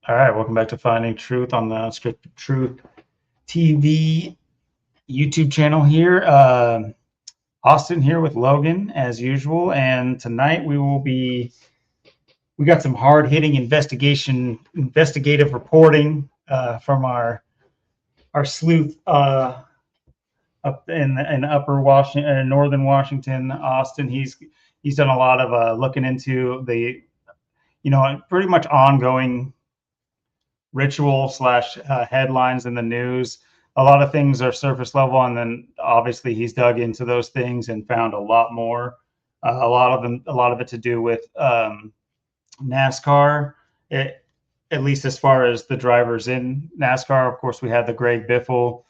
All right, welcome back to Finding Truth on the Unscripted Truth TV YouTube channel here. Austin here with Logan as usual, and tonight we got some hard hitting investigative reporting from our sleuth up in Upper Washington, Northern Washington, Austin. He's done a lot of looking into the pretty much ongoing ritual slash headlines in the news. A lot of things are surface level, and then obviously he's dug into those things and found a lot more. A lot of it to do with NASCAR. At least as far as the drivers in NASCAR. Of course, we had the Greg Biffle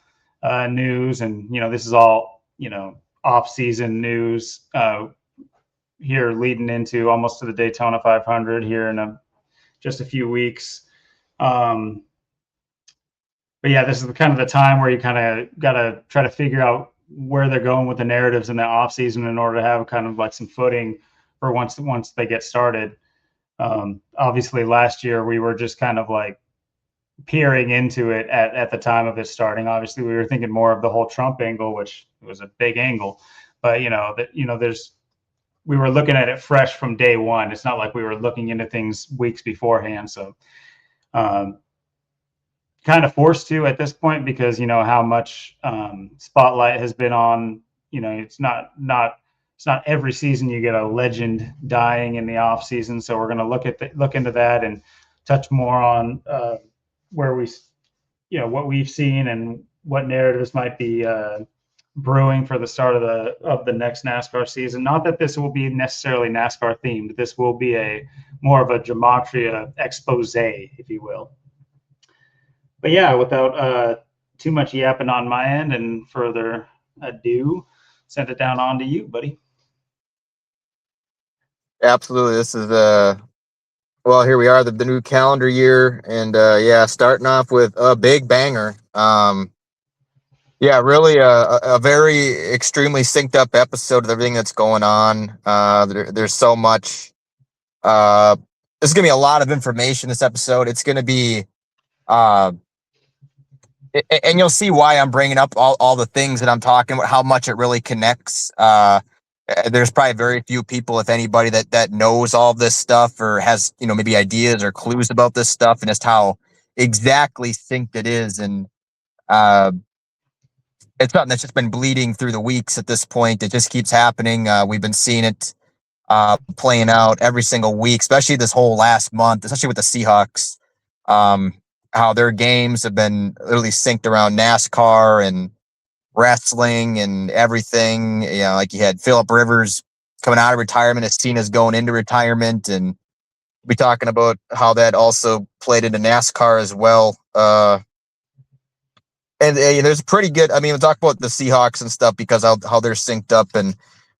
news, and this is all off-season news here leading into almost to the Daytona 500 here in just a few weeks. Um, but yeah, this is kind of the time where you kind of got to try to figure out where they're going with the narratives in the off season in order to have kind of like some footing for once they get started. Obviously, last year we were just kind of like peering into it at the time of it starting. Obviously, we were thinking more of the whole Trump angle, which was a big angle, but we were looking at it fresh from day one. It's not like we were looking into things weeks beforehand. So um, kind of forced to at this point because how much spotlight has been on. It's not every season you get a legend dying in the off season. So we're going to look into that and touch more on where what we've seen and what narratives might be brewing for the start of the next NASCAR season. Not that this will be necessarily NASCAR themed. This will be a more of a gematria expose, if you will. But yeah, without too much yapping on my end and further ado, send it down on to you, buddy. Absolutely. This is well, here we are, the new calendar year, and yeah, starting off with a big banger. Yeah, really a very extremely synced up episode of everything that's going on. There's so much. Uh, there's gonna be a lot of information this episode. It's gonna be uh, and you'll see why I'm bringing up all the things that I'm talking about, how much it really connects. There's probably very few people, if anybody, that knows all this stuff or has, maybe ideas or clues about this stuff and just how exactly synced it is. And uh, it's something that's just been bleeding through the weeks at this point. It just keeps happening. We've been seeing it playing out every single week, especially this whole last month, especially with the Seahawks. Um, how their games have been literally synced around NASCAR and wrestling and everything. Like you had Philip Rivers coming out of retirement as seen as going into retirement, and we'll be talking about how that also played into NASCAR as well. And there's pretty good. I mean, we'll talk about the Seahawks and stuff because how they're synced up and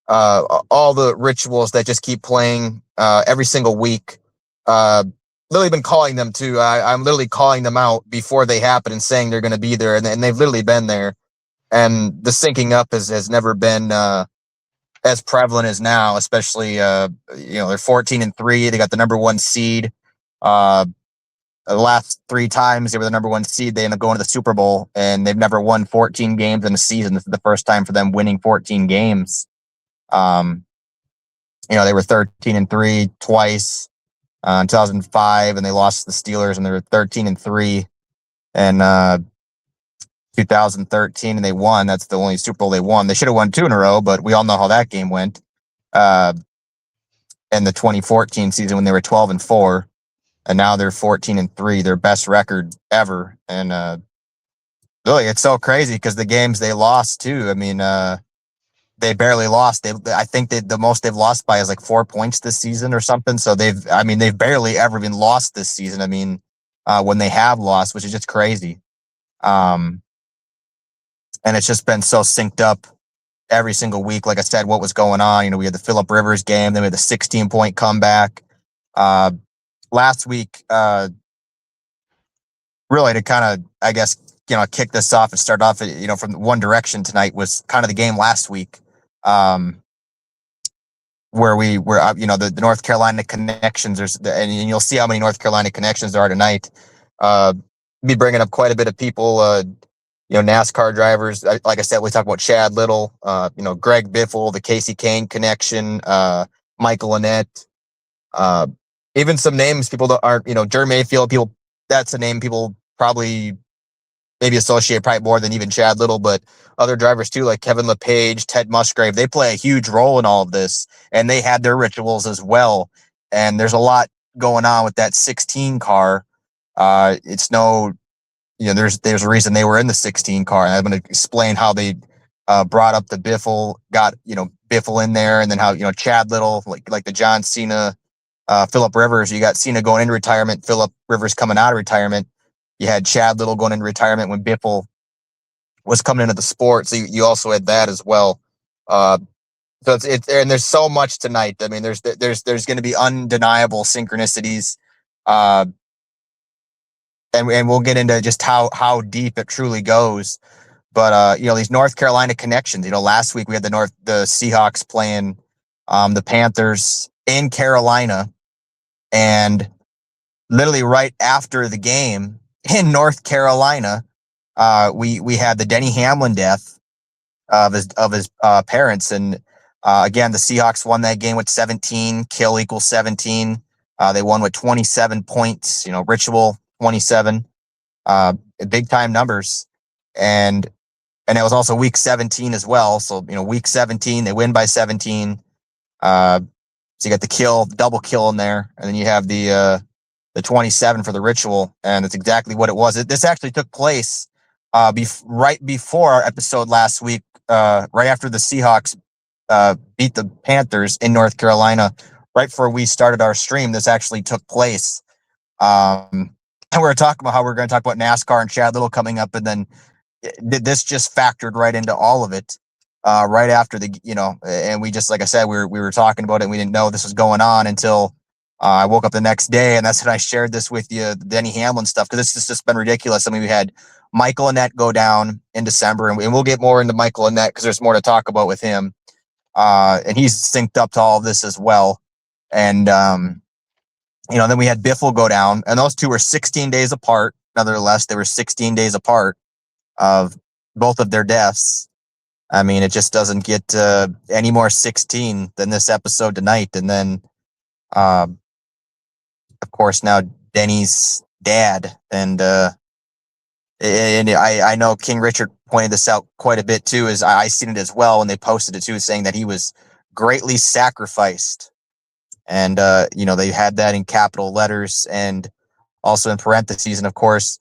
all the rituals that just keep playing every single week. Literally been calling them too. I'm literally calling them out before they happen and saying they're going to be there, and they've literally been there. And the syncing up has never been as prevalent as now, especially they're 14-3. They got the number one seed. The last three times they were the number one seed, they end up going to the Super Bowl, and they've never won 14 games in a season. This is the first time for them winning 14 games. They were 13-3 twice in 2005, and they lost to the Steelers, and they were 13-3 in 2013, and they won. That's the only Super Bowl they won. They should have won two in a row, but we all know how that game went. In the 2014 season when they were 12-4. And now they're 14-3, their best record ever. And really, it's so crazy because the games they lost too. I mean, they barely lost. I think the most they've lost by is like 4 points this season or something. So they've barely ever been lost this season. I mean, when they have lost, which is just crazy. And it's just been so synced up every single week. Like I said, what was going on? We had the Philip Rivers game, then we had the 16-point comeback. Last week, really to kind of, I guess, kick this off and start off, from one direction tonight was kind of the game last week. where we were, the North Carolina connections. And you'll see how many North Carolina connections there are tonight. Be bringing up quite a bit of people, NASCAR drivers. Like I said, we talk about Chad Little, Greg Biffle, the Casey Kane connection, Michael Annett, even some names people that aren't, Jer Mayfield, people, that's a name people probably maybe associate probably more than even Chad Little, but other drivers too, like Kevin LePage, Ted Musgrave, they play a huge role in all of this, and they had their rituals as well. And there's a lot going on with that 16 car. It's no, there's a reason they were in the 16 car, and I'm going to explain how they brought up the Biffle, got Biffle in there, and then how Chad Little, like the John Cena, Phillip Rivers. You got Cena going into retirement, Phillip Rivers coming out of retirement. You had Chad Little going into retirement when Biffle was coming into the sport. So you also had that as well. So it's and there's so much tonight. I mean, there's going to be undeniable synchronicities, and we'll get into just how deep it truly goes. But these North Carolina connections. Last week we had the Seahawks playing the Panthers in Carolina, and literally right after the game in North Carolina, we had the Denny Hamlin death of his parents, and again the Seahawks won that game with 17. Kill equals 17. They won with 27 points. Ritual 27. Big time numbers, and it was also week 17 as well. So week 17 they win by 17. So you got the double kill in there, and then you have the 27 for the ritual, and it's exactly what it was. This actually took place right before our episode last week, right after the Seahawks beat the Panthers in North Carolina. Right before we started our stream, this actually took place. And we were talking about how we're going to talk about NASCAR and Chad Little coming up, and then this just factored right into all of it. Right after and we just, like I said, we were talking about it, and we didn't know this was going on until I woke up the next day, and that's when I shared this with you, the Denny Hamlin stuff, because this has just been ridiculous. I mean, we had Michael Annett go down in December, and we'll get more into Michael Annett because there's more to talk about with him. And he's synced up to all of this as well. And, then we had Biffle go down, and those two were 16 days apart. Nevertheless, they were 16 days apart of both of their deaths. I mean, it just doesn't get any more 16 than this episode tonight. And then, of course, now Denny's dad, and I know King Richard pointed this out quite a bit too. Is I seen it as well, and they posted it too, saying that he was greatly sacrificed, and they had that in capital letters and also in parentheses, and of course,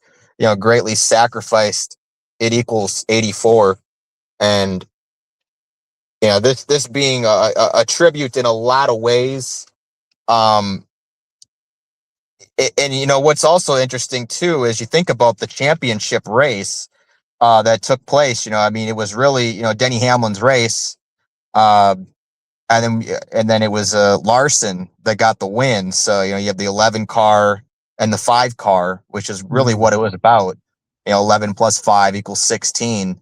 greatly sacrificed. It equals 84, and this being a tribute in a lot of ways. And what's also interesting too is you think about the championship race that took place. It was really Denny Hamlin's race, and then it was Larson that got the win. So you have the 11 car and the 5 car, which is really what it was about. 11 plus 5 equals 16.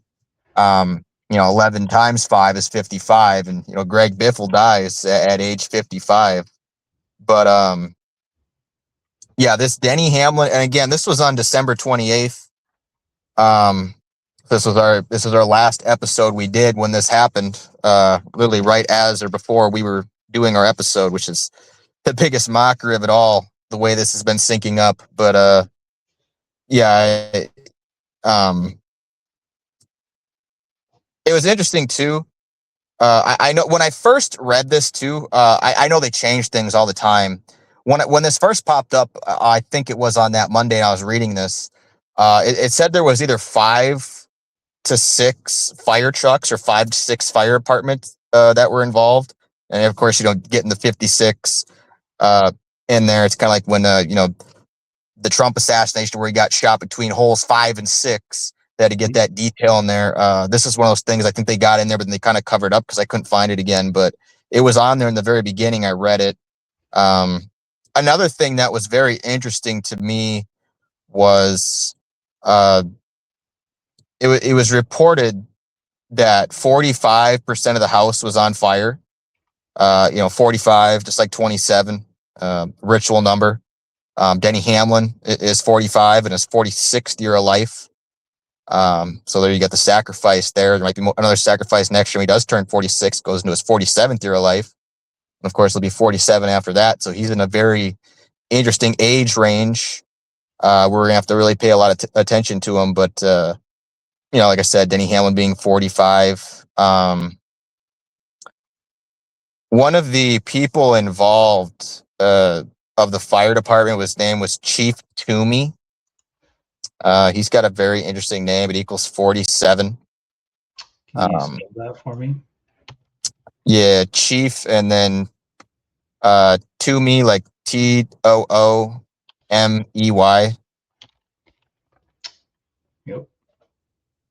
11 times 5 is 55, and Greg Biffle dies at age 55. But yeah, this Denny Hamlin, and again, this was on December 28th. This was our last episode we did when this happened. Literally right as or before we were doing our episode, which is the biggest mockery of it all. The way this has been syncing up, but yeah, it was interesting too. I know when I first read this too. I know they change things all the time. When this first popped up, I think it was on that Monday I was reading this. It said there was either 5 to 6 fire trucks or 5 to 6 fire departments that were involved, and of course, getting the 56 in there. It's kind of like when the Trump assassination, where he got shot between holes 5 and 6. They had to get that detail in there. This is one of those things I think they got in there, but then they kind of covered up because I couldn't find it again. But it was on there in the very beginning. I read it. Another thing that was very interesting to me was it was reported that 45% of the house was on fire. You know, 45, just like 27, ritual number. Denny Hamlin is 45 and his 46th year of life. So there you got the sacrifice there. There might be another sacrifice next year when he does turn 46, goes into his 47th year of life. And of course, he'll be 47 after that. So he's in a very interesting age range. We're going to have to really pay a lot of attention to him. But, you know, like I said, Denny Hamlin being 45. One of the people involved of the fire department, his name was Chief Toomey. He's got a very interesting name. It equals 47. Can you spell that for me? Yeah, Chief, and then Toomey, like Toomey. Yep.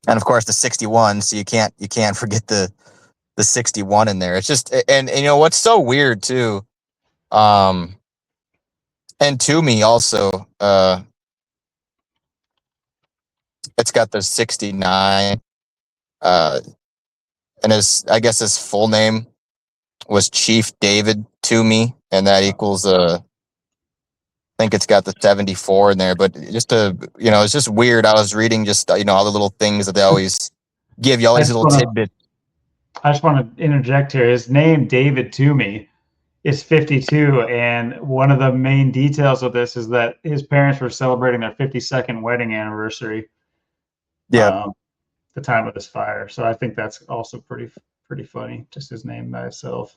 And of course the 61, so you can't forget the 61 in there. It's just, and you know what's so weird too, and Toomey also, it's got the 69, and I guess his full name was Chief David Toomey, and that equals I think it's got the 74 in there. But just you know, it's just weird. I was reading just, you know, all the little things that they always give you, all these little tidbits. I just want to interject here. His name, David Toomey, is 52, and one of the main details of this is that his parents were celebrating their 52nd wedding anniversary. Yeah. The time of this fire. So I think that's also pretty funny, just his name by itself.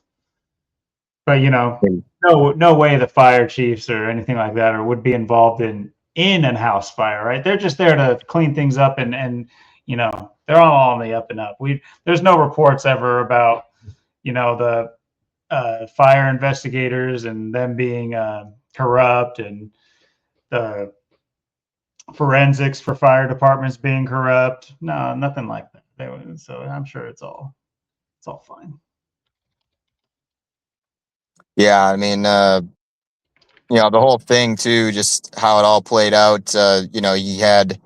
But you know, no way the fire chiefs or anything like that or would be involved in a house fire, right? They're just there to clean things up, and you know, they're all on the up and up. There's no reports ever about, you know, the fire investigators and them being corrupt, and the forensics for fire departments being corrupt. No, nothing like that. So I'm sure it's all fine. Yeah, I mean, you know, the whole thing too, just how it all played out. You know, you had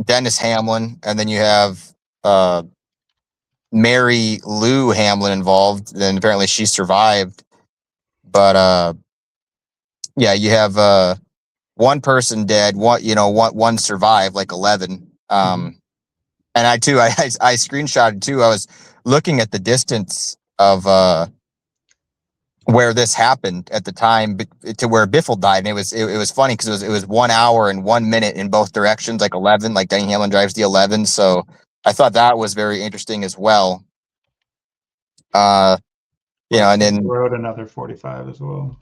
Dennis Hamlin, and then you have Mary Lou Hamlin involved. Then apparently she survived, but yeah, you have one person dead, one survived, like 11. And I screenshotted too. I was looking at the distance of where this happened at the time to where Biffle died, and it was funny because it was 1 hour and 1 minute in both directions, like 11, like Denny Hamlin drives the 11. So I thought that was very interesting as well. You know, and then wrote another 45 as well.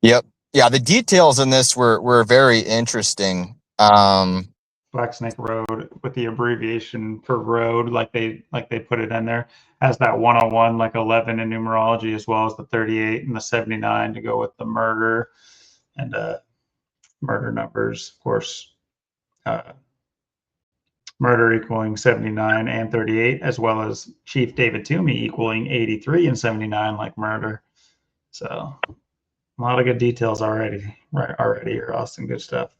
Yep. Yeah, the details in this were very interesting. Black Snake Road, with the abbreviation for road, like they put it in there, has that 101, like 11 in numerology, as well as the 38 and the 79 to go with the murder and murder numbers, of course. Murder equaling 79 and 38, as well as Chief David Toomey equaling 83 and 79, like murder. So a lot of good details already here, Austin. Good stuff.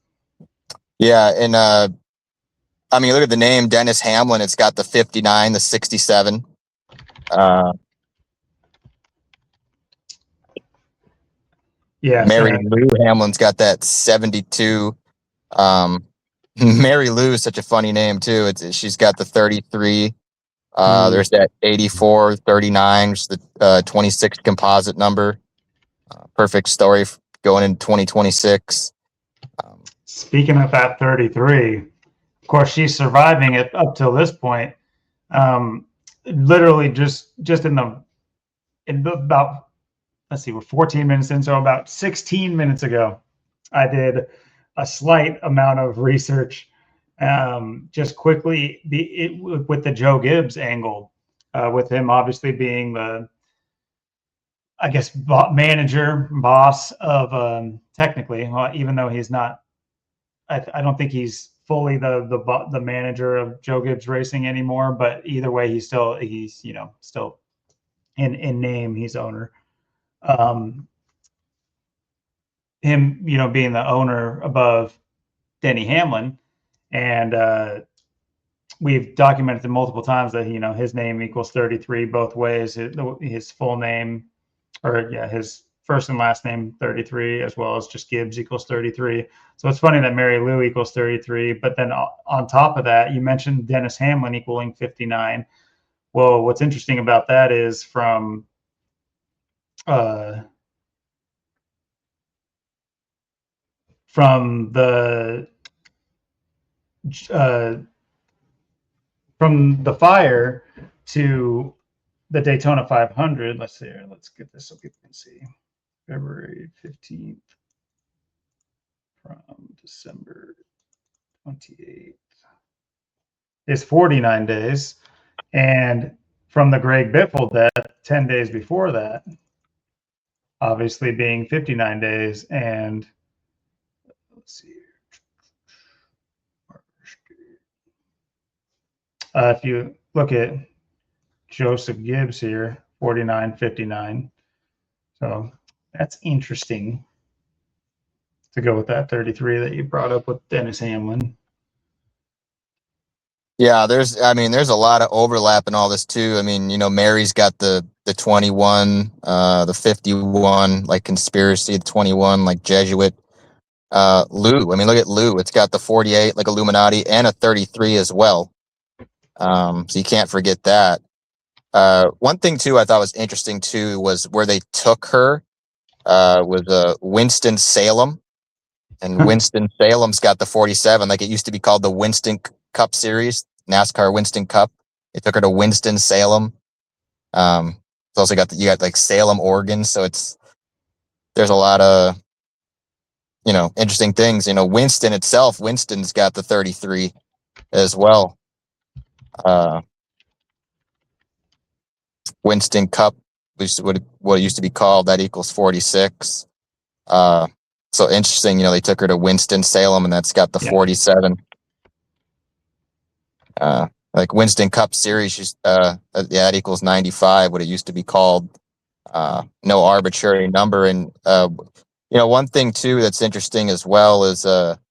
Yeah, and I mean, look at the name Dennis Hamlin. It's got the 59, the 67. Yeah, Mary Lou Hamlin's got that 72. Mary Lou is such a funny name too. She's got the 33. There's that 84, 39, which is the 26 composite number. Perfect story going into 2026. Speaking of that 33, of course, she's surviving it up till this point. Literally just in about, let's see, we're 14 minutes in, so about 16 minutes ago, I did a slight amount of research, just quickly with the Joe Gibbs angle, with him obviously being the, I guess, boss of, technically, well, even though he's not, I don't think he's fully the manager of Joe Gibbs Racing anymore, but either way, he's you know, still in name, he's owner. Him, you know, being the owner above Denny Hamlin, and we've documented it multiple times that his name equals 33 both ways. His full name, or his first and last name 33, as well as just Gibbs equals 33. So it's funny that Mary Lou equals 33, but then on top of that, you mentioned Dennis Hamlin equaling 59. Well, what's interesting about that is from the from the fire to the Daytona 500. Let's see here. Let's get this so people can see. February 15th from December 28th is 49 days. And from the Greg Biffle death 10 days before that, obviously being 59 days. And let's see. If you look at Joseph Gibbs here, 49-59. So that's interesting to go with that 33 that you brought up with Dennis Hamlin. Yeah, there's a lot of overlap in all this too. I mean, Mary's got the 21, the 51, like conspiracy, the 21, like Jesuit. Lou, I mean, look at Lou. It's got the 48, like Illuminati, and a 33 as well. So you can't forget that. One thing too I thought was interesting too was where they took her was Winston-Salem. And Winston-Salem's got the 47, like it used to be called the Winston Cup Series, NASCAR Winston Cup. They took her to Winston-Salem. It's also got you got like Salem, Oregon. So there's a lot of interesting things. Winston itself, Winston's got the 33 as well. Winston Cup, which is what it used to be called, that equals 46. So interesting, they took her to Winston-Salem, and that's got the 47. Like Winston Cup Series, that equals 95, what it used to be called. No arbitrary number. And, one thing too that's interesting as well is, like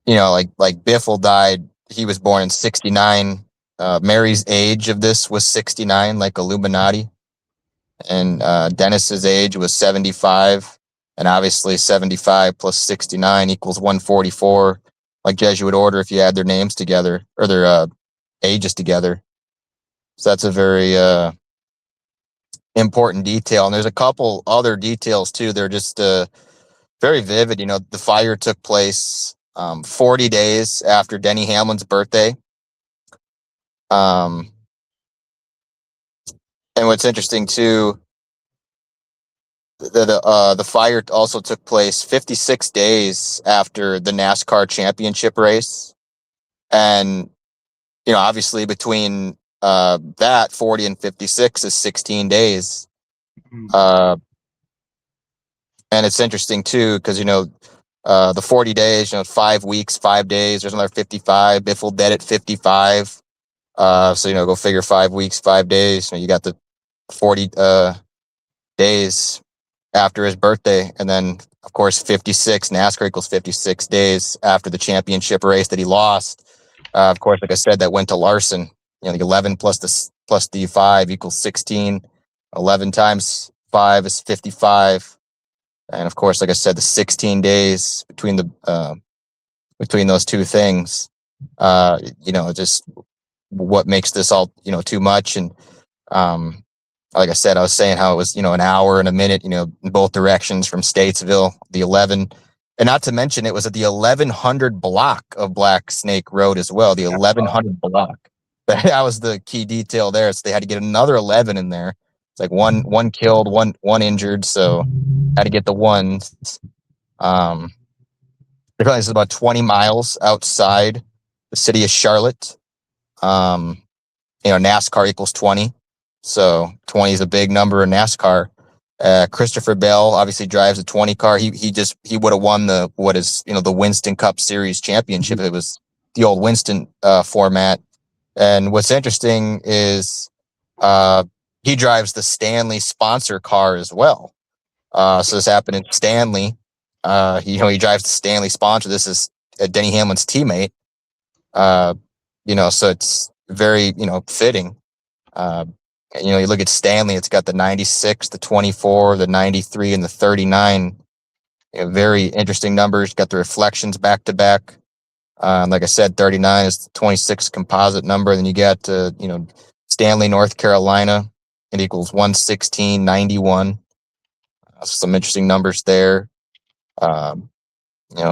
Biffle died, he was born in 69. Mary's age of this was 69, like Illuminati. And Dennis's age was 75. And obviously 75 plus 69 equals 144, like Jesuit order, if you add their names together or their ages together. So that's a very important detail. And there's a couple other details too. They're just very vivid. The fire took place 40 days after Denny Hamlin's birthday. And what's interesting too, the fire also took place 56 days after the NASCAR championship race. And, obviously between that 40 and 56 is 16 days. And it's interesting too, because, the 40 days, 5 weeks, 5 days, there's another 55. Biffle dead at 55. So, go figure 5 weeks, 5 days. You got the 40 days after his birthday, and then of course 56. NASCAR equals 56 days after the championship race that he lost. Of course, like I said, that went to Larson. The 11 plus the 5 equals 16. 11 times 5 is 55, and of course, like I said, the 16 days between those two things. Just what makes this all too much. And like I said, I was saying how it was, an hour and a minute, in both directions from Statesville, the 11. And not to mention, it was at the 1100 block of Black Snake Road as well, the 1100 block. That was the key detail there. So they had to get another 11 in there. It's like one killed, one injured. So had to get the ones. This is about 20 miles outside the city of Charlotte. NASCAR equals 20. So 20 is a big number in NASCAR. Christopher Bell obviously drives a 20 car. He would have won the Winston Cup Series championship. It was the old Winston format. And what's interesting is he drives the Stanley sponsor car as well. So this happened in Stanley. He drives the Stanley sponsor. This is Denny Hamlin's teammate. so it's very, fitting. You look at Stanley, it's got the 96, the 24, the 93, and the 39. Very interesting numbers. Got the reflections back to back. Like I said, 39 is the 26 composite number. Then you got, Stanley, North Carolina. It equals 116.91. Some interesting numbers there.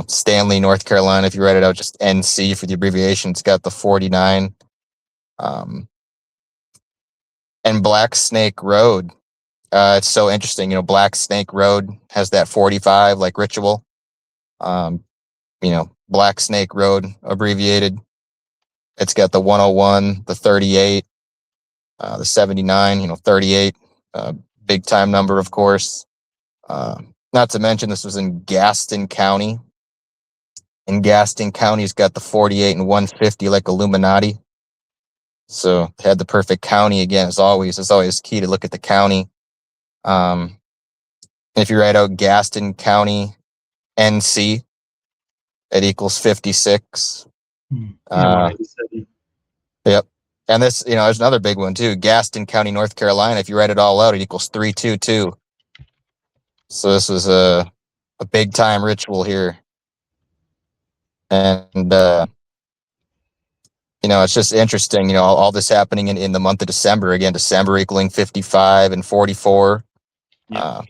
Stanley, North Carolina, if you write it out, just NC for the abbreviation, it's got the 49. And Black Snake Road. It's so interesting. Black Snake Road has that 45 like Ritual. Black Snake Road abbreviated. It's got the 101, the 38, the 79, 38, big time number, of course. Not to mention this was in Gaston County. In Gaston County, it's got the 48 and 150 like Illuminati. So had the perfect county again, as always. It's always key to look at the county. If you write out Gaston County, NC, it equals 56. Yep. And this, there's another big one too. Gaston County, North Carolina. If you write it all out, it equals 322. So this was a big time ritual here. And, it's just interesting, all this happening in the month of December. Again, December equaling 55 and 44. Yeah.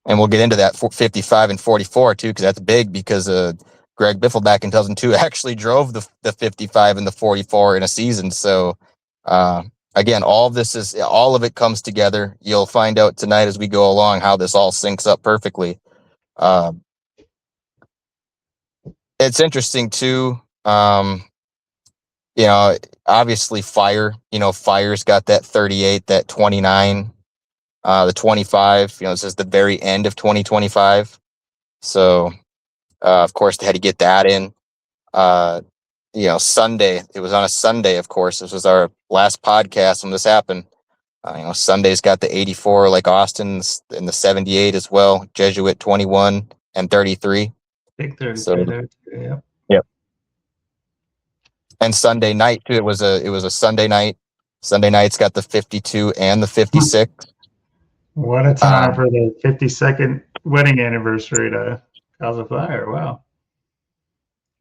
And we'll get into that 55 and 44 too, because that's big because Greg Biffle back in 2002 actually drove the 55 and the 44 in a season. So again, all of it comes together. You'll find out tonight as we go along how this all syncs up perfectly. It's interesting too. Obviously Fire's got that 38, that 29, the 25, this is the very end of 2025. So, of course they had to get that in, Sunday, it was on a Sunday, of course, this was our last podcast when this happened. Sunday's got the 84, like Austin, and the 78 as well, Jesuit 21 and 33. Big 33 there, yeah. Yep. And Sunday night too. It was a Sunday night. Sunday night's got the 52 and the 56. What a time for the 52nd wedding anniversary to cause a fire! Wow.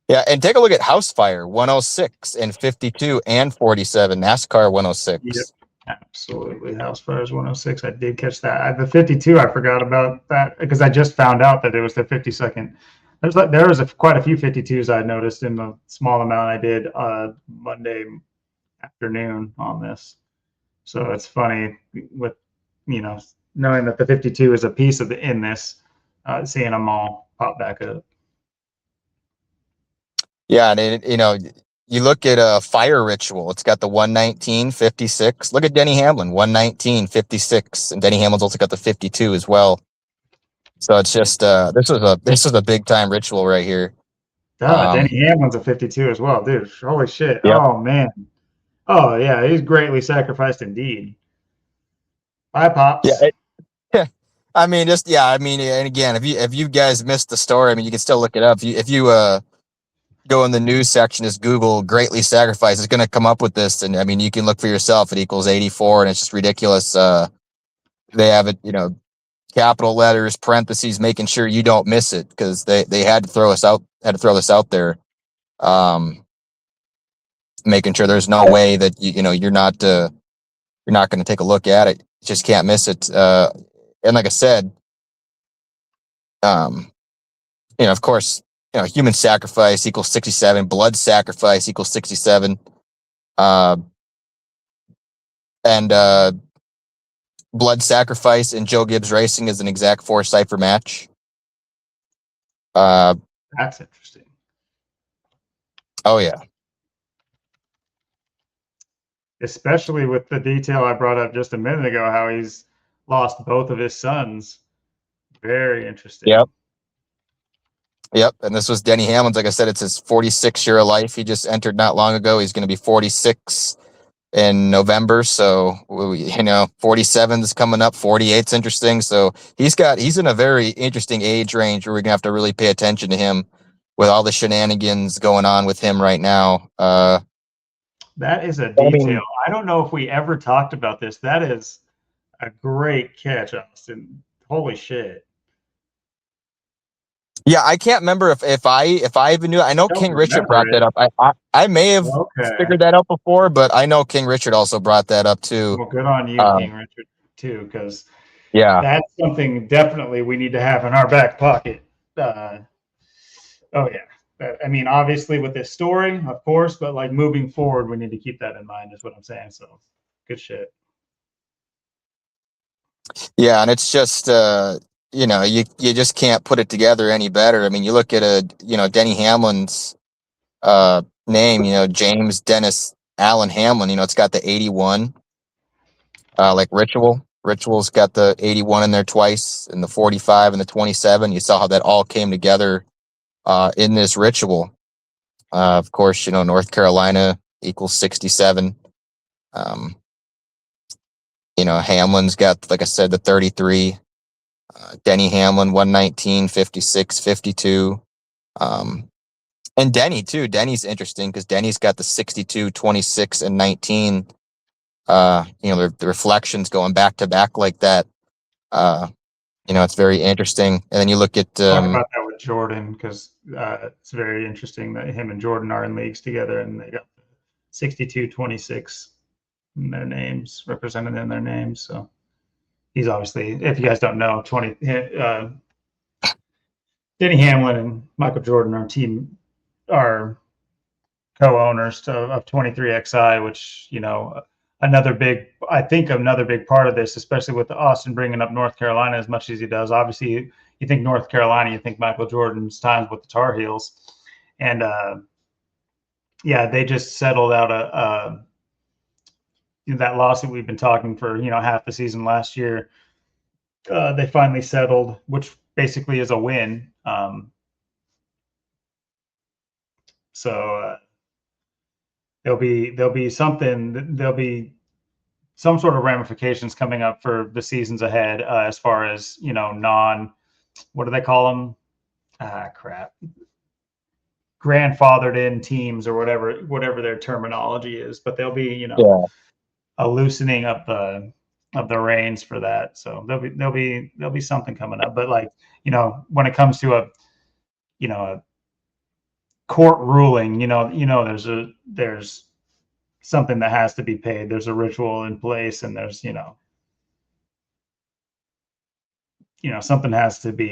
Yeah, and take a look at House Fire 106 and 52 and 47. NASCAR 106. Yep, absolutely. House Fires 106. I did catch that. The 52, I forgot about that because I just found out that it was the 52nd. There was quite a few 52s I noticed in the small amount I did Monday afternoon on this. So it's funny with knowing that the 52 is a piece of in this, seeing them all pop back up. Yeah, and you look at a Fire Ritual. It's got the 119, 56. Look at Denny Hamlin, 119, 56, and Denny Hamlin's also got the 52 as well. So it's just this is a big time ritual right here. Denny Hamlin's a 52 as well, dude. Holy shit! Yep. Oh man. Oh yeah, he's greatly sacrificed indeed. Bye, Pops. Yeah. And again, if you guys missed the story, you can still look it up. If you go in the news section, just Google "greatly sacrificed," it's going to come up with this, and you can look for yourself. It equals 84, and it's just ridiculous. They have it, capital letters, parentheses, making sure you don't miss it because they had to throw this out there, making sure there's no way that you're not going to take a look at it. You just can't miss it. And like I said, of course, human sacrifice equals 67, blood sacrifice equals 67, and blood sacrifice in Joe Gibbs Racing is an exact 4 cipher match. That's interesting. Oh yeah. Especially with the detail I brought up just a minute ago, how he's lost both of his sons. Very interesting. Yep. And this was Denny Hamlin's. Like I said, it's his 46th year of life. He just entered not long ago. He's going to be 46 in November. So, 47 is coming up. 48's interesting. So he's in a very interesting age range where we're going to have to really pay attention to him with all the shenanigans going on with him right now. That is a I detail. mean, I don't know if we ever talked about this. That is a great catch, Austin. Holy shit. yeah, I can't remember if I even knew. I know Don't King Richard remember brought that it. up. I may have Okay. figured that out before, but I know King Richard also brought that up too. Well, good on you, Uh, King Richard, too, because yeah, that's something definitely we need to have in our back pocket. Oh yeah. I mean, obviously with this story, of course, but like moving forward, we need to keep that in mind, is what I'm saying. So good shit. yeah, and it's just you just can't put it together any better. I mean, you look at Denny Hamlin's name, James Dennis Allen Hamlin. It's got the 81, like Ritual. Ritual's got the 81 in there twice, and the 45 and the 27. You saw how that all came together in this Ritual. Of course, North Carolina equals 67. Um, Hamlin's got, like I said, the 33. Denny Hamlin, 119, 56, 52. And Denny, too. Denny's interesting because Denny's got the 62, 26, and 19. The reflections going back to back like that. It's very interesting. And then you look at, Talk about that with Jordan, because it's very interesting that him and Jordan are in leagues together, and they got 62-26 in their names, represented in their names. So he's obviously, if you guys don't know, Denny Hamlin and Michael Jordan are co-owners of 23XI, which, another big part of this, especially with Austin bringing up North Carolina as much as he does. Obviously, you think North Carolina, you think Michael Jordan's times with the Tar Heels, and yeah, they just settled out that lawsuit we've been talking for half the season last year. They finally settled, which basically is a win. So there'll be some sort of ramifications coming up for the seasons ahead, as far as what do they call them? Crap, grandfathered in teams, or whatever their terminology is. But there'll be yeah, a loosening of the reins for that. So there'll be something coming up. But like when it comes to a court ruling, there's something that has to be paid. There's a ritual in place, and there's something has to be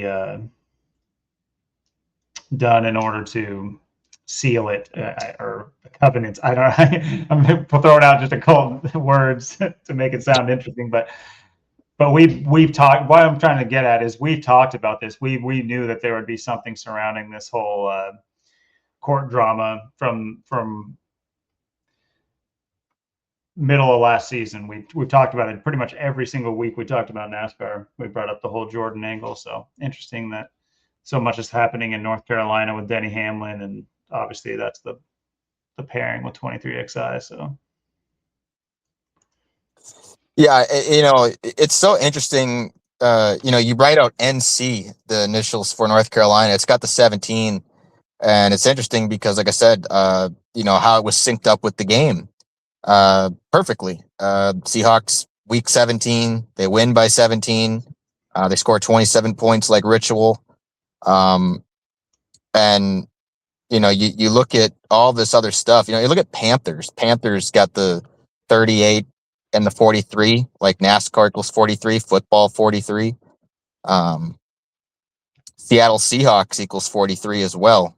done in order to seal it, or covenants. I don't. I'm throwing out just a couple words to make it sound interesting, but we've talked. What I'm trying to get at is we've talked about this. We knew that there would be something surrounding this whole court drama from middle of last season. We've talked about it pretty much every single week. We talked about NASCAR. We brought up the whole Jordan angle. So interesting that so much is happening in North Carolina with Denny Hamlin, and obviously that's the pairing with 23XI. So yeah, it's so interesting. You write out NC, the initials for North Carolina. It's got the 17, and it's interesting because, like I said, how it was synced up with the game perfectly. Seahawks week 17, they win by 17. They score 27 points like Ritual. And you look at all this other stuff. You look at Panthers. Panthers got the 38 and the 43, like NASCAR equals 43, football 43. Seattle Seahawks equals 43 as well.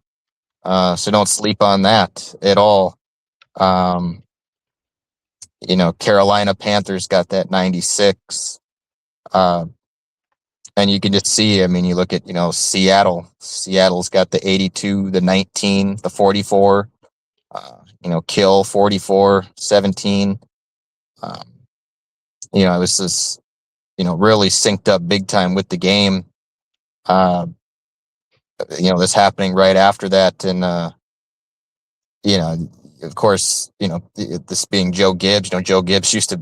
So don't sleep on that at all. Carolina Panthers got that 96. And you can just see, I mean, you look at, Seattle. Seattle's got the 82, the 19, the 44, Kill 44, 17. It was this, really synced up big time with the game. This happening right after that. And, of course, this being Joe Gibbs, Joe Gibbs used to,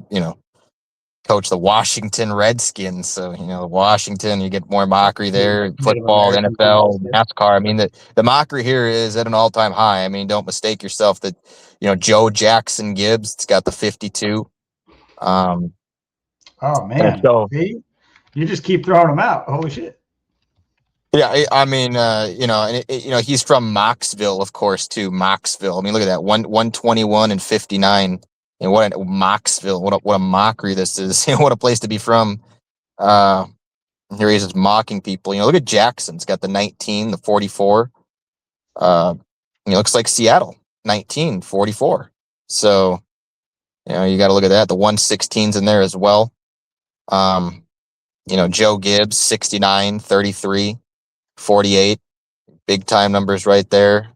coach the Washington Redskins. So, Washington, you get more mockery there. Native Football, American NFL, people. NASCAR. I mean, the mockery here is at an all-time high. I mean, don't mistake yourself that, Joe Jackson Gibbs. It's got the 52. Oh And man, so, see, you just keep throwing them out. Holy shit! yeah, I mean, he's from Moxville, of course, too. Moxville. I mean, look at that, 121 and 59. And what a Moxville, what a mockery this is. What a place to be from. Uh, Here he is just mocking people. Look at Jackson's got the 19, the 44. Looks like Seattle, 19, 44. So, you got to look at that. The 116's in there as well. Joe Gibbs, 69, 33, 48. Big time numbers right there.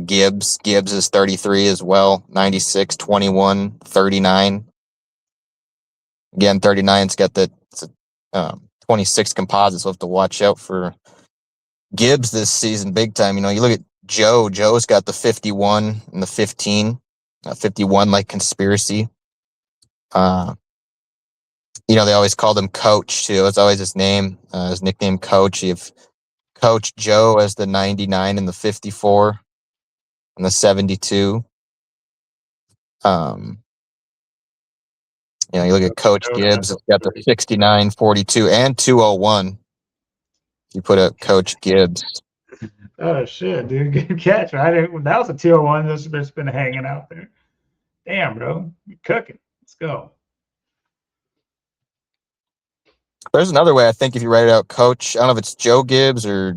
Gibbs is 33 as well, 96, 21, 39. Again, 39's got the 26 composites. We'll have to watch out for Gibbs this season big time. You look at Joe's got the 51 and the 15, 51 like conspiracy. They always called him Coach too. It's always his name, his nickname Coach. You have Coach Joe as the 99 and the 54 and the 72. You look at Coach Gibbs, it's got the 69, 42, and 201. You put up Coach Gibbs. Oh shit, dude, good catch. That was a 201 that's been hanging out there. Damn, bro, you're cooking. Let's go. There's another way, I think, if you write it out, Coach. I don't know if it's Joe Gibbs or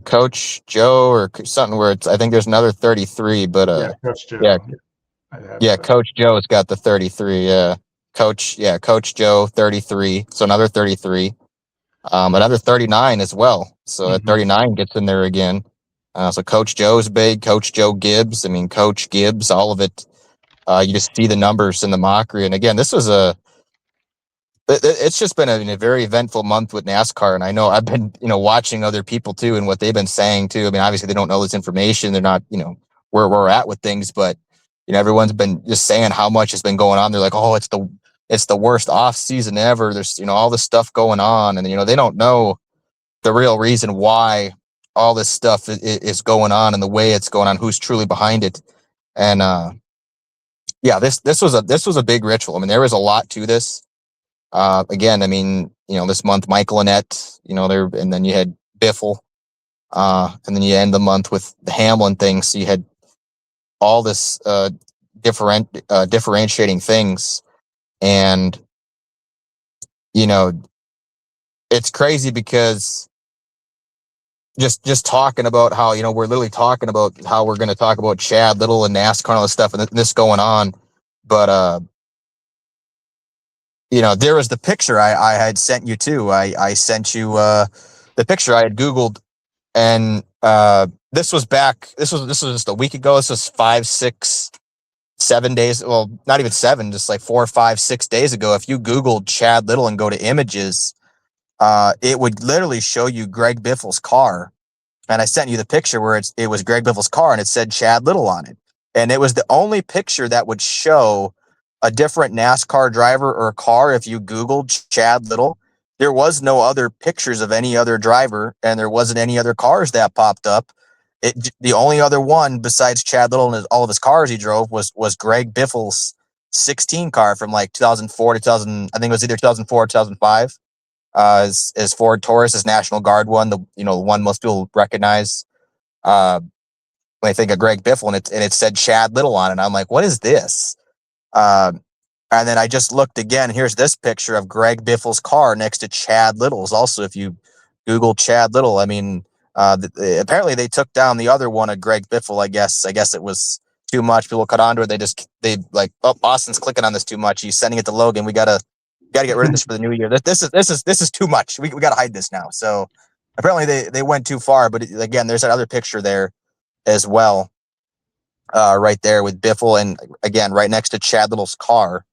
Coach Joe or something where I think there's another 33, but yeah, Coach Joe. Yeah, Coach Joe's got the 33. Yeah, Coach Joe 33. So another 33. Another 39 as well. So at 39 gets in there again. So Coach Joe's big. Coach Joe Gibbs. I mean, Coach Gibbs. All of it. You just see the numbers in the mockery. And again, this was it's just been a very eventful month with NASCAR. And I know I've been, watching other people too and what they've been saying too. I mean, obviously they don't know this information. They're not, where we're at with things, but everyone's been just saying how much has been going on. They're like, oh, it's the worst off season ever. There's, all this stuff going on. And, they don't know the real reason why all this stuff is going on and the way it's going on, who's truly behind it. And, this was a big ritual. I mean, there was a lot to this. Again, I mean, this month, Michael Annette, and then you had Biffle, and then you end the month with the Hamlin thing. So you had all this, differentiating things. And, it's crazy because just talking about how, we're literally talking about how we're going to talk about Chad Little and NASCAR and all this stuff and this going on. But, there was the picture I had sent you too. I sent you the picture I had Googled, and this was just a week ago. This was 5, 6, 7 days. Well, not even 7, just like 4, 5, 6 days ago. If you Googled Chad Little and go to images, it would literally show you Greg Biffle's car. And I sent you the picture where it was Greg Biffle's car and it said Chad Little on it. And it was the only picture that would show a different NASCAR driver or car. If you Googled Chad Little, there was no other pictures of any other driver, and there wasn't any other cars that popped up. The only other one besides Chad Little and all of his cars he drove was Greg Biffle's 16 car from like 2004 to 2000. I think it was either 2004 or 2005. His Ford Taurus, his National Guard one, the one most people recognize. When I think of Greg Biffle, and it said Chad Little on it, and I'm like, what is this? And then I just looked again. Here's this picture of Greg Biffle's car next to Chad Little's. Also, if you Google Chad Little, I mean, apparently they took down the other one of Greg Biffle. I guess it was too much. People cut onto it. They like, oh, Austin's clicking on this too much. He's sending it to Logan. We gotta get rid of this for the new year. This is too much. We gotta hide this now. So apparently they went too far. But again, there's that other picture there as well, right there with Biffle, and again right next to Chad Little's car.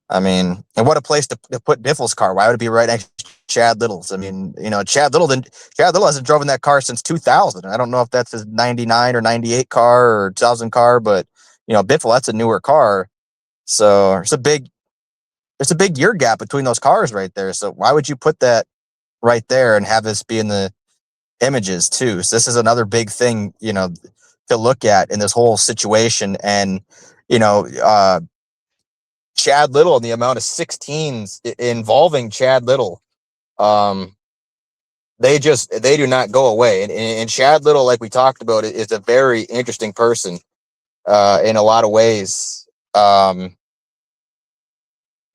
I mean, and what a place to put Biffle's car. Why would it be right next to Chad Little's? I mean, Chad Little hasn't driven that car since 2000. I don't know if that's his 99 or 98 car or 2000 car, but Biffle, that's a newer car. So there's a big year gap between those cars right there. So why would you put that right there and have this be in the images too? So this is another big thing. to look at in this whole situation. And, Chad Little and the amount of 16s involving Chad Little, they do not go away. And Chad Little, like we talked about, is a very interesting person in a lot of ways. And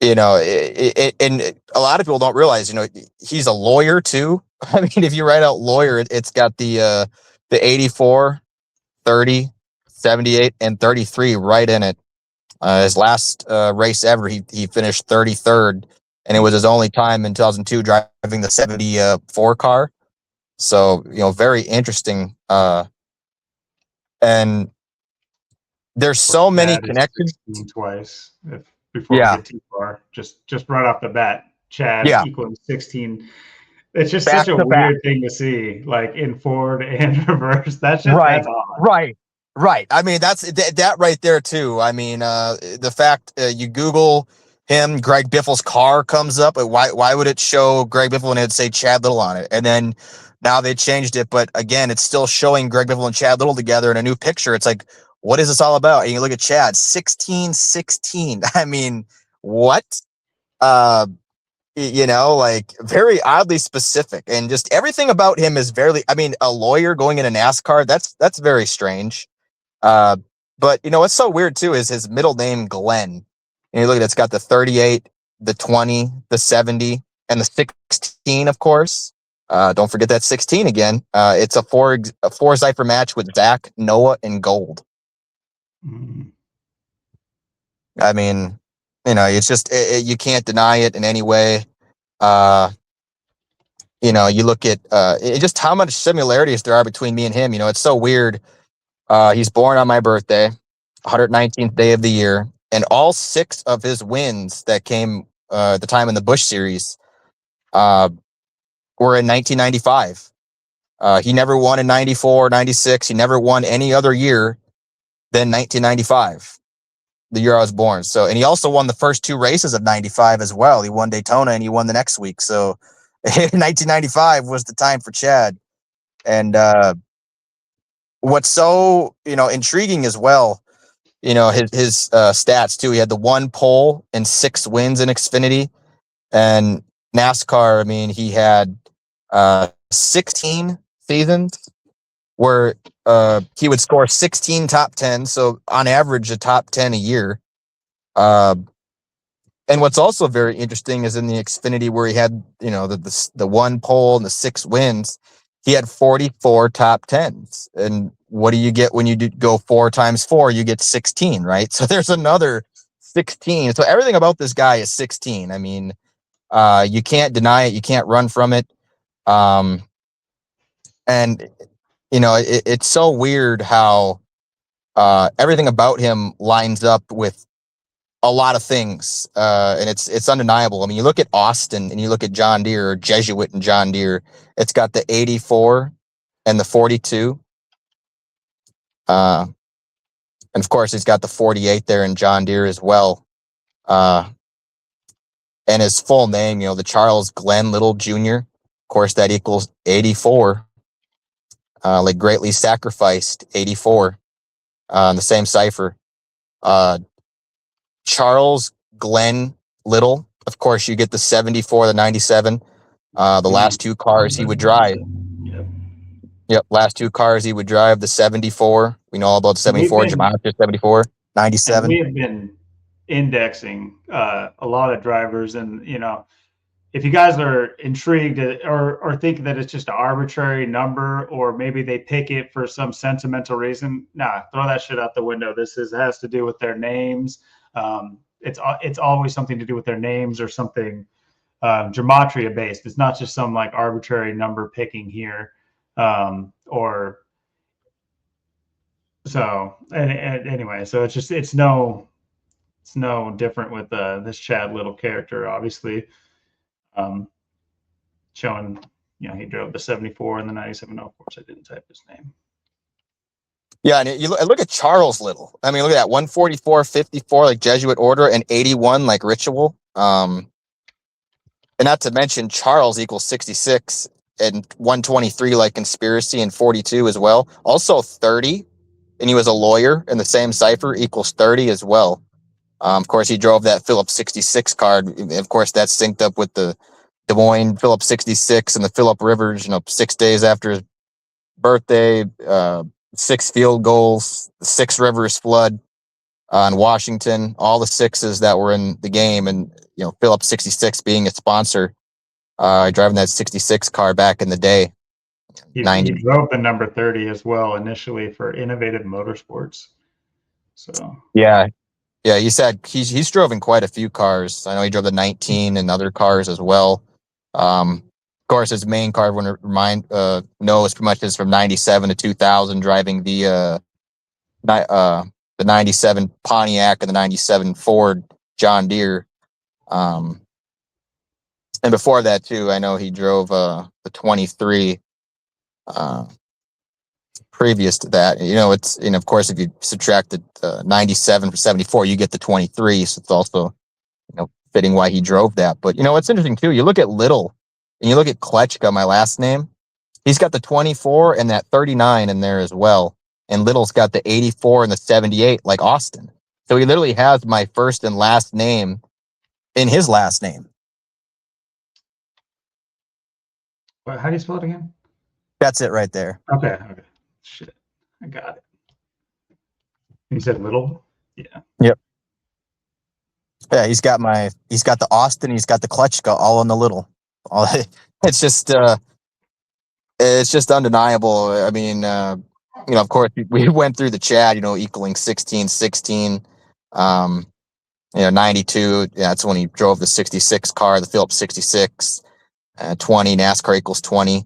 a lot of people don't realize, he's a lawyer too. I mean, if you write out lawyer, it's got the 84, 30, 78, and 33 right in it. His last race ever, he finished 33rd, and it was his only time in 2002 driving the 74 car. So, very interesting. And there's so many connections. Twice. Before we get too far, just right off the bat, Chad equaling 16. It's just such a weird thing to see, like in forward and reverse. That's odd. Right. I mean, that's that right there too. I mean, the fact you Google him, Greg Biffle's car comes up. Why would it show Greg Biffle and it'd say Chad Little on it? And then now they changed it, but again, it's still showing Greg Biffle and Chad Little together in a new picture. It's like, what is this all about? And you look at Chad, 16. I mean, what? Like very oddly specific, and just everything about him is a lawyer going into NASCAR. That's very strange. But what's so weird too is his middle name, Glenn. And you look at it's got the 38, the 20, the 70, and the 16, of course. Don't forget that 16 again. It's a four cipher match with Zach, Noah, and Gold. I mean, it's just you can't deny it in any way. You look at just how much similarities there are between me and him. It's so weird. He's born on my birthday, 119th day of the year, and all 6 of his wins that came at the time in the Busch Series were in 1995. He never won in 94, 96. He never won any other year than 1995, the year I was born. So, and he also won the first 2 races of 95 as well. He won Daytona and he won the next week. So 1995 was the time for Chad. And what's so, intriguing as well, his stats too. He had the 1 pole and 6 wins in Xfinity. And NASCAR, I mean, he had 16 seasons where he would score 16 top 10. So on average, a top 10 a year. And what's also very interesting is in the Xfinity where he had, the 1 pole and the 6 wins, he had 44 top 10s. And what do you get when you go 4 times 4? You get 16, right? So there's another 16. So everything about this guy is 16. I mean, you can't deny it. You can't run from it. And it's so weird how everything about him lines up with a lot of things, and it's undeniable. I mean, you look at Austin and you look at John Deere, or Jesuit and John Deere. It's got the 84 and the 42, and of course, he's got the 48 there in John Deere as well. And his full name, the Charles Glenn Little Jr. Of course, that equals 84. Like greatly sacrificed 84, the same cipher. Charles Glenn Little. Of course, you get the 74, the 97. The last 2 cars he would drive. Yep, last 2 cars he would drive. The 74. We know all about the 74. Jamaica 74, 97. We have been indexing a lot of drivers, and if you guys are intrigued or think that it's just an arbitrary number, or maybe they pick it for some sentimental reason, throw that shit out the window. This has to do with their names. It's always something to do with their names or something gematria based. It's not just some like arbitrary number picking here. Anyway, so it's no different with this Chad Little character, obviously. Showing, he drove the 74 and the 97. No, of course, I didn't type his name. Yeah, and you look at Charles Little. I mean, look at that, 144, 54 like Jesuit order, and 81 like ritual. And not to mention Charles equals 66 and 123 like conspiracy, and 42 as well. Also 30 and he was a lawyer in the same cipher equals 30 as well. Of course, he drove that Phillips 66 car. Of course, that's synced up with the Des Moines Phillips 66 and the Phillip Rivers, 6 days after his birthday, 6 field goals, 6 rivers flood in Washington, all the sixes that were in the game. And, Phillips 66 being a sponsor, driving that 66 car back in the day. He 90. drove the number 30 as well initially for Innovative Motorsports. So Yeah. Yeah, he said he's driven quite a few cars. I know he drove the 19 and other cars as well. Of course, his main car, everyone knows pretty much is from 97 to 2000, driving the 97 Pontiac and the 97 Ford John Deere. And before that too, I know he drove the 23. Previous to that, it's, and of course, if you subtract the 97 from 74, you get the 23. So it's also, fitting why he drove that. But, it's interesting too. You look at Little and you look at Kletchka, my last name. He's got the 24 and that 39 in there as well. And Little's got the 84 and the 78 like Austin. So he literally has my first and last name in his last name. how do you spell it again? That's it right there. Okay. Shit, I got it. You said Little? Yeah. Yep. Yeah, he's got the Austin, he's got the Kletchka all in the Little. It's just undeniable. I mean, of course we went through the Chad, equaling 16, 92. Yeah, that's when he drove the 66 car, the Phillips 66, 20 NASCAR equals 20.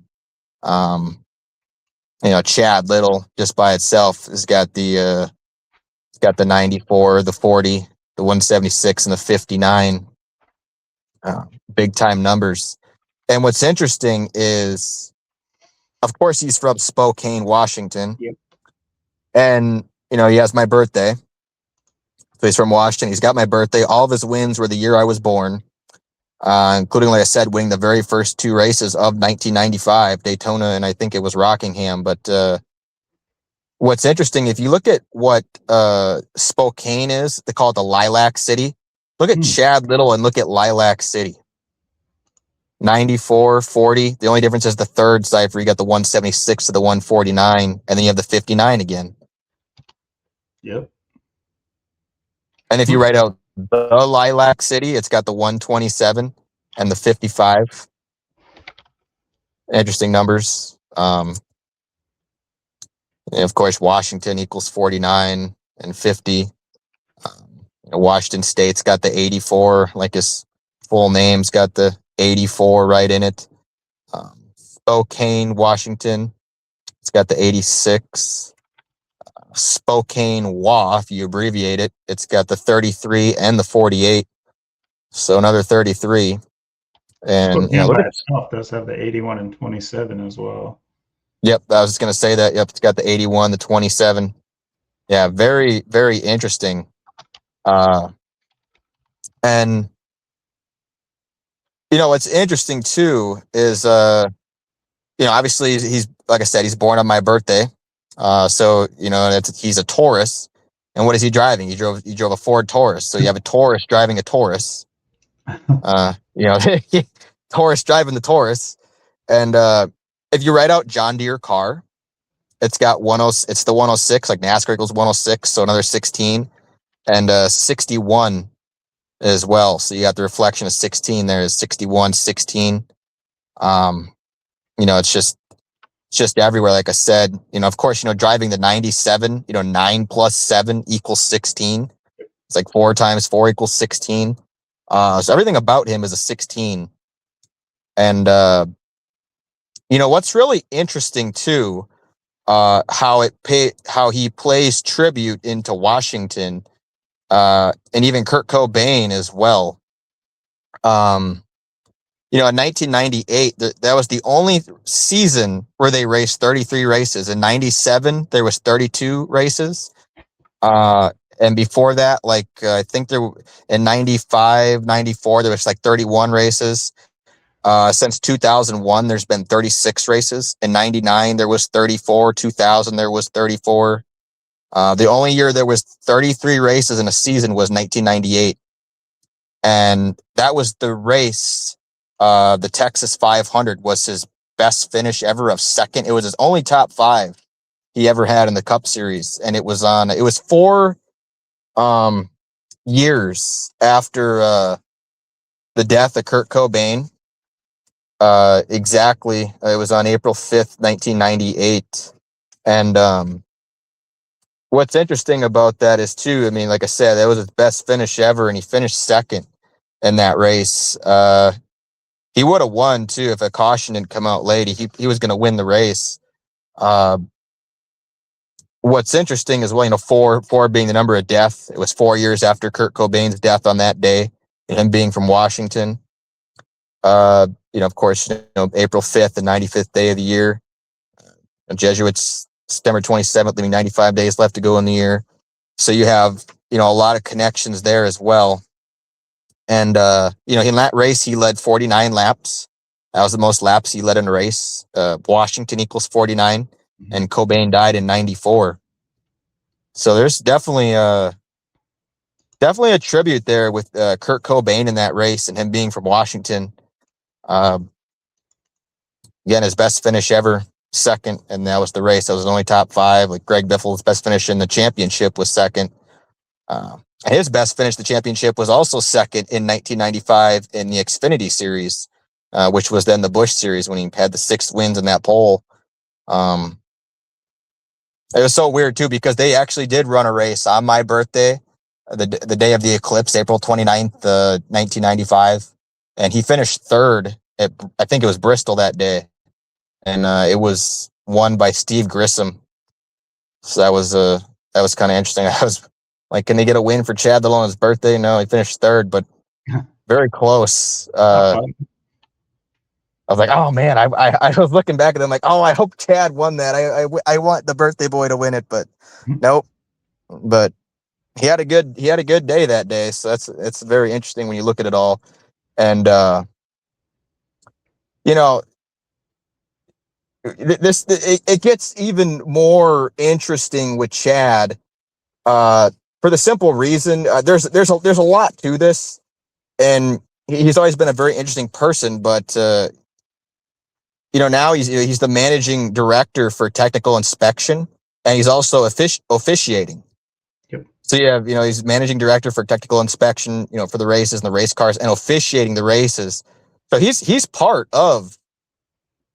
Chad Little just by itself has got the 94, the 40, the 176, and the 59. Big time numbers. And what's interesting is, of course, he's from Spokane, Washington. Yep. And, he has my birthday. So he's from Washington. He's got my birthday. All of his wins were the year I was born, including, like I said, winning the very first 2 races of 1995, Daytona, and I think it was Rockingham. But what's interesting, if you look at what Spokane is, they call it the Lilac City. Look at Chad Little and look at Lilac City. 94, 40. The only difference is the third cipher. You got the 176 to the 149, and then you have the 59 again. Yep. And if you write out the Lilac City, it's got the 127 and the 55. Interesting numbers. And of course, Washington equals 49 and 50. Washington State's got the 84, like his full name's got the 84 right in it. Spokane, Washington, it's got the 86. Spokane WA, if you abbreviate it, it's got the 33 and the 48. So another 33. And Spokane by itself does have the 81 and 27 as well. Yep, I was just going to say that. Yep, it's got the 81, the 27. Yeah, very, very interesting. And what's interesting too is obviously he's, like I said, he's born on my birthday. So he's a Taurus. And what is he driving? He drove a Ford Taurus. So you have a Taurus driving a Taurus. Taurus driving the Taurus. And if you write out John Deere car, it's got it's the 106, like NASCAR equals 106, so another 16, and 61 as well. So you got the reflection of 16 there is 61, 16. It's just everywhere. Like I said, of course, driving the 97, 9 plus 7 equals 16. It's like 4 times 4 equals 16. So everything about him is a 16. And, what's really interesting too, how he plays tribute into Washington, and even Kurt Cobain as well. In 1998, that was the only season where they raced 33 races. In 97, there was 32 races. And before that, I think in 95, 94, there was 31 races. Since 2001, there's been 36 races. In 99, there was 34. 2000, there was 34. The only year there was 33 races in a season was 1998. And that was the race. The Texas 500 was his best finish ever of second. It was his only top five he ever had in the Cup Series. And it was 4 years after the death of Kurt Cobain. Exactly. It was on April 5th, 1998. And what's interesting about that is, too, I mean, like I said, that was his best finish ever, and he finished second in that race. He would have won, too, if a caution didn't come out late. He was going to win the race. What's interesting is, well, 4 being the number of death. It was 4 years after Kurt Cobain's death on that day, and him being from Washington. Of course, April 5th, the 95th day of the year. Jesuits, September 27th, leaving 95 days left to go in the year. So you have, a lot of connections there as well. And, in that race, he led 49 laps. That was the most laps he led in a race. Washington equals 49, and Cobain died in 94. So there's definitely a tribute there with Kurt Cobain in that race and him being from Washington. Again, his best finish ever, second, and that was the race. That was the only top five. Like Greg Biffle's best finish in the championship was second. His best finish, the championship, was also second in 1995 in the Xfinity Series, which was then the Busch Series when he had the 6 wins in that pole. It was so weird, too, because they actually did run a race on my birthday, the day of the eclipse, April 29th, 1995. And he finished third at, I think it was Bristol that day. And it was won by Steve Grissom. So that was kind of interesting. I was like, can they get a win for Chad Little on his birthday? No, he finished third, but very close. I was like, oh man, I was looking back at them like, oh, I hope Chad won that. I want the birthday boy to win it, but nope. But he had a good day that day. So it's very interesting when you look at it all. And it gets even more interesting with Chad, for the simple reason there's a lot to this, and he's always been a very interesting person. But now he's the managing director for technical inspection, and he's also officiating. Yep. So he's managing director for technical inspection, for the races and the race cars, and officiating the races. So he's part of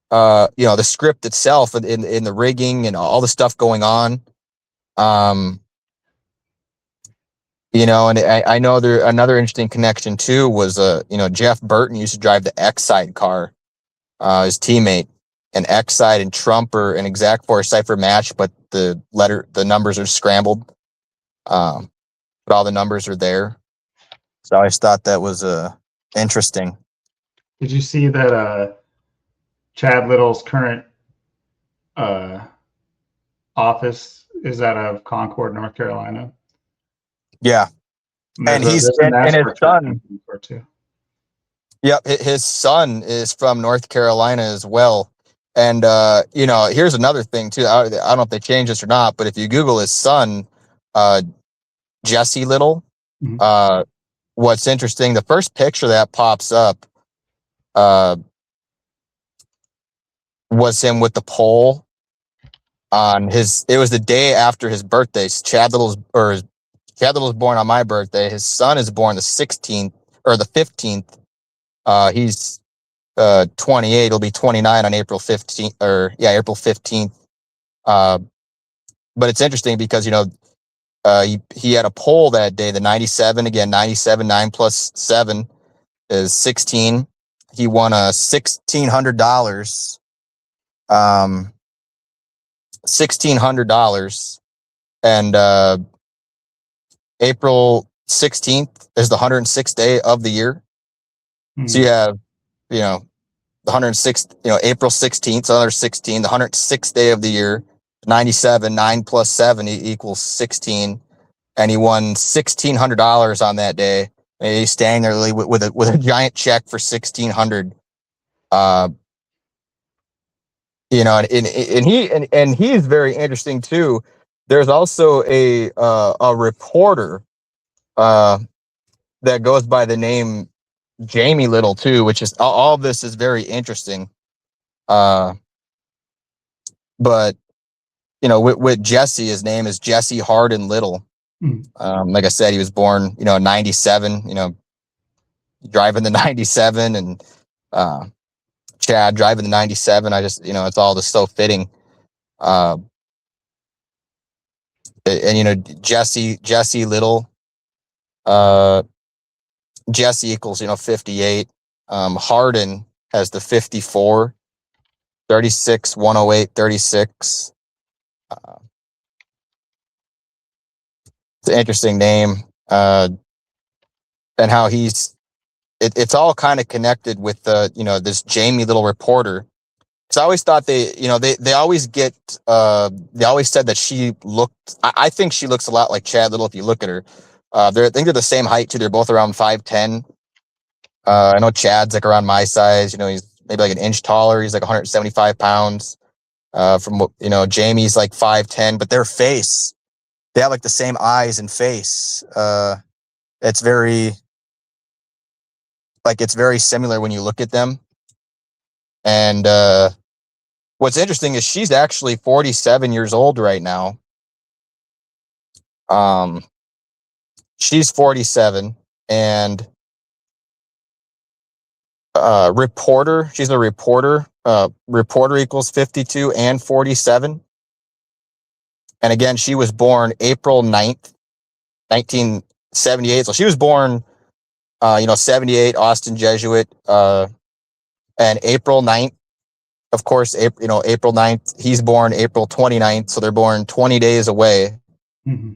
the script itself in the rigging and all the stuff going on. And I know another interesting connection too was Jeff Burton used to drive the X-Side car, his teammate, and X-Side and Trump are an exact four cipher match, but the numbers are scrambled. But all the numbers are there. So I always thought that was interesting. Did you see that Chad Little's current office is out of Concord, North Carolina? Yeah. And his son. Yep, his son is from North Carolina as well. And here's another thing too. I don't know if they changed this or not, but if you Google his son, Jesse Little, what's interesting, the first picture that pops up was him with the pole on his. It was the day after his birthday. Chad Little's born on my birthday. His son is born the 16th or the 15th. He's 28. He'll be 29 on April 15th, April 15th. But it's interesting because he had a pole that day, the 97, again 97, 9 plus 7 is 16. He won $1,600. $1,600, and April 16th is the 106th day of the year. So you have, the 106th, April 16th, so another 16, the 106th day of the year, 97, 9 plus 7 equals 16. And he won $1,600 on that day. And he's standing there with a giant check for $1,600. And he is very interesting too, There's also a reporter that goes by the name Jamie Little too, which is all of this is very interesting. But with Jesse, his name is Jesse Hardin Little. Like I said, he was born, in 97, driving the 97, and Chad driving the 97. I just, it's all just so fitting. And Jesse Little, Jesse equals, 58. Hardin has the 54, 36, 108, 36. It's an interesting name. And how it's all kind of connected with this Jamie Little reporter. Because I always thought they always they always said that she looked, I think she looks a lot like Chad Little if you look at her. I think they're the same height too. They're both around 5'10". I know Chad's like around my size. He's maybe like an inch taller. He's like 175 pounds. Jamie's like 5'10", but their face, they have like the same eyes and face. It's very similar when you look at them. And what's interesting is she's actually 47 years old right now. She's 47, and reporter. She's a reporter. Reporter equals 52 and 47. And again, she was born April 9th, 1978. So she was born, 78, Austin Jesuit, and April 9th. Of course, April 9th. He's born April 29th. So they're born 20 days away. Mm-hmm.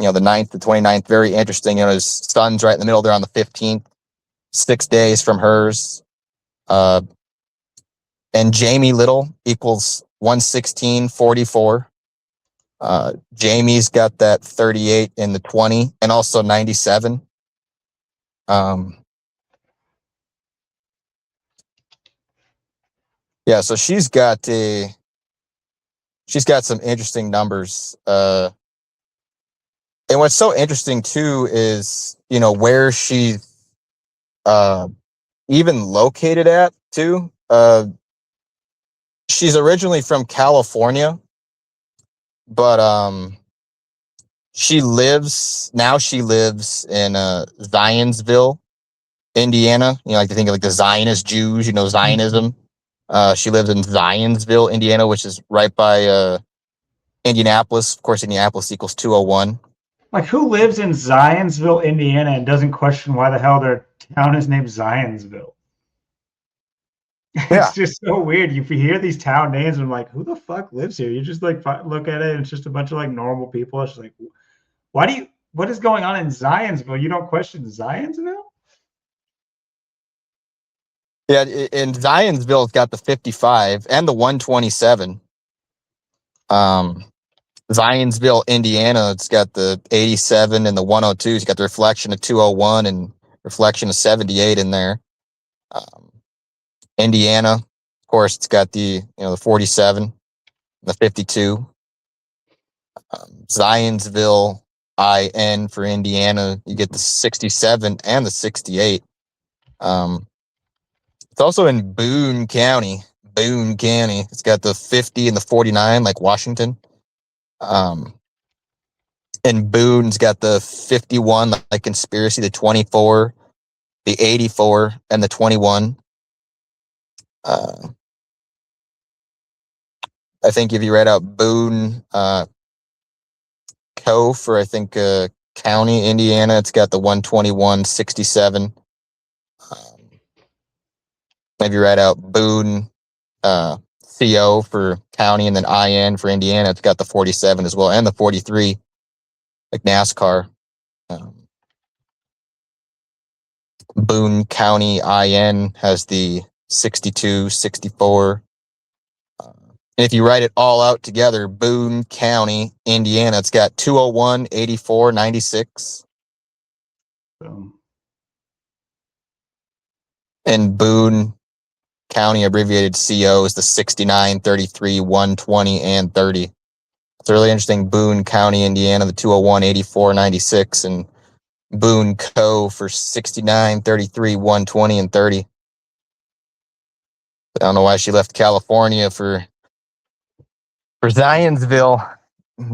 The 9th to 29th. Very interesting. His son's right in the middle there on the 15th. 6 days from hers. And Jamie Little equals 116.44. Jamie's got that 38 in the 20 and also 97. So she's got some interesting numbers. And what's so interesting too is, where she's even located at too. She's originally from California, but she lives in Zionsville, Indiana. Like to think of like the Zionist Jews, Zionism. She lives in Zionsville, Indiana, which is right by Indianapolis. Of course, Indianapolis equals 201. Like, who lives in Zionsville, Indiana, and doesn't question why the hell their town is named Zionsville? It's just so weird. You hear these town names, and I'm like, who the fuck lives here? You just like look at it, and it's just a bunch of like normal people. It's like, what is going on in Zionsville? You don't question Zionsville? Yeah, in Zionsville's got the 55 and the 127. Zionsville, Indiana, it's got the 87 and the 102. It's got the reflection of 201 and reflection of 78 in there. Indiana, of course, it's got the the 47, the 52. Zionsville, IN for Indiana, you get the 67 and the 68. It's also in Boone County. It's got the 50 and the 49, like Washington. And Boone's got the 51, like Conspiracy, the 24, the 84, and the 21. I think if you read out Boone Co for, I think, County, Indiana, it's got the 121, 67. If you write out Boone CO for county and then IN for Indiana, it's got the 47 as well and the 43, like NASCAR. Boone County IN has the 62, 64. And if you write it all out together, Boone County, Indiana, it's got 201, 84, 96. And Boone County abbreviated CO is the 69, 33, 120, and 30. It's really interesting. Boone County, Indiana, the 201, 84, 96, and Boone Co. for 69, 33, 120, and 30. I don't know why she left California for Zionsville,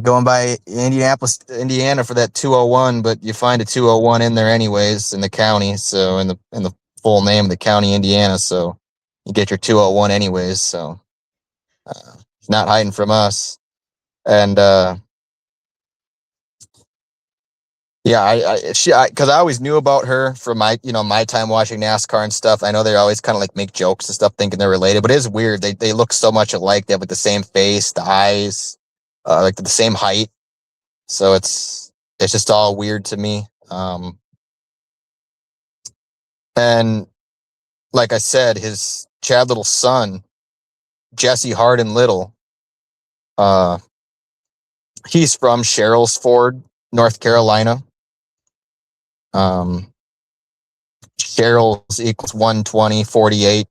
going by Indianapolis, Indiana for that 201, but you find a 201 in there anyways in the county. So in the full name of the county, Indiana. So you get your 201 anyways. So it's not hiding from us. And yeah, because I always knew about her from my time watching NASCAR and stuff. I know they always kind of like make jokes and stuff, thinking they're related, but it is weird. They look so much alike. They have like the same face, the eyes, like the same height. So it's just all weird to me. And like I said, his Chad Little's son, Jesse Hardin Little, he's from Sherrills Ford, North Carolina. Sherrills equals 120, 48,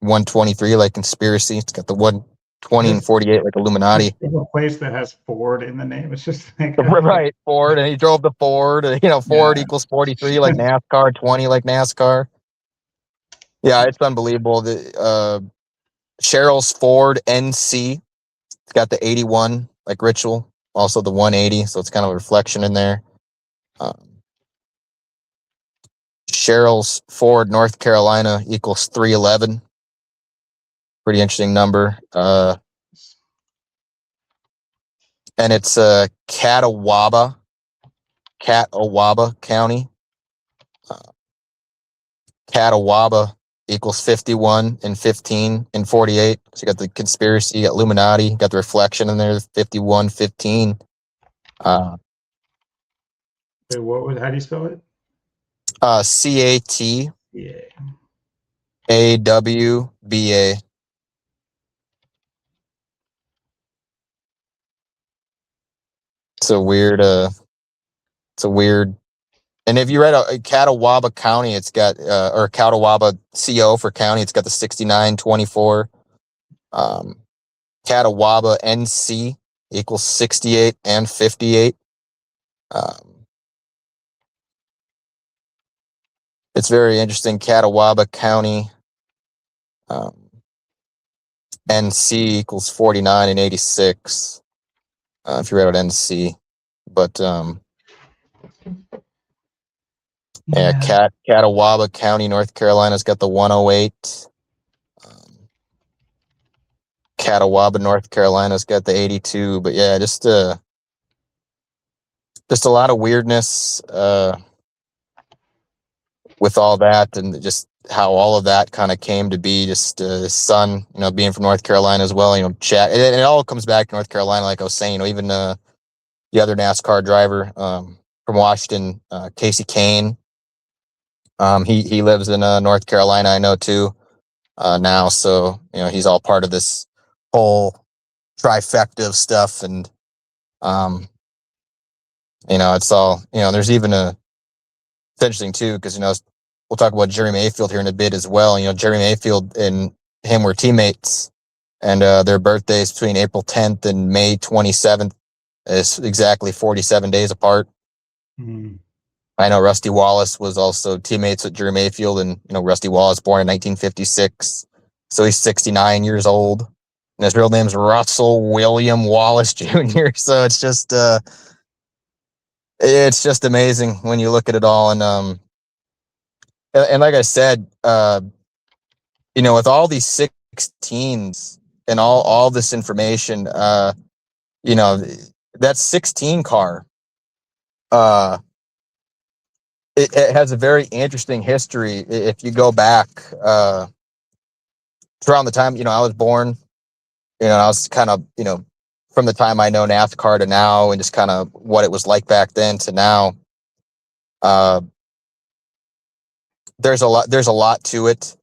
123, like conspiracy. It's got the 120 and 48 like Illuminati. There's a place that has Ford in the name. It's just like Right, Ford, and he drove the Ford. Ford equals 43 like NASCAR, 20 like NASCAR. Yeah, it's unbelievable. The Sherrills Ford NC. It's got the 81 like Ritual, also the 180, so it's kind of a reflection in there. Sherrills Ford, North Carolina equals 311. Pretty interesting number. And it's Catawba County. Catawba equals 51 and 15 and 48. So you got the conspiracy, you got Illuminati, you got the reflection in there, 51, 15. Wait, how do you spell it? CATAWBA. It's a weird, and if you read Catawba County, it's got, or Catawba CO for county, it's got the 6924. Catawba NC equals 68 and 58. It's very interesting. Catawba County, NC equals 49 and 86. If you read out NC, but Catawba County, North Carolina's got the 108. Catawba, North Carolina's got the 82. But yeah, just a lot of weirdness with all that, and just how all of that kind of came to be. Just his son, being from North Carolina as well. Chad, it all comes back to North Carolina, like I was saying. Even the other NASCAR driver from Washington, Casey Kane. He lives in North Carolina, I know too, now. So he's all part of this whole trifecta of stuff, and it's all there's even it's interesting too, because we'll talk about Jerry Mayfield here in a bit as well. Jerry Mayfield and him were teammates, and their birthdays between April 10th and May 27th is exactly 47 days apart. Mm. I know Rusty Wallace was also teammates with Jerry Mayfield, and Rusty Wallace born in 1956, so he's 69 years old, and his real name's Russell William Wallace Jr. So it's just amazing when you look at it all, and like I said, with all these 16s and all this information, that 16 car, it has a very interesting history. If you go back around the time I was born, I was kind of from the time I know NASCAR to now, and just kind of what it was like back then to now. There's a lot to it.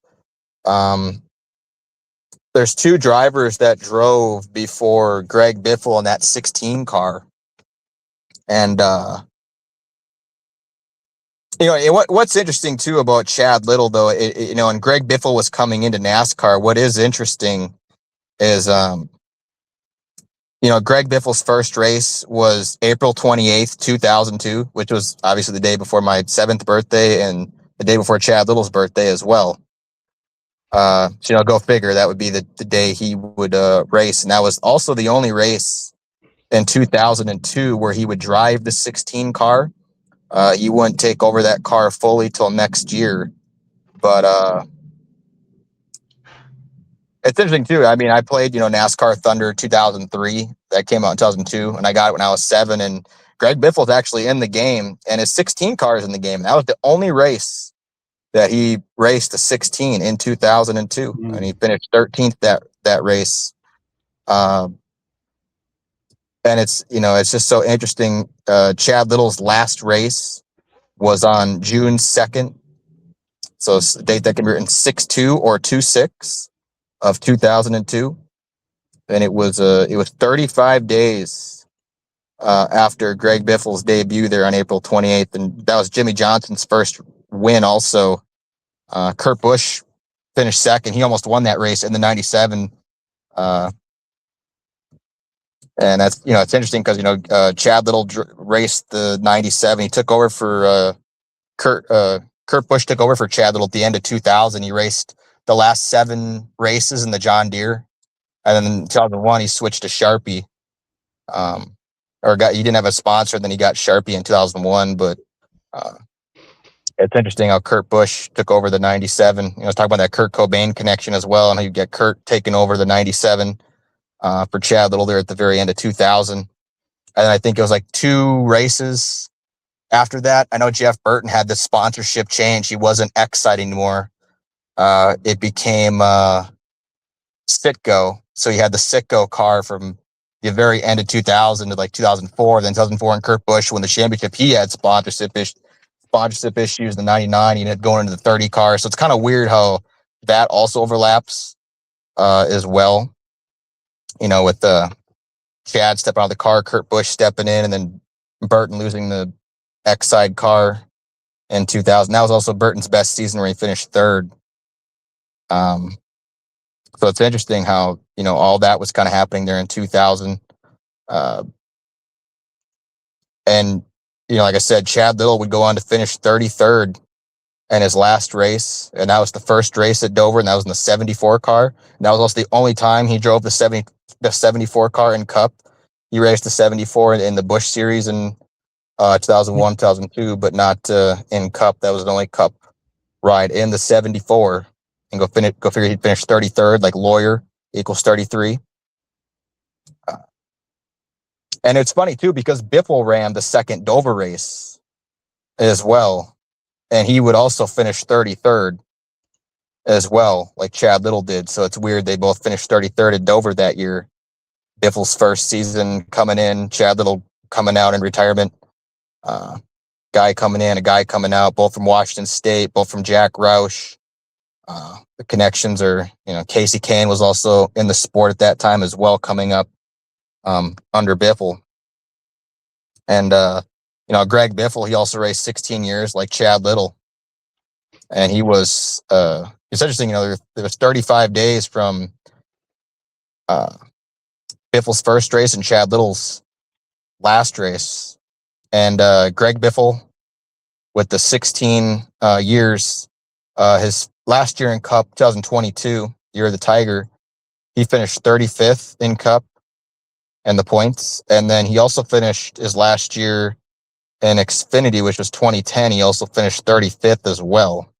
There's two drivers that drove before Greg Biffle in that 16 car, and what's interesting too about Chad Little, though, and Greg Biffle was coming into NASCAR. What is interesting is Greg Biffle's first race was April 28th, 2002, which was obviously the day before my 7th birthday and the day before Chad Little's birthday as well. So, go figure, that would be the day he would race. And that was also the only race in 2002 where he would drive the 16 car. He wouldn't take over that car fully till next year. But it's interesting too. I mean, I played, NASCAR Thunder 2003. That came out in 2002, and I got it when I was 7. And Greg Biffle's actually in the game, and his 16 car is in the game. That was the only race that he raced the 16 in 2002, and he finished 13th that race. And it's just so interesting. Chad Little's last race was on June 2nd, so it's a date that can be written 6/2 or 2/6 of 2002, and it was 35 days after Greg Biffle's debut there on April 28th, and that was Jimmy Johnson's first win. Also, Kurt Busch finished second. He almost won that race in the 97. And that's, it's interesting because, Chad Little raced the 97. He took over for Kurt Busch took over for Chad Little at the end of 2000. He raced the last 7 races in the John Deere. And then in 2001, he switched to Sharpie. He didn't have a sponsor. Then he got Sharpie in 2001. But it's interesting how Kurt Busch took over the 97. Talking about that Kurt Cobain connection as well. And how you get Kurt taking over the 97 for Chad Little there at the very end of 2000. And then I think it was like 2 races after that. I know Jeff Burton had this sponsorship change. He wasn't Excite anymore. It became Citgo. So he had the Citgo car from the very end of 2000 to like 2004. Then 2004 and Kurt Busch won the championship. He had sponsorship issues in the 99. He ended up going into the 30 car. So it's kind of weird how that also overlaps as well. With Chad stepping out of the car, Kurt Busch stepping in, and then Burton losing the X-Side car in 2000. That was also Burton's best season where he finished 3rd. So it's interesting how, all that was kind of happening there in 2000. And, like I said, Chad Little would go on to finish 33rd in his last race. And that was the first race at Dover, and that was in the 74 car. And that was also the only time he drove the 74 car in Cup. He raced the 74 in the Busch Series in 2001, 2002, but not in Cup. That was the only Cup ride in the 74. And go figure he'd finish 33rd, like lawyer equals 33. And it's funny too, because Biffle ran the second Dover race as well. And he would also finish 33rd as well, like Chad Little did. So it's weird. They both finished 33rd at Dover that year. Biffle's first season coming in, Chad Little coming out in retirement. Guy coming in, a guy coming out, both from Washington State, both from Jack Roush. The connections are, Casey Kane was also in the sport at that time as well, coming up under Biffle. And, Greg Biffle, he also raced 16 years like Chad Little. And he was, it's interesting, there was 35 days from Biffle's first race and Chad Little's last race. And Greg Biffle, with the 16 years, his last year in Cup, 2022, year of the Tiger, he finished 35th in Cup and the points. And then he also finished his last year in Xfinity, which was 2010. He also finished 35th as well.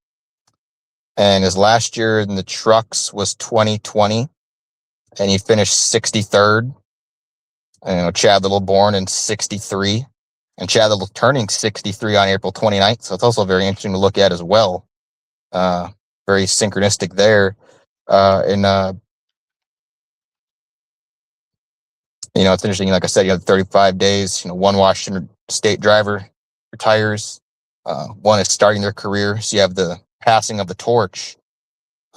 And his last year in the trucks was 2020, and he finished 63rd. Chad Little born in 63, and Chad Little turning 63 on April 29th. So it's also very interesting to look at as well. Very synchronistic there. It's interesting. Like I said, you have 35 days. One Washington State driver retires. One is starting their career. So you have the passing of the torch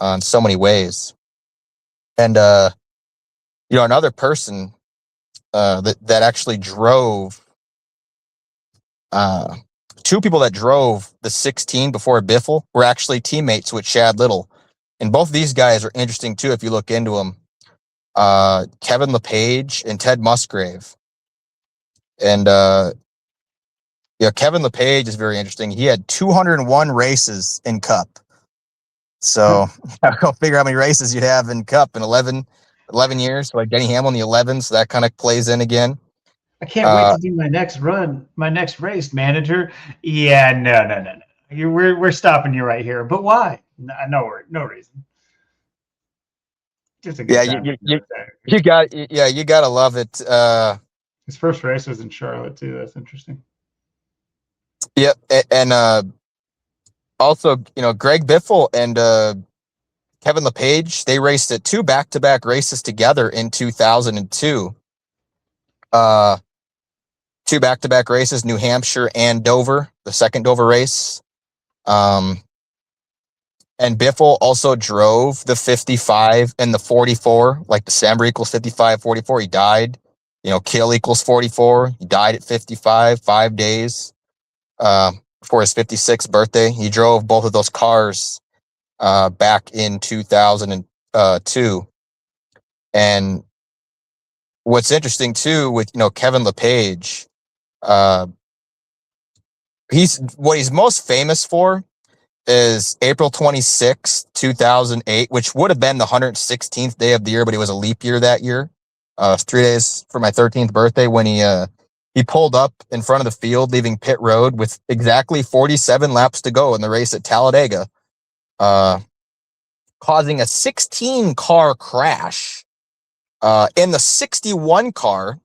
in so many ways. And, another person that actually drove, 2 people that drove the 16 before Biffle were actually teammates with Chad Little. And both of these guys are interesting too if you look into them. Kevin LePage, and Ted Musgrave. And Kevin LePage is very interesting. He had 201 races in Cup. So go figure how many races you'd have in Cup in 11 years. So like Denny Hamlin, the 11. So that kind of plays in again. I can't wait to do my next run, my next race, manager. Yeah, no. We're stopping you right here. But why? No reason. Just a good time. You gotta love it. His first race was in Charlotte too. That's interesting. Yep, and also Greg Biffle and Kevin LePage, they raced at 2 back-to-back races together in 2002. 2 back-to-back races, New Hampshire and Dover, the second Dover race. And Biffle also drove the 55 and the 44, like December equals 55, 44. He died. Kill equals 44. He died at 55, 5 days before his 56th birthday. He drove both of those cars back in 2002. And what's interesting too with Kevin LePage, he's most famous for is April 26th, 2008, which would have been the 116th day of the year, but it was a leap year that year. 3 days for my 13th birthday when he pulled up in front of the field, leaving pit road with exactly 47 laps to go in the race at Talladega, causing a 16-car crash in the 61 car.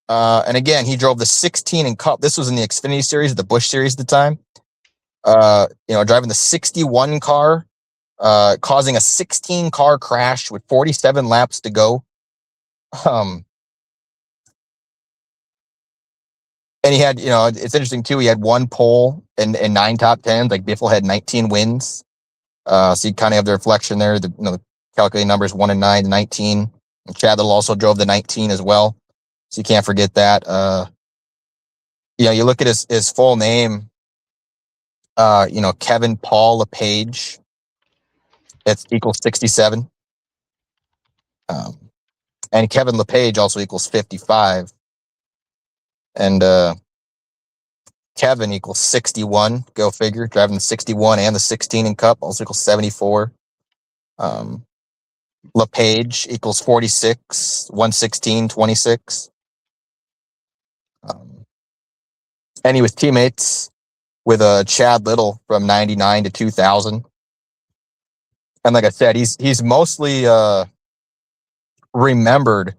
And again, he drove the 16 in Cup. This was in the Xfinity Series, the Busch Series at the time. Driving the 61 car, causing a 16-car crash with 47 laps to go. And he had, it's interesting too. He had 1 pole and 9 top 10s. Like Biffle had 19 wins. So you kind of have the reflection there. The calculating numbers 1 and 9, 19. And Chad Little also drove the 19 as well. So you can't forget that. You look at his full name. Kevin Paul LePage. It's equals 67. And Kevin LePage also equals 55. And Kevin equals 61. Go figure. Driving the 61 and the 16 in Cup also equals 74. LePage equals 46, 116, 26. And he was teammates with Chad Little from 99 to 2000. And like I said, he's mostly remembered.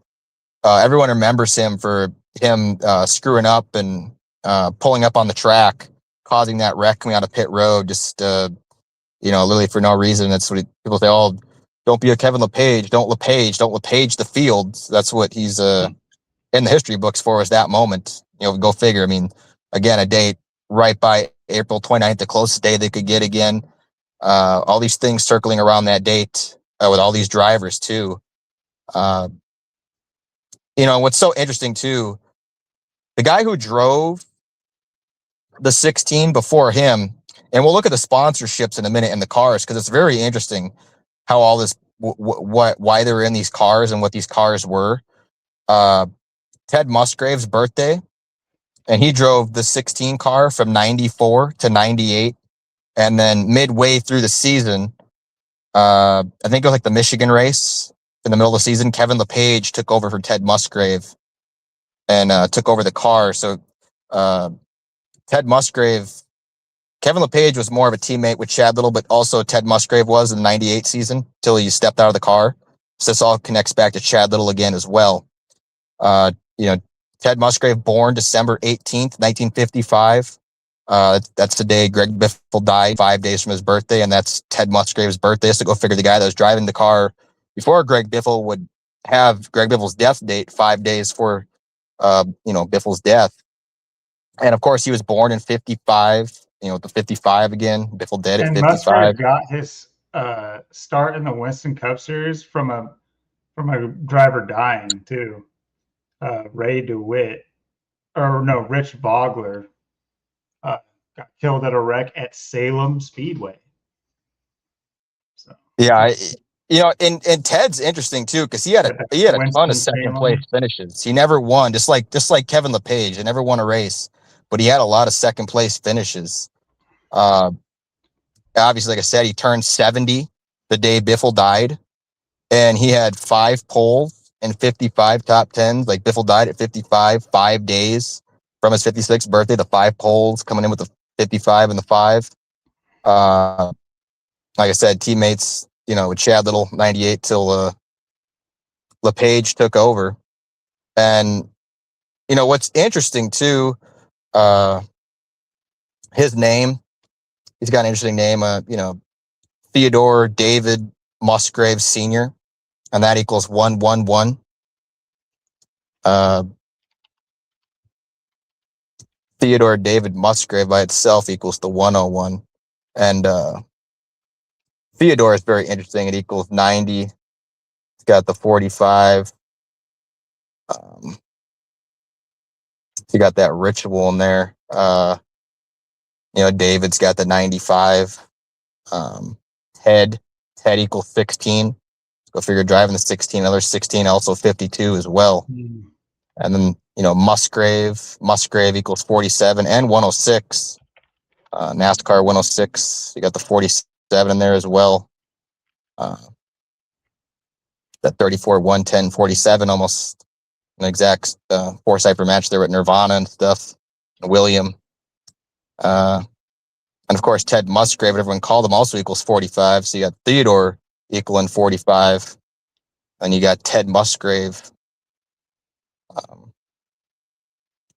Everyone remembers him for him screwing up and pulling up on the track, causing that wreck coming out of pit road, just literally for no reason. That's what people say. Oh, don't be a Kevin LePage. Don't LePage the field. That's what he's in the history books for, is that moment. Go figure. I mean, again, a date right by April 29th, the closest day they could get again. All these things circling around that date with all these drivers too. What's so interesting too, the guy who drove the 16 before him, and we'll look at the sponsorships in a minute in the cars, because it's very interesting how all this, why they were in these cars and what these cars were. Ted Musgrave's birthday, and he drove the 16 car from 94 to 98. And then midway through the season, I think it was like the Michigan race in the middle of the season, Kevin LePage took over for Ted Musgrave and took over the car. So Ted Musgrave, Kevin LePage was more of a teammate with Chad Little, but also Ted Musgrave was in the 98 season till he stepped out of the car. So this all connects back to Chad Little again as well. Ted Musgrave, born December 18th, 1955. That's the day Greg Biffle died, 5 days from his birthday, and that's Ted Musgrave's birthday. So go figure, the guy that was driving the car before Greg Biffle would have Greg Biffle's death date 5 days for Biffle's death. And of course, he was born in 55. The 55 again. Biffle dead at 55. And Musgrave got his start in the Winston Cup Series from a driver dying too. Ray DeWitt, Rich Bogler got killed at a wreck at Salem Speedway. So yeah, and Ted's interesting too because he had Got a the ton of Winston second place Salem. finishes. He never won, just like Kevin LePage. He never won a race, but he had a lot of second place finishes. Uh, Obviously, like I said, he turned 70 the day Biffle died, and he had 5 poles and 55 top tens. Like Biffle died at 55, 5 days from his 56th birthday. The 5 poles coming in with the 55 and the 5. Like I said, teammates, with Chad Little 98 till LePage took over. And what's interesting too, uh, his name. He's got an interesting name. Theodore David Musgrave Sr., and that equals 111. Uh, Theodore David Musgrave by itself equals the 101. And Theodore is very interesting. It equals 90. It's got the 45. Um, you got that ritual in there. David's got the 95. Um, Ted equals 16. Go figure, driving the 16. Another 16, also 52 as well. Mm. And then, Musgrave equals 47 and 106. NASCAR 106. You got the 47 in there as well. That 34, 110, 47, almost an exact 4-cipher match there with Nirvana and stuff. William. And of course, Ted Musgrave, everyone called him, also equals 45. So you got Theodore equaling 45. And you got Ted Musgrave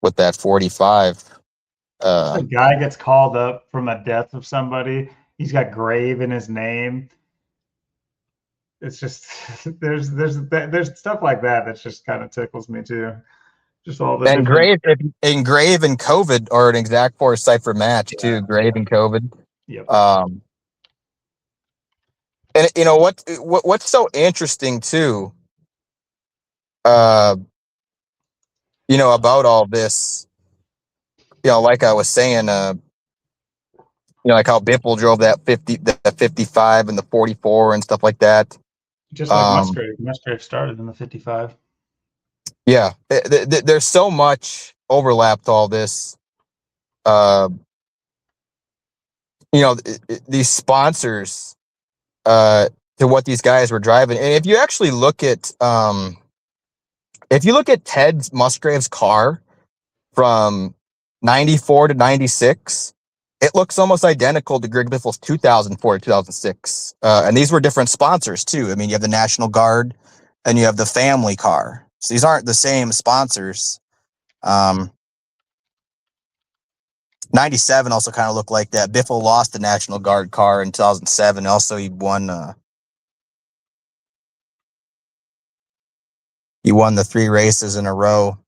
with that 45. A guy gets called up from a death of somebody. He's got grave in his name. It's just there's stuff like that just kind of tickles me too. Just all the And different. Grave and COVID are an exact 4-cipher match too. Grave and COVID. Yep. And what's so interesting too, about all this, like I was saying, like how Biffle drove that 55 and the 44 and stuff like that. Just like Musgrave. Musgrave started in the 55. Yeah, there's so much overlap to all this. These sponsors to what these guys were driving, and if you actually look at Ted Musgrave's car from 94 to 96, it looks almost identical to Greg Biffle's 2004 to 2006. And these were different sponsors too. I mean, you have the National Guard and you have the family car. So these aren't the same sponsors. 97 also kind of looked like that. Biffle lost the National Guard car in 2007. Also, he won the 3 races in a row.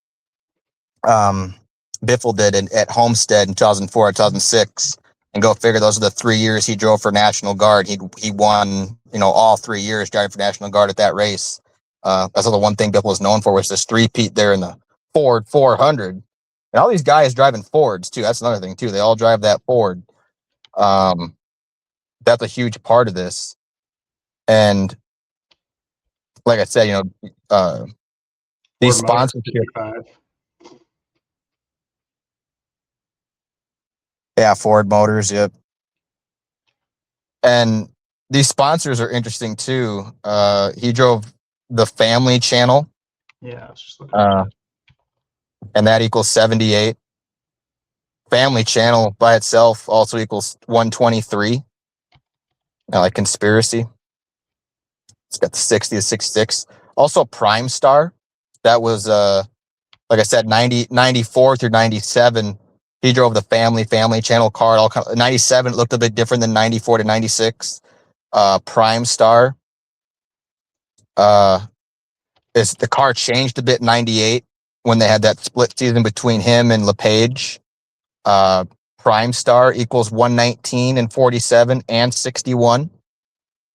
Biffle did at Homestead in 2004, 2006, and go figure. Those are the 3 years he drove for National Guard. He won, all 3 years driving for National Guard at that race. That's the one thing Biffle was known for, was this 3-peat there in the Ford 400. And all these guys driving Fords too. That's another thing too. They all drive that Ford. That's a huge part of this. And like I said, these sponsorships. Yeah, Ford Motors, yep. And these sponsors are interesting too. He drove the Family Channel. Yeah, I was just looking at that. And that equals 78. Family Channel by itself also equals 123. Like Conspiracy. It's got the 60 to 66. Also Prime Star. That was like I said, 94 through 97. He drove the Family Channel car. 97 looked a bit different than 94 to 96. Prime Star. Is the car changed a bit in 98 when they had that split season between him and LePage. Prime Star equals 119 and 47 and 61.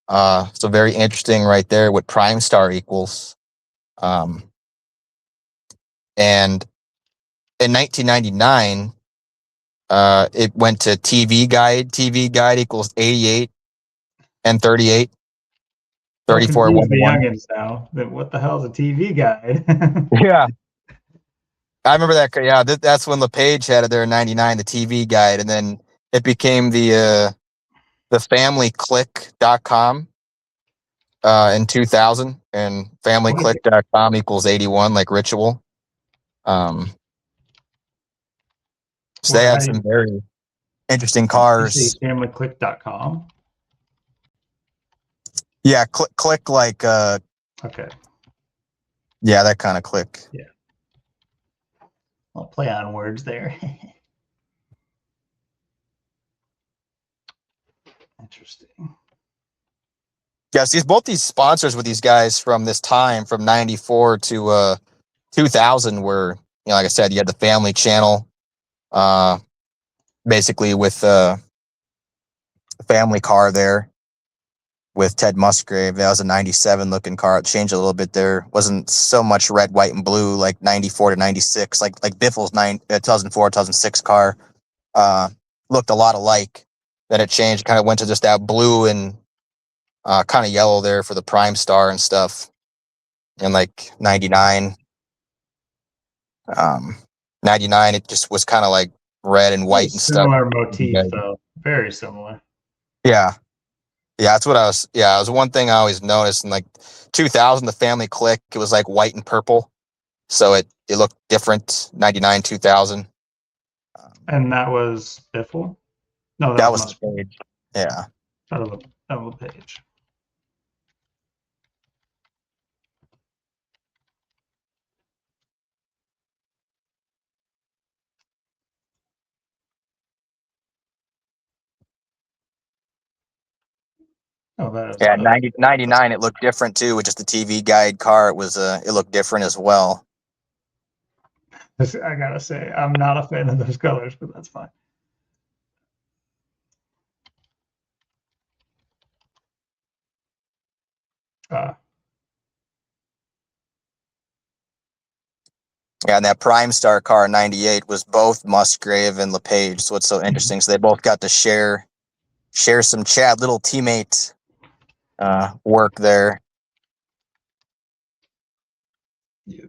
So very interesting right there what Prime Star equals. And in 1999, it went to TV Guide. TV Guide equals 88 and 38. So 34 confuse the 101. youngins now. That what the hell is a TV guide? Yeah. I remember that. Yeah, that's when LePage had it there in '99, the TV guide, and then it became the familyclick.com in 2000, and What is it? familyclick.com equals 81, like ritual. So they How had do some very interesting you say cars. familyclick.com? Yeah, click like Okay. yeah, that kind of click. Yeah. I'll play on words there. Interesting. Yeah, see, both these sponsors with these guys from this time, from '94 to 2000, were, like I said, you had the Family Channel, basically with family car there with Ted Musgrave. That was a '97 looking car. It changed a little bit there. Wasn't so much red, white, and blue like '94 to '96. Like Biffle's 2004, 2006 car looked a lot alike. Then it changed, kind of went to just that blue and kind of yellow there for the Prime Star and stuff. And like '99, 99, it just was kind of like red and Very white and stuff. similar motif, though. Very similar. Yeah. Yeah, that's what I was. Yeah, it was one thing I always noticed. In like 2000, the Family Click, it was like white and purple, so it looked different. '99, 2000. And that was Biffle? No, that That was was the Musgrave. page. Yeah, Out of a page. Oh, that is yeah. okay. 99, it looked different too, with just the TV guide car. It looked different as well. I gotta say, I'm not a fan of those colors, but that's fine. Yeah, and that Prime Star car '98 was both Musgrave and LePage. So what's so interesting? So they both got to share some Chad Little teammate work there. Yeah.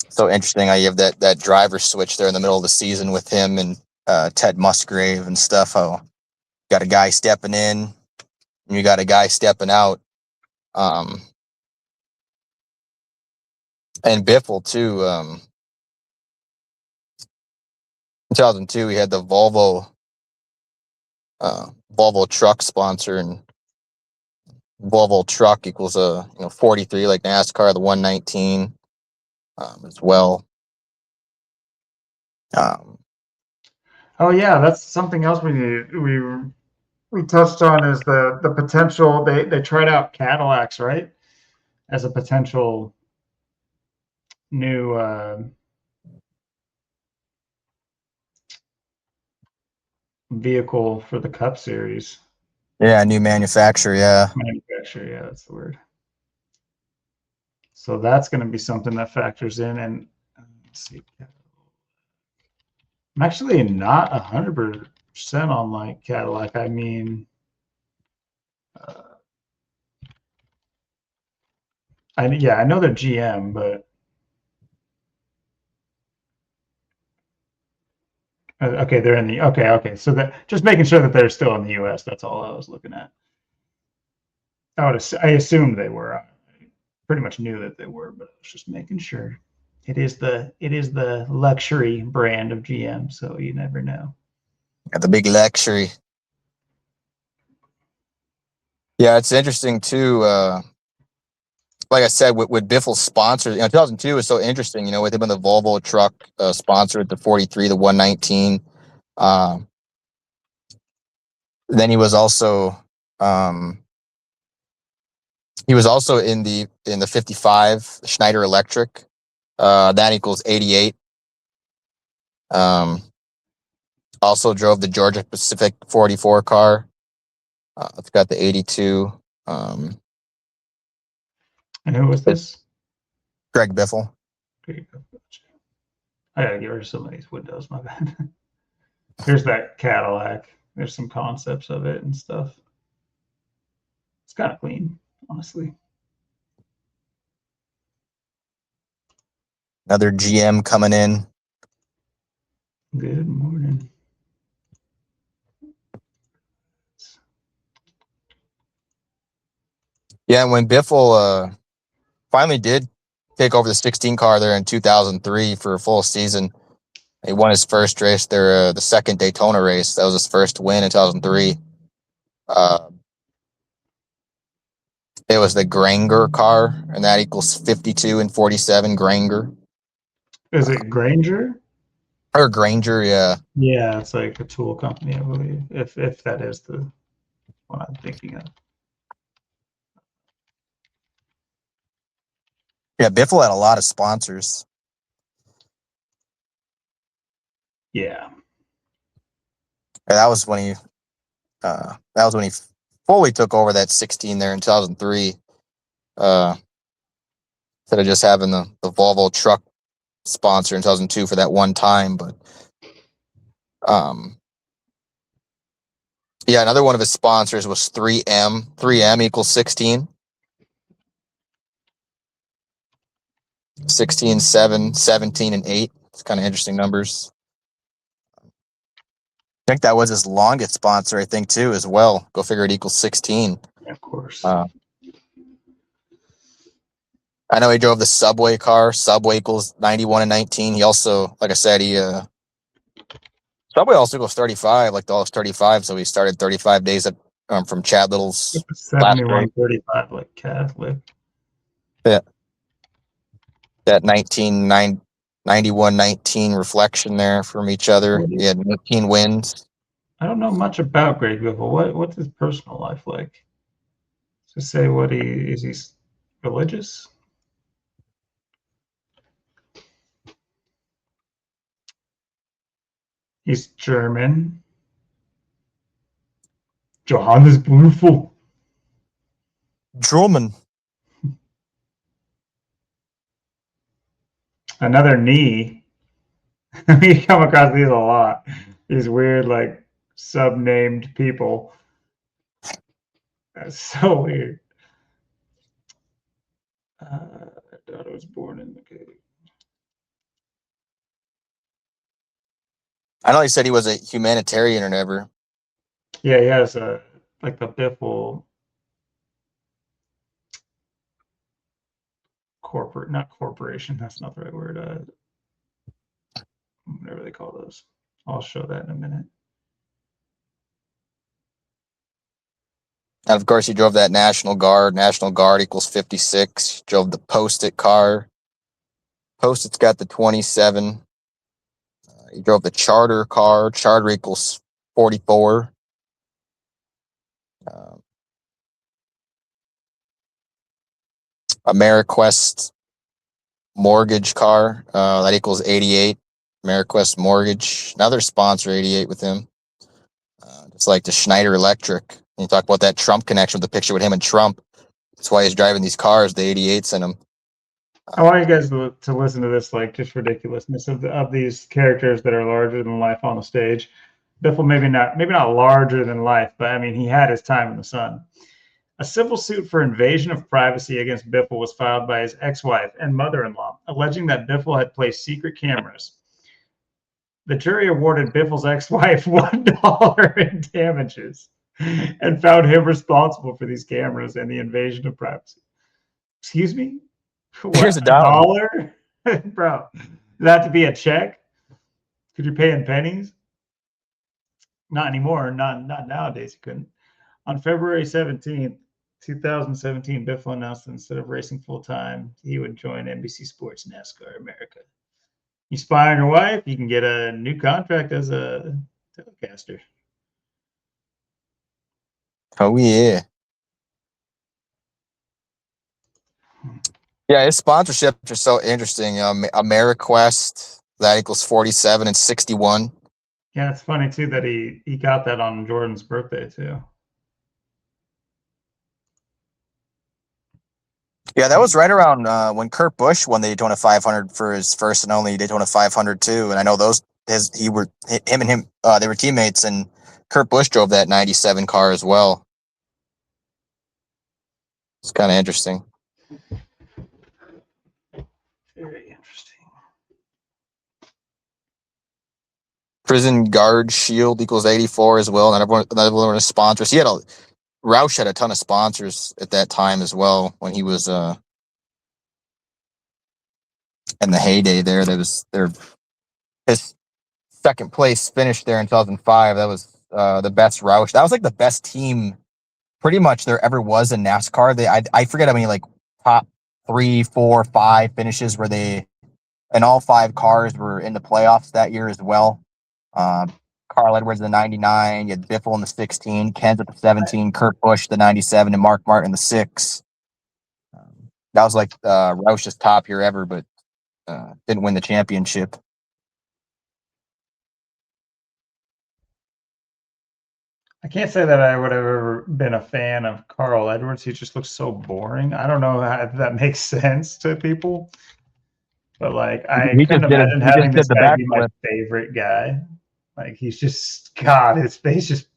So interesting how you have that driver switch there in the middle of the season with him and Ted Musgrave and stuff. How you got a guy stepping in and you got a guy stepping out. Um, and Biffle too. 2002, he had the Volvo truck sponsor, and Volvo truck equals a 43 like NASCAR, the 119 as well. Um, Oh yeah, that's something else we touched on is the potential. They tried out Cadillacs, right, as a potential new vehicle for the Cup Series. yeah, new manufacturer. Yeah, Manufacturer, yeah, that's the word. So that's going to be something that factors in. And let's see, I'm actually not 100% on like Cadillac. I mean, I know they're GM, but okay, they're in the okay. So that just making sure that they're still in the U.S. That's all I was looking at. I assumed they were. I pretty much knew that they were, but I was just making sure. It is the luxury brand of GM, so you never know. got the big luxury. Yeah, it's interesting too. Like I said, with Biffle's sponsors, 2002 is so interesting. With him on the Volvo truck sponsor at the 43, the 119. Um, then he was also in the 55 Schneider Electric. That equals 88. Um, also drove the Georgia Pacific 44 car. It's got the 82. And who was this? Greg Biffle. Okay, I gotta get rid of some of these windows. My bad. Here's that Cadillac. There's some concepts of it and stuff. It's kind of clean, honestly. Another GM coming in. Good morning. Yeah, and when Biffle finally did take over the 16 car there in 2003 for a full season, he won his first race there, the second Daytona race. That was his first win in 2003. It was the Granger car, and that equals 52 and 47 Granger. Is it Granger? Or Granger, yeah. Yeah, it's like a tool company, I believe. If that is the one I'm thinking of. Yeah, Biffle had a lot of sponsors. Yeah. And that was when he fully took over that 16 there in 2003. Instead of just having the Volvo truck sponsor in 2002 for that one time, but yeah, another one of his sponsors was 3M. 3M equals 16. 16, 7, 17, and 8. It's kind of interesting numbers. I think that was his longest sponsor, I think, too, as well. Go figure, it equals 16. Yeah, of course. I know he drove the Subway car. Subway equals 91 and 19. He also, like I said, Subway also equals 35, like the all 35. So he started 35 days from Chad Little's last race. 71-35, like Catholic. Yeah. That 91-19 reflection there from each other. He had 19 wins. I don't know much about Greg Biffle. What's his personal life like? To say what is he religious? He's German. Johannes Beautiful. Drummond. Another knee. We come across these a lot. These weird, like, sub-named people. That's so weird. Daughter was born in the cave. I know he said he was a humanitarian or never. Yeah, he has like the Biffle not corporation. That's not the right word. Whatever they call those. I'll show that in a minute. And of course, he drove that National Guard. National Guard equals 56. He drove the Post-it car. Post-it's got the 27. He drove the Charter car. Charter equals 44. AmeriQuest mortgage car. That equals 88. AmeriQuest Mortgage. Another sponsor, 88 with him. Just like the Schneider Electric. And you talk about that Trump connection with the picture with him and Trump. That's why he's driving these cars, the 88s in them. I want you guys to listen to this, like, just ridiculousness of these characters that are larger than life on the stage. Biffle, maybe not larger than life, but I mean, he had his time in the sun. A civil suit for invasion of privacy against Biffle was filed by his ex-wife and mother-in-law, alleging that Biffle had placed secret cameras. The jury awarded Biffle's ex-wife $1 in damages and found him responsible for these cameras and the invasion of privacy. Excuse me? What, Here's a dollar. Bro, that to be a check? Could you pay in pennies? Not anymore. Not nowadays. You couldn't. On February 17th, 2017, Biffle announced that instead of racing full-time, he would join NBC Sports NASCAR America. You spy on your wife, you can get a new contract as a telecaster. Oh, yeah. Yeah, his sponsorships are so interesting. AmeriQuest, that equals 47 and 61. Yeah, it's funny, too, that he got that on Jordan's birthday, too. Yeah, that was right around when Kurt Busch won the Daytona 500 for his first and only Daytona 500 too. And I know those they were teammates, and Kurt Busch drove that 97 car as well. It's kind of interesting. Very interesting. Prison Guard Shield equals 84 as well. And another one of sponsors. Roush had a ton of sponsors at that time as well when he was in the heyday there. His second place finish there in 2005. That was the best Roush. That was like the best team pretty much there ever was in NASCAR. I forget how many like top 3, 4, 5 finishes were they, and all 5 cars were in the playoffs that year as well. Carl Edwards in the 99, you had Biffle in the 16, Kenseth the 17, Kurt Busch the 97, and Mark Martin in the 6. That was like Roush's top year ever, but didn't win the championship. I can't say that I would have ever been a fan of Carl Edwards. He just looks so boring. I don't know if that makes sense to people, but like I couldn't imagine having this guy be my favorite guy. Like he's just God. His face just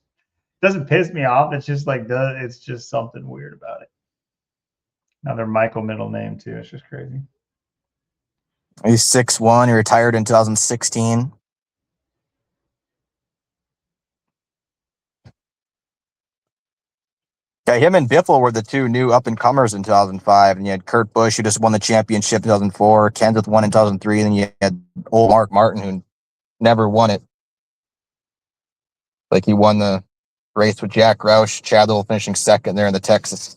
doesn't piss me off. It's just like it's just something weird about it. Another Michael middle name too. It's just crazy. He's 6'1". He retired in 2016. Yeah, him and Biffle were the 2 new up-and-comers in 2005, and you had Kurt Busch, who just won the championship in 2004, Kenseth won in 2003, and then you had old Mark Martin, who never won it. Like, he won the race with Jack Roush, Chad Little finishing second there in the Texas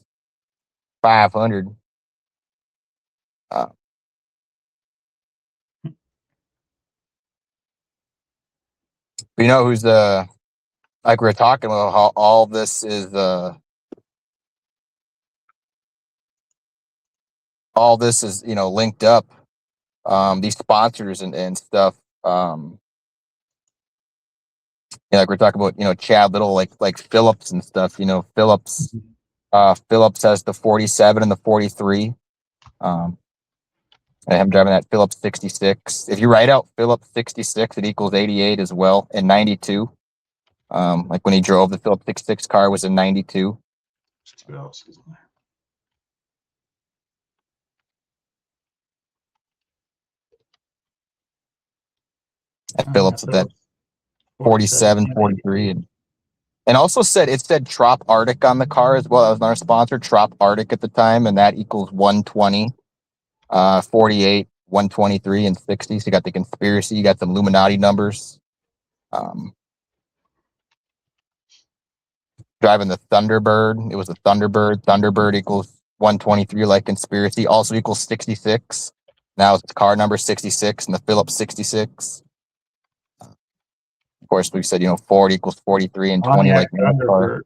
500. You know who's like we were talking about, how all this is linked up, these sponsors and stuff. Like we're talking about, Chad Little, like Phillips and stuff. Phillips has the 47 and the 43. I am driving that Phillips 66. If you write out Phillips 66, it equals 88 as well, and 92. Like when he drove the Phillips 66 car was in 92. What else is there? At Phillips with that 47, 43. And also it said Trop Arctic on the car as well. That was another sponsor, Trop Arctic at the time, and that equals 120, 48, 123, and 60. So you got the conspiracy, you got some Illuminati numbers. Driving the Thunderbird. It was a Thunderbird. Thunderbird equals 123, like conspiracy, also equals 66. Now it's car number 66 and the Phillips 66. Of course, we said, Ford equals 43 and 20, like Thunderbird.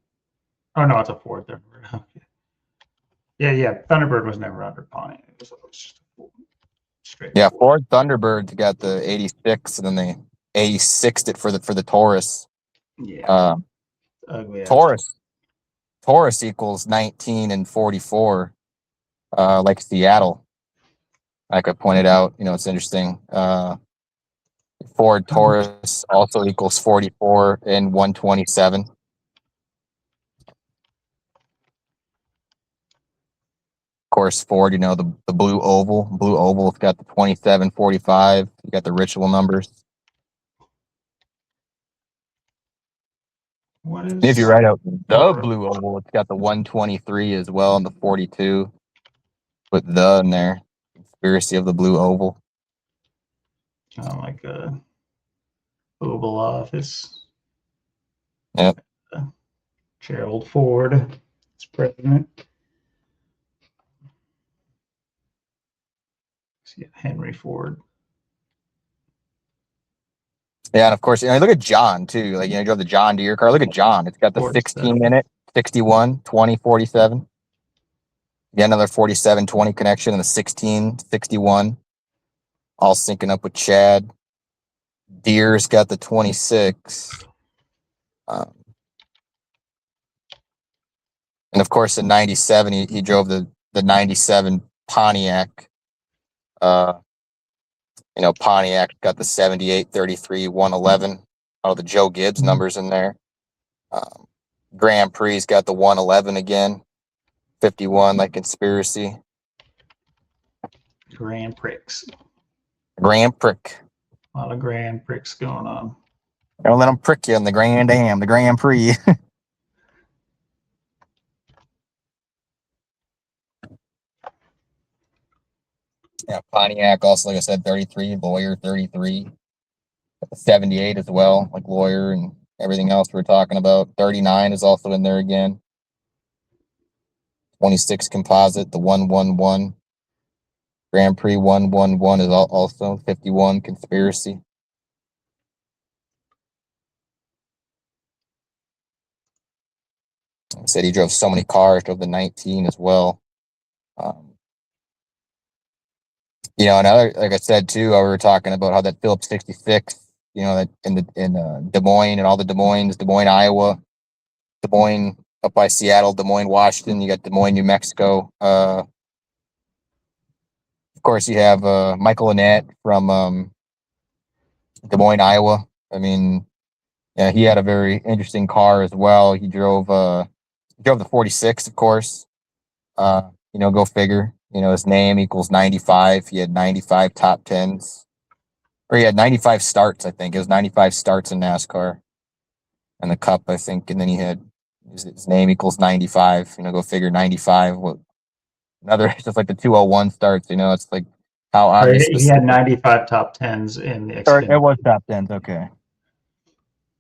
Oh, no, it's a Ford Thunderbird. Okay. Yeah. Thunderbird was never under Pontiac. It was just straight. Yeah, Ford Thunderbird got the 86, and then they 86'd it for the Taurus. Yeah. Ugly. Taurus equals 19 and 44, like Seattle. Like I pointed out, it's interesting. Ford Taurus also equals 44 and 127. Of course, Ford, the blue oval. Blue oval, it's got the 2745. You got the ritual numbers. If you write out the blue oval, it's got the 123 as well and the 42. Put the in there. Conspiracy of the blue oval. Like a Oval Office. Yep. Gerald Ford is president. Yeah, Henry Ford. Yeah, and of course, look at John too. Like, you drove the John Deere car. Look at John. It's got the 16-minute, 61, 20, 47. Yeah, another 47, 20 connection and the 16, 61. All syncing up with Chad. Deere's got the 26. And of course, in 97, he drove the 97 Pontiac. Pontiac got the 78, 33, 111. Oh, the Joe Gibbs numbers in there. Grand Prix's got the 111 again. 51, like Conspiracy. Grand Prix. Grand Prick. A lot of Grand Prix going on. Don't let them prick you in the Grand Am, the Grand Prix. Yeah, Pontiac also, like I said, 33, Lawyer 33, 78 as well, like Lawyer and everything else we're talking about. 39 is also in there again. 26 Composite, the 111. Grand Prix 111 is also 51 Conspiracy. I said he drove so many cars, drove the 19 as well. Another, like I said too, we were talking about how that Phillips 66, that in Des Moines and all the Des Moines, Iowa, Des Moines up by Seattle, Des Moines, Washington. You got Des Moines, New Mexico. Of course, you have Michael Annette from Des Moines, Iowa. I mean, yeah, he had a very interesting car as well. He drove the 46, of course. Go figure. His name equals 95. He had 95 top tens. Or he had 95 starts, I think. It was 95 starts in NASCAR. And the Cup, I think. And then he had his name equals 95. Go figure 95. What another, just like the 201 starts, it's like how obvious He had 95 top tens in the Or Xfinity. it was top tens, okay.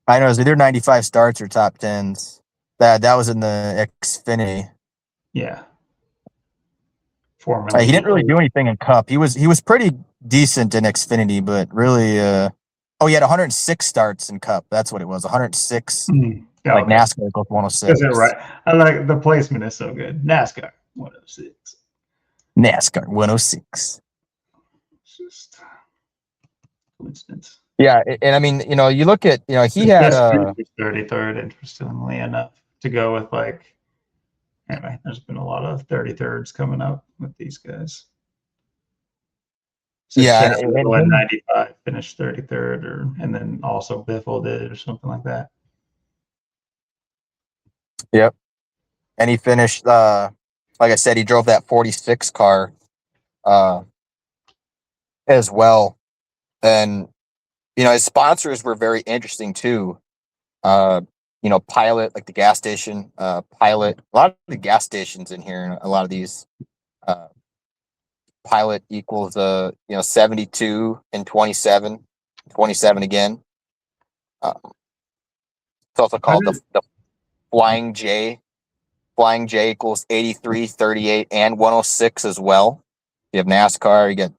I know it was either 95 starts or top tens. That was in the Xfinity. Yeah. Formerly, he didn't really do anything in Cup. He was pretty decent in Xfinity, but really, he had 106 starts in Cup. That's what it was. 106. Like NASCAR equals 106. Is it right? I like the placement is so good. NASCAR 106. NASCAR 106. It's just coincidence. Yeah, and I mean, you look at, he had 33rd, interestingly enough, to go with like. Anyway, there's been a lot of 33rds coming up with these guys. So yeah, and 95 finished 33rd, and then also Biffle did or something like that. Yep, and he finished. Like I said, he drove that 46 car, as well, and his sponsors were very interesting too. Pilot, like the gas station, Pilot. A lot of the gas stations in here, a lot of these. Pilot equals 72 and 27 again. It's also called the Flying J. Flying J equals 83, 38, and 106 as well. You have NASCAR, you get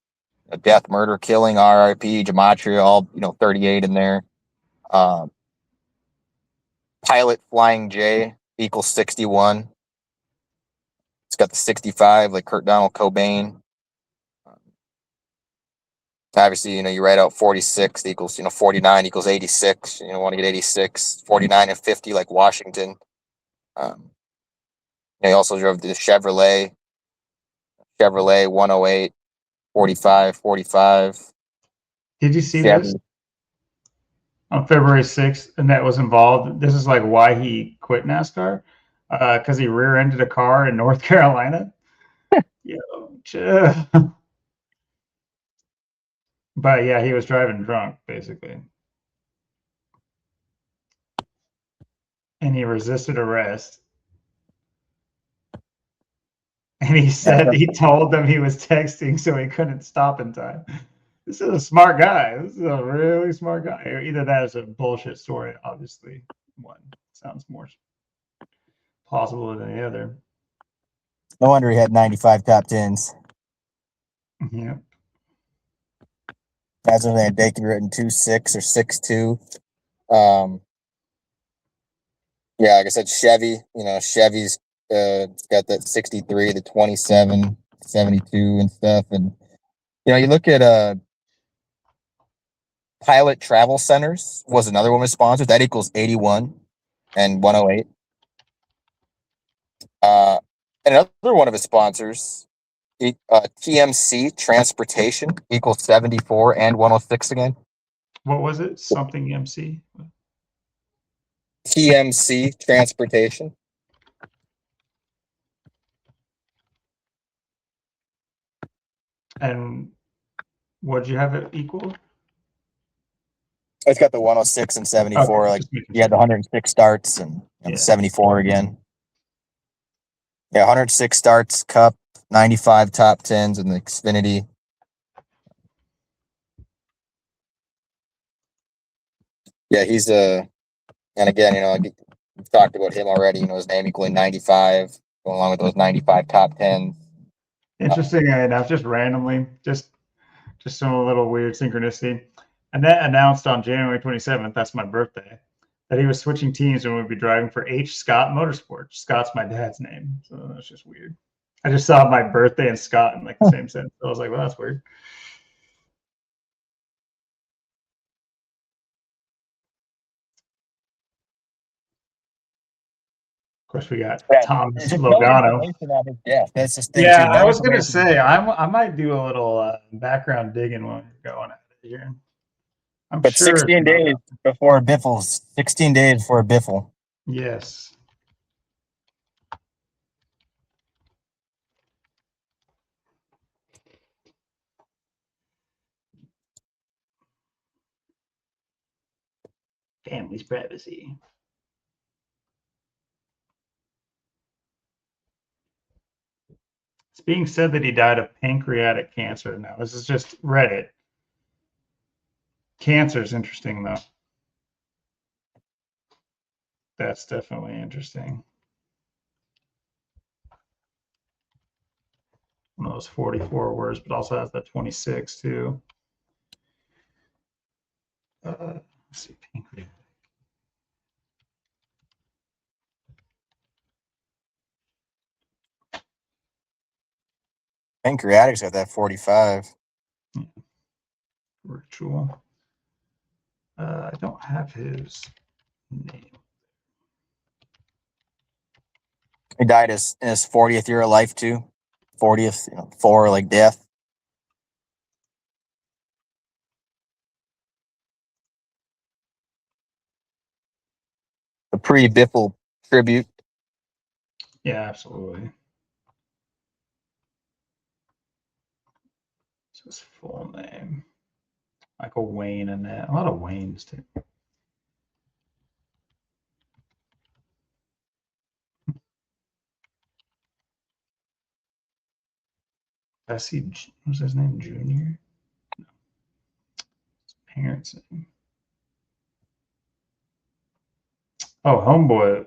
death, murder, killing, RIP, gematria, all 38 in there. Pilot Flying J equals 61. It's got the 65, like Kurt Donald Cobain. Obviously, you write out 46 equals, 49 equals 86. You want to get 86, 49 and 50 like Washington. He also drove the Chevrolet 108, 45, 45. Did you see this? On February 6th, Annette was involved. This is like why he quit NASCAR, because he rear-ended a car in North Carolina. But yeah, he was driving drunk, basically. And he resisted arrest. And he said he told them he was texting, so he couldn't stop in time. This is a smart guy. This is a really smart guy. Or either that is a bullshit story, obviously. One sounds more plausible than the other. No wonder he had 95 top tens. Yeah. That's when they had Dakin written 2.6 or 6.2. Yeah, like I said, Chevy, Chevy's got that 63, the 27, 72 and stuff. And, you look at Pilot Travel Centers was another one with sponsors. That equals 81 and 108. And another one of his sponsors TMC transportation equals 74 and 106 again. What was it? Something MC? TMC transportation. And what'd you have it equal? It's got the 106 and 74. Okay, like just making you had the sure. 106 starts and Yeah. the 74 again. Yeah, 106 starts, Cup, 95 top tens, and the Xfinity. Yeah, he's and again, we've talked about him already. His name equaling 95, going along with those 95 top tens. Interesting enough, just randomly, just some little weird synchronicity. Annette announced on January 27th, that's my birthday, that he was switching teams and would be driving for H. Scott Motorsports. Scott's my dad's name, so that's just weird. I just saw my birthday and Scott in like the same sentence. So I was like, well, that's weird. Of course, we got Thomas Logano. That's just Yeah, I was gonna say I might do a little background digging while you're going at it here. But sure 16 days before Biffle's 16 days before Biffle. Yes. Family's privacy. It's being said that he died of pancreatic cancer. Now, this is just Reddit. Cancer is interesting, though. That's definitely interesting. One of those 44 words, but also has that 26 too. Let's see, pancreatic. Pancreatic's got that 45. Yeah. Ritual. I don't have his name. He died in his 40th year of life too. 40th, 4 like death. The pre-Biffle tribute. Yeah, absolutely. It's his full name. Michael Wayne and that. A lot of Waynes too. I see. What's his name? Junior? No. His parents' name. Oh, homeboy.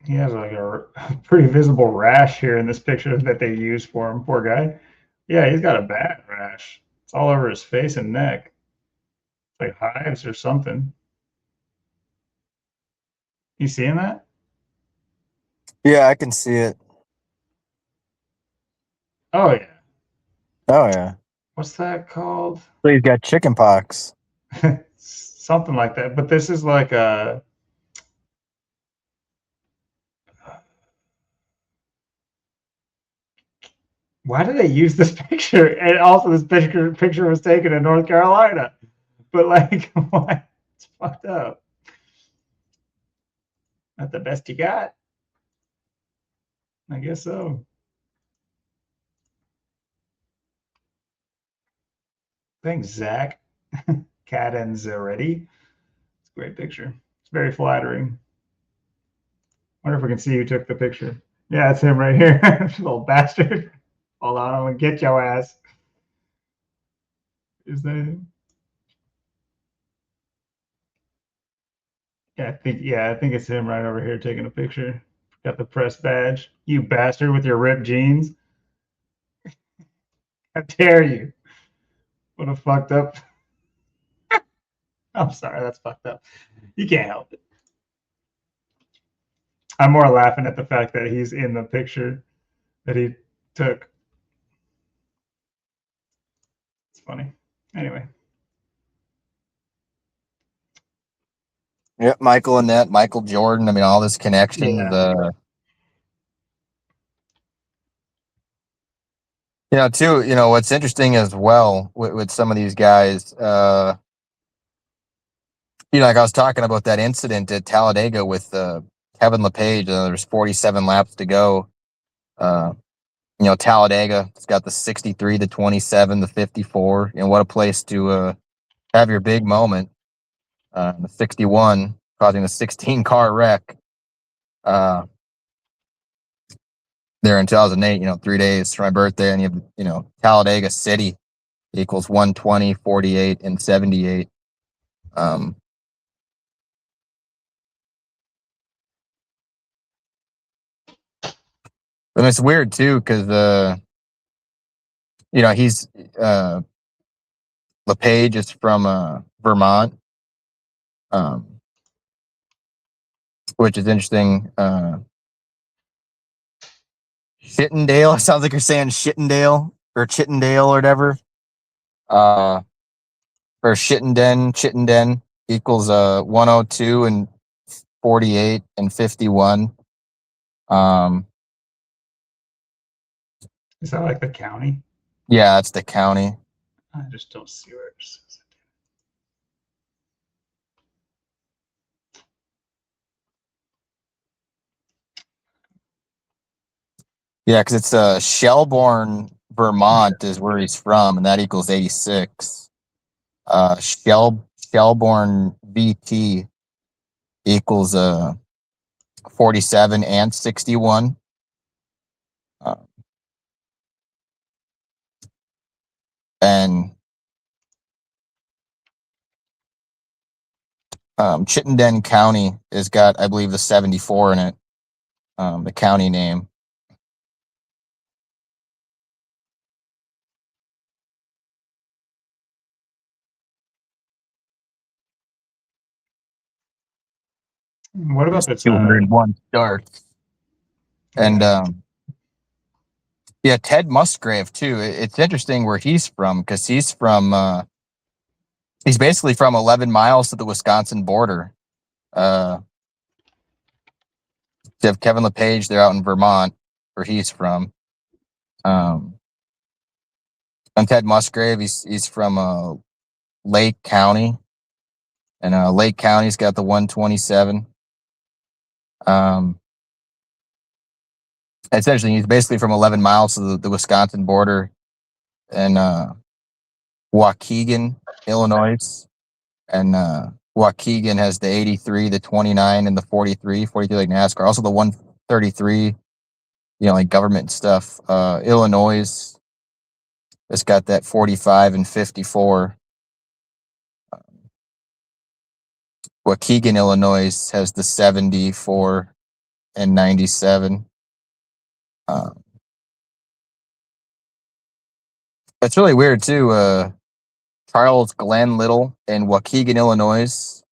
He has like a pretty visible rash here in this picture that they used for him. Poor guy. Yeah, he's got a bad rash. It's all over his face and neck. It's like hives or something. You seeing that? Yeah, I can see it. Oh yeah. Oh yeah. What's that called? So he's got chicken pox. Something like that. But this is like a. Why did they use this picture? And also, this picture was taken in North Carolina. But like, what? It's fucked up. Not the best you got. I guess so. Thanks, Zach. Catanzaretti. It's a great picture. It's very flattering. Wonder if we can see who took the picture. Yeah, it's him right here. Little bastard. Hold on, I'm gonna get your ass. Is that him? I think it's him right over here taking a picture. Got the press badge. You bastard with your ripped jeans. How dare you? What a fucked up. I'm sorry, that's fucked up. You can't help it. I'm more laughing at the fact that he's in the picture that he took. It's funny. Anyway. Yep, Michael Annette, Michael Jordan. I mean, all this connection. Yeah. Too, what's interesting as well with some of these guys, like I was talking about that incident at Talladega with Kevin LePage. There's 47 laps to go. Talladega, it's got the 63, the 27, the 54. What a place to have your big moment. The 61 causing a 16 car wreck there in 2008, 3 days for my birthday. And you have, Talladega City equals 120, 48, and 78. And it's weird too, because he's LePage is from Vermont, which is interesting. Chittendale, it sounds like you're saying Chittendale or Chittendale or whatever. Or Chittenden equals 102 and 48 and 51. Is that like the county? Yeah, that's the county. I just don't see where it says it. Yeah, because it's Shelbourne, Vermont is where he's from, and that equals 86. Shelbourne VT equals 47 and 61. And Chittenden County has got, I believe, the 74 in it, the county name. What about the 201 starts? And yeah, Ted Musgrave too. It's interesting where he's from, because he's basically from 11 miles to the Wisconsin border. You have Kevin LePage, they're out in Vermont, where he's from. And Ted Musgrave, he's from Lake County, and Lake County's got the 127. It's interesting. He's basically from 11 miles to the Wisconsin border, and Waukegan, Illinois, and Waukegan has the 83, the 29, and the 43 like NASCAR. Also the 133, like government stuff. Illinois has got that 45 and 54. Waukegan, Illinois has the 74 and 97. It's really weird too. Charles Glenn Little in Waukegan, Illinois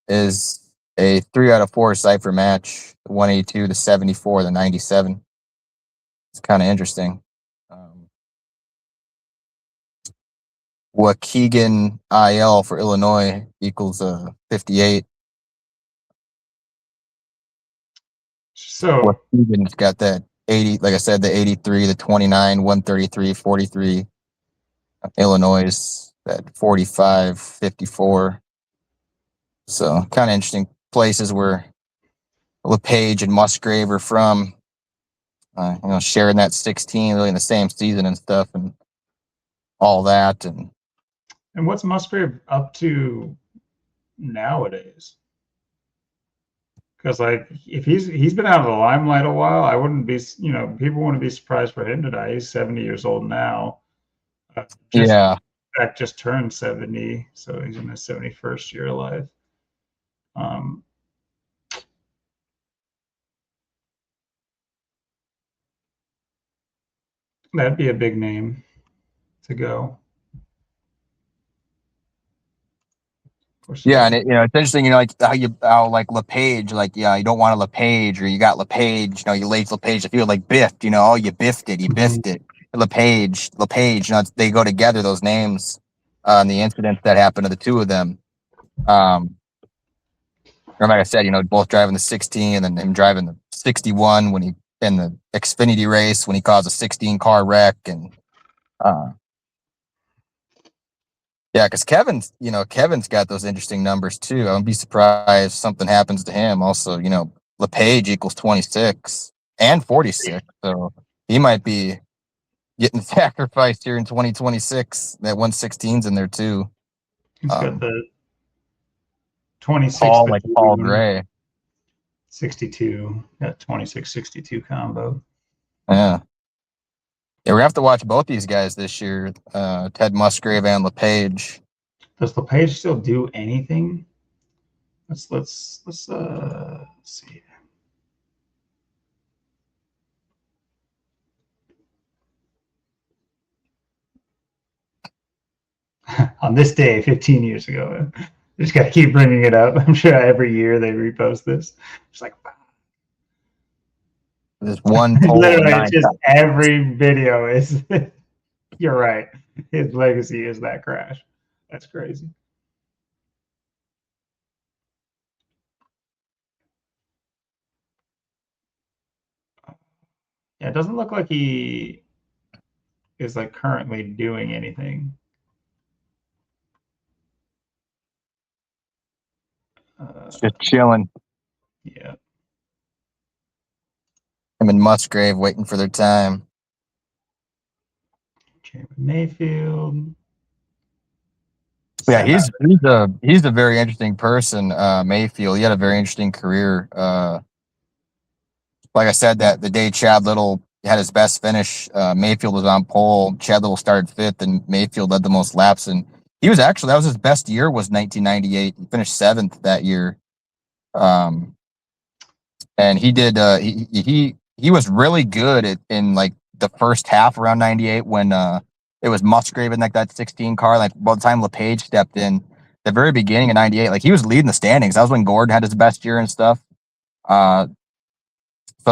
is a 3 out of 4 cipher match, the 182, the 74, the 97. It's kind of interesting. Waukegan IL for Illinois equals 58. So Waukegan's got that 80, like I said, the 83, the 29, 133, 43. Illinois, that 45, 54. So kind of interesting places where LePage and Musgrave are from. Sharing that 16 really in the same season and stuff and all that. And what's Musgrave up to nowadays? Because like if he's been out of the limelight a while, I wouldn't be, people wouldn't be surprised for him to die. He's 70 years old now. Yeah. In fact, just turned 70, so he's in his 71st year alive. That'd be a big name to go. Yeah, and it's interesting, like how like LePage, like you don't want a LePage, or you got LePage, you laid LePage, I feel like biffed, oh, you biffed it, LePage, they go together, those names, and the incidents that happened to the two of them. Like I said, both driving the 16 and then him driving the 61 when he in the Xfinity race when he caused a 16 car wreck, and Uh, yeah, because Kevin's got those interesting numbers too. I wouldn't be surprised if something happens to him. Also, LePage equals 26 and 46, so he might be getting sacrificed here in 2026. That 116's in there too. He's got the 26 Paul, like Paul Bethune, Gray. 62, that 26-62 combo. Yeah. Yeah, we have to watch both these guys this year, Ted Musgrave and LePage. Does LePage still do anything? Let's see. On this day 15 years ago. I just got to keep bringing it up. I'm sure every year they repost this. It's like, There's one pole. literally, it's just every video is. You're right. His legacy is that crash. That's crazy. Yeah, it doesn't look like he is like currently doing anything. Just chilling. Yeah. Him and Musgrave waiting for their time. Chamber Mayfield. Yeah, he's a very interesting person. Mayfield. He had a very interesting career. Like I said, that the day Chad Little had his best finish, Mayfield was on pole. Chad Little started fifth, and Mayfield led the most laps. And he was actually, that was his best year, was 1998. He finished seventh that year. And he did. He was really good in like the first half around 98 when it was Musgrave in like that 16 car. Like by the time LePage stepped in, the very beginning of 98, like he was leading the standings. That was when Gordon had his best year and stuff. So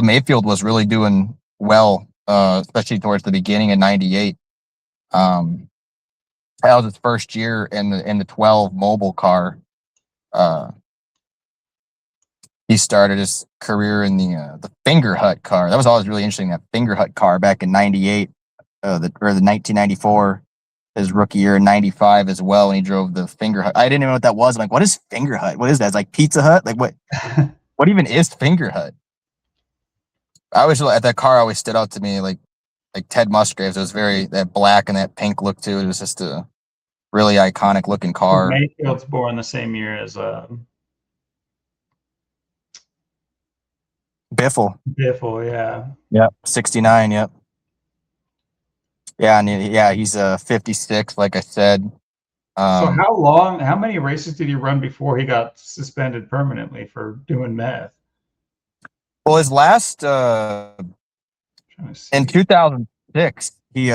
Mayfield was really doing well, especially towards the beginning of 98. That was his first year in the 12 mobile car. He started his career in the Finger Hut car. That was always really interesting. That Finger Hut car back in '98, or the 1994, his rookie year in '95 as well. And he drove the Finger Hut. I didn't even know what that was. I'm like, what is Finger Hut? What is that? It's like Pizza Hut? Like what? What even is Finger Hut? I always at that car always stood out to me like Ted Musgrave's. It was very that black and that pink look to it. It was just a really iconic looking car. Mayfield's born the same year as Biffle. Biffle, yeah. Yep. 69, yep. Yeah, and he's 56, like I said. So how many races did he run before he got suspended permanently for doing meth? Well, his last in 2006, he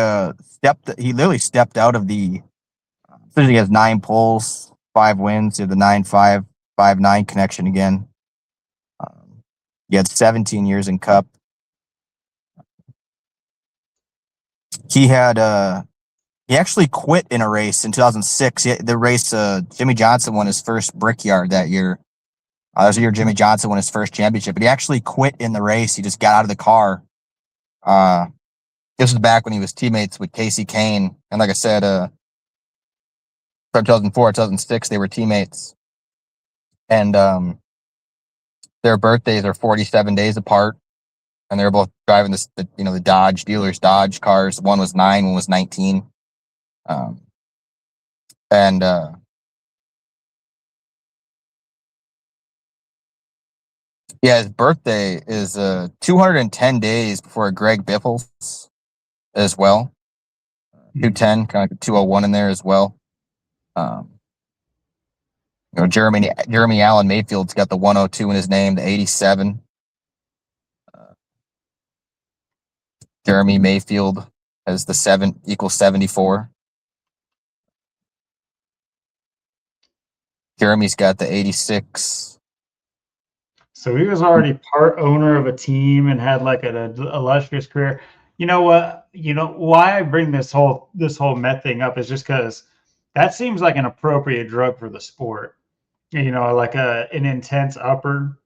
literally stepped out of the. He has 9 poles, 5 wins. He had the 9-5-5-9 connection again. He had 17 years in Cup. He actually quit in a race in 2006. The race, Jimmy Johnson won his first Brickyard that year. That was the year Jimmy Johnson won his first championship, but he actually quit in the race. He just got out of the car. This was back when he was teammates with Casey Kane. And like I said, from 2004, 2006, they were teammates. And their birthdays are 47 days apart. And they were both driving the Dodge dealers, Dodge cars. One was 9, one was 19. His birthday is 210 days before Greg Biffle's as well. 210, kind of like 201 in there as well. Jeremy Allen Mayfield's got the 102 in his name, the 87. Jeremy Mayfield has the 7 equals 74. Jeremy's got the 86. So he was already part owner of a team and had like an illustrious career. You know what? You know why I bring this whole meth thing up is just because that seems like an appropriate drug for the sport. Like an intense upper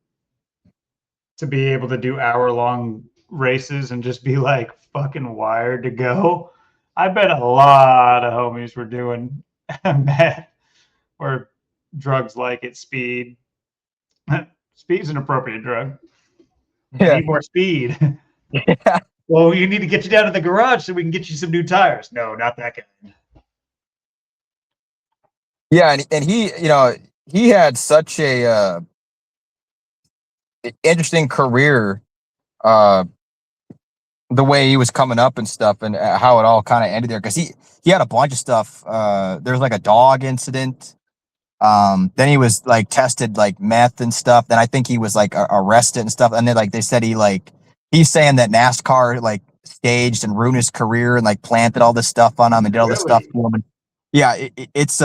to be able to do hour-long races and just be like fucking wired to go. I bet a lot of homies were doing meth or drugs like it. Speed. Speed's an appropriate drug. I Yeah. need more speed. Well, you need to get you down to the garage so we can get you some new tires. No, not that guy. Yeah, and he, he had such a interesting career, uh, the way he was coming up and stuff, and how it all kind of ended there. Because he had a bunch of stuff. There was like a dog incident. Then he was like tested like meth and stuff. Then I think he was like arrested and stuff. And then like they said he's saying that NASCAR like staged and ruined his career and like planted all this stuff on him and did all this stuff Really? to him. And yeah, it's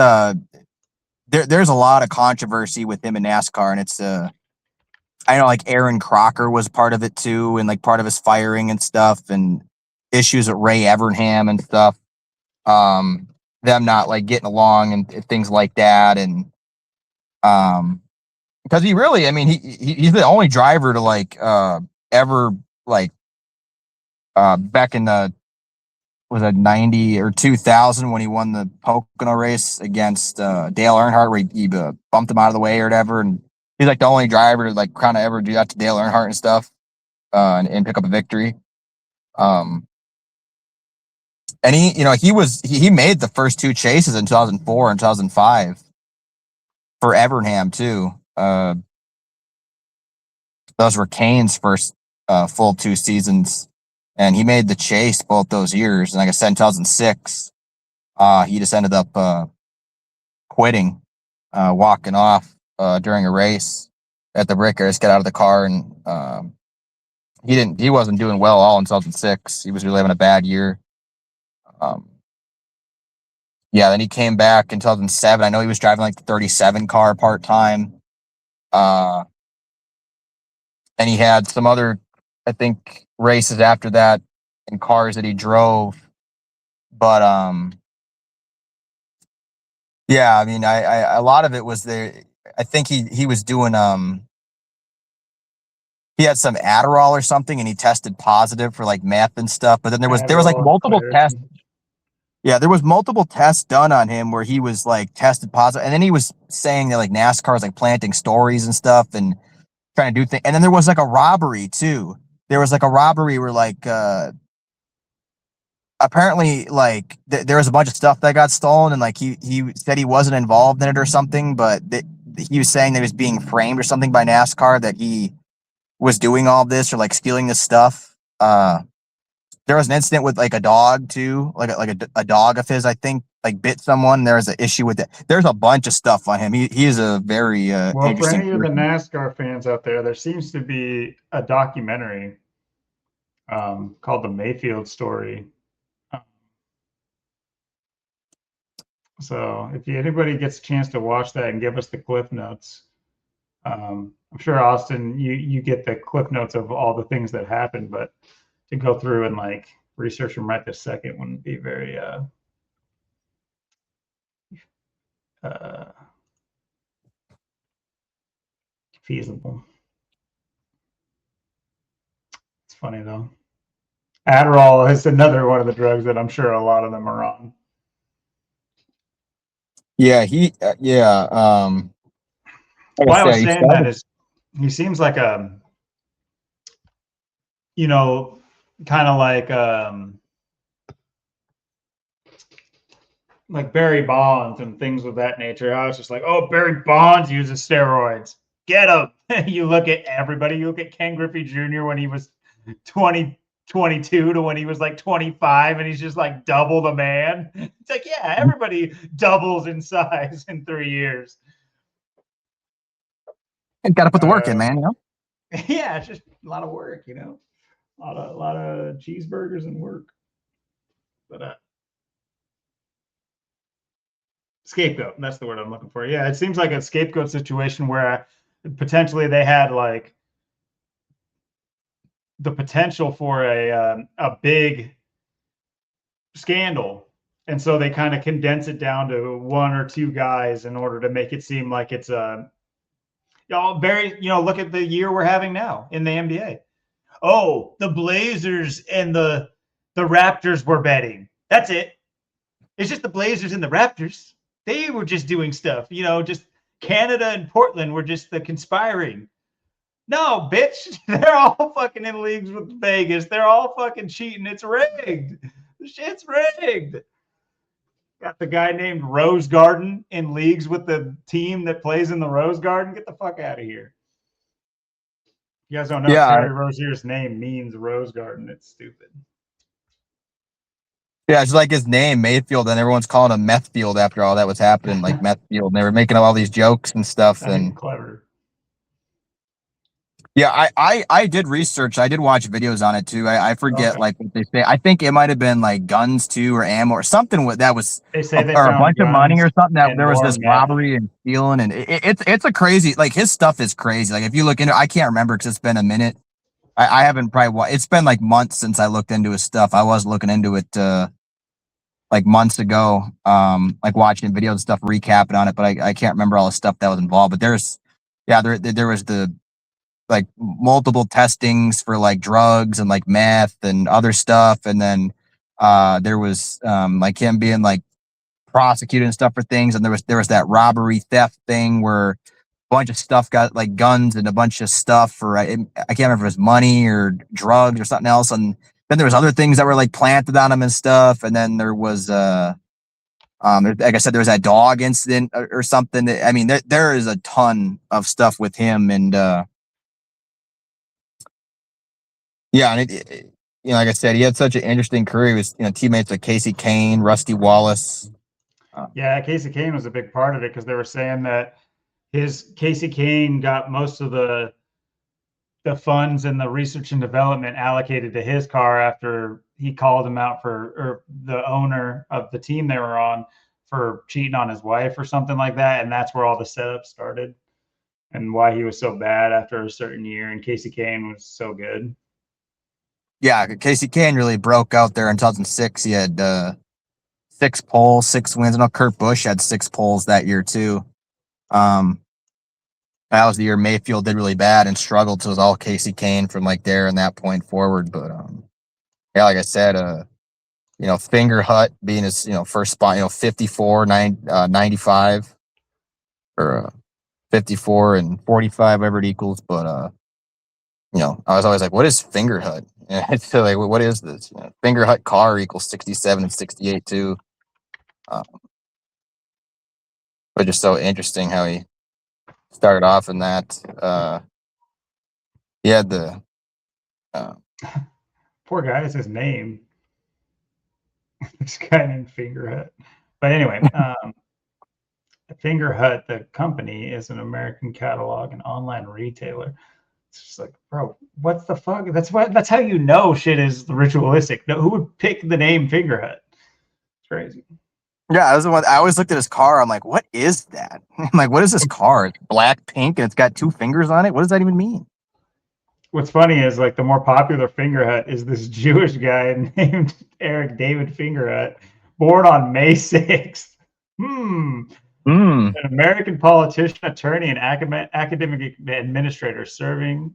there's a lot of controversy with him in NASCAR, and it's I know like Aaron Crocker was part of it too, and like part of his firing and stuff, and issues with Ray Evernham and stuff. Them not like getting along and things like that, and because he really, I mean, he's the only driver to like ever like back in the was it 90 or 2000 when he won the Pocono race against Dale Earnhardt, where he bumped him out of the way or whatever, and he's like the only driver to like kind of ever do that to Dale Earnhardt and stuff, and pick up a victory. And he made the first two chases in 2004 and 2005 for Evernham too. Those were Kane's first full two seasons, and he made the chase both those years. And like I said, in 2006, he just ended up quitting, walking off during a race at the Brickers, get out of the car, and he wasn't doing well all in 2006. He was really having a bad year. Yeah, then he came back in 2007. I know he was driving like the 37 car part time. And he had some other, I think, races after that in cars that he drove. But yeah, I mean, I a lot of it was there. I think he was doing he had some Adderall or something, and he tested positive for like meth and stuff. But then there was like Adderall, multiple tests. Claritin. Yeah, there was multiple tests done on him where he was like tested positive, and then he was saying that like NASCAR was like planting stories and stuff and trying to do things. And then there was like a robbery too. There was like a robbery where like apparently like there was a bunch of stuff that got stolen, and like he said he wasn't involved in it or something, but he was saying that he was being framed or something by NASCAR, that he was doing all this or like stealing this stuff. There was an incident with like a dog too, like a dog of his, I think, like bit someone. There was an issue with it. There's a bunch of stuff on him. He is a very Well, for interesting any of the person. NASCAR fans out there seems to be a documentary called The Mayfield Story. So if anybody gets a chance to watch that and give us the cliff notes, I'm sure Austin, you get the cliff notes of all the things that happened, but to go through and like research them right this second wouldn't be very uh, feasible. It's funny though. Adderall is another one of the drugs that I'm sure a lot of them are on. Yeah, yeah. Like I Why I was said, he saying that started. is he seems like you know, kind of like Barry Bonds and things of that nature. I was just like, oh, Barry Bonds uses steroids. Get him. You look at everybody. You look at Ken Griffey Jr. when he was 22 to when he was like 25, and he's just like double the man. It's like, yeah, everybody doubles in size in 3 years. Got to put the work in, Uh, man. yeah, it's just a lot of work, a lot of cheeseburgers and work. But scapegoat, that's the word I'm looking for. Yeah, it seems like a scapegoat situation where potentially they had like the potential for a big scandal, and so they kind of condense it down to one or two guys in order to make it seem like it's very, look at the year we're having now in the NBA. Oh, the Blazers and the Raptors were betting. That's it. It's just the Blazers and the Raptors. They were just doing stuff, just Canada and Portland were just the conspiring. No, bitch. They're all fucking in leagues with Vegas. They're all fucking cheating. It's rigged. The shit's rigged. Got the guy named Rose Garden in leagues with the team that plays in the Rose Garden. Get the fuck out of here. You guys don't know Terry Rozier's name means Rose Garden. It's stupid. Yeah, it's like his name, Mayfield, and everyone's calling him Methfield after all that was happening, like Methfield. And they were making all these jokes and stuff. And clever. Yeah, I did research. I did watch videos on it too. I forget like what they say. I think it might have been like guns too, or ammo, or something that was. They say they or found a bunch of money or something. That there was this meth. robbery and stealing, and it's a crazy. Like his stuff is crazy. Like if you look into, I can't remember because it's been a minute. I haven't probably. It's been like months since I looked into his stuff. I was looking into it like months ago, like watching videos and stuff, recapping on it, but I can't remember all the stuff that was involved. But there was the like multiple testings for like drugs and like meth and other stuff, and then there was like him being like prosecuted and stuff for things, and there was that robbery theft thing where a bunch of stuff got like guns and a bunch of stuff for I can't remember if it was money or drugs or something else, and then there was other things that were like planted on him and stuff, and then there was like I said, there was that dog incident or something. I mean, there is a ton of stuff with him, and yeah, and like I said, he had such an interesting career. He was teammates with Casey Kane, Rusty Wallace. Yeah, Casey Kane was a big part of it because they were saying that Casey Kane got most of the funds and the research and development allocated to his car after he called him out or the owner of the team they were on for cheating on his wife or something like that. And that's where all the setup started and why he was so bad after a certain year. And Casey Kane was so good. Yeah, Casey Kane really broke out there in 2006. He had 6 poles, 6 wins. I know Kurt Busch had 6 poles that year too. That was the year Mayfield did really bad and struggled. So it was all Casey Kane from like there and that point forward. But yeah, like I said, Finger Hut being his first spot, 54, 95 or 54 and 45, whatever it equals. But I was always like, what is Finger Hut? And so like, what is this? Finger Hut car equals 67 and 68 too. But just so interesting how he started off in that. He had the poor guy. That's his name. This guy named Finger Hut. But anyway, Finger Hut, the company, is an American catalog and online retailer. It's just like, bro, what the fuck? That's how you know shit is ritualistic. No, who would pick the name Finger Hut? It's crazy. Yeah, I was the one. I always looked at his car. I'm like, what is that? I'm like, what is this car? It's black, pink, and it's got 2 fingers on it. What does that even mean? What's funny is like the more popular Finger Hut is this Jewish guy named Eric David Finger Hut, born on May 6th. An American politician, attorney, and academic administrator serving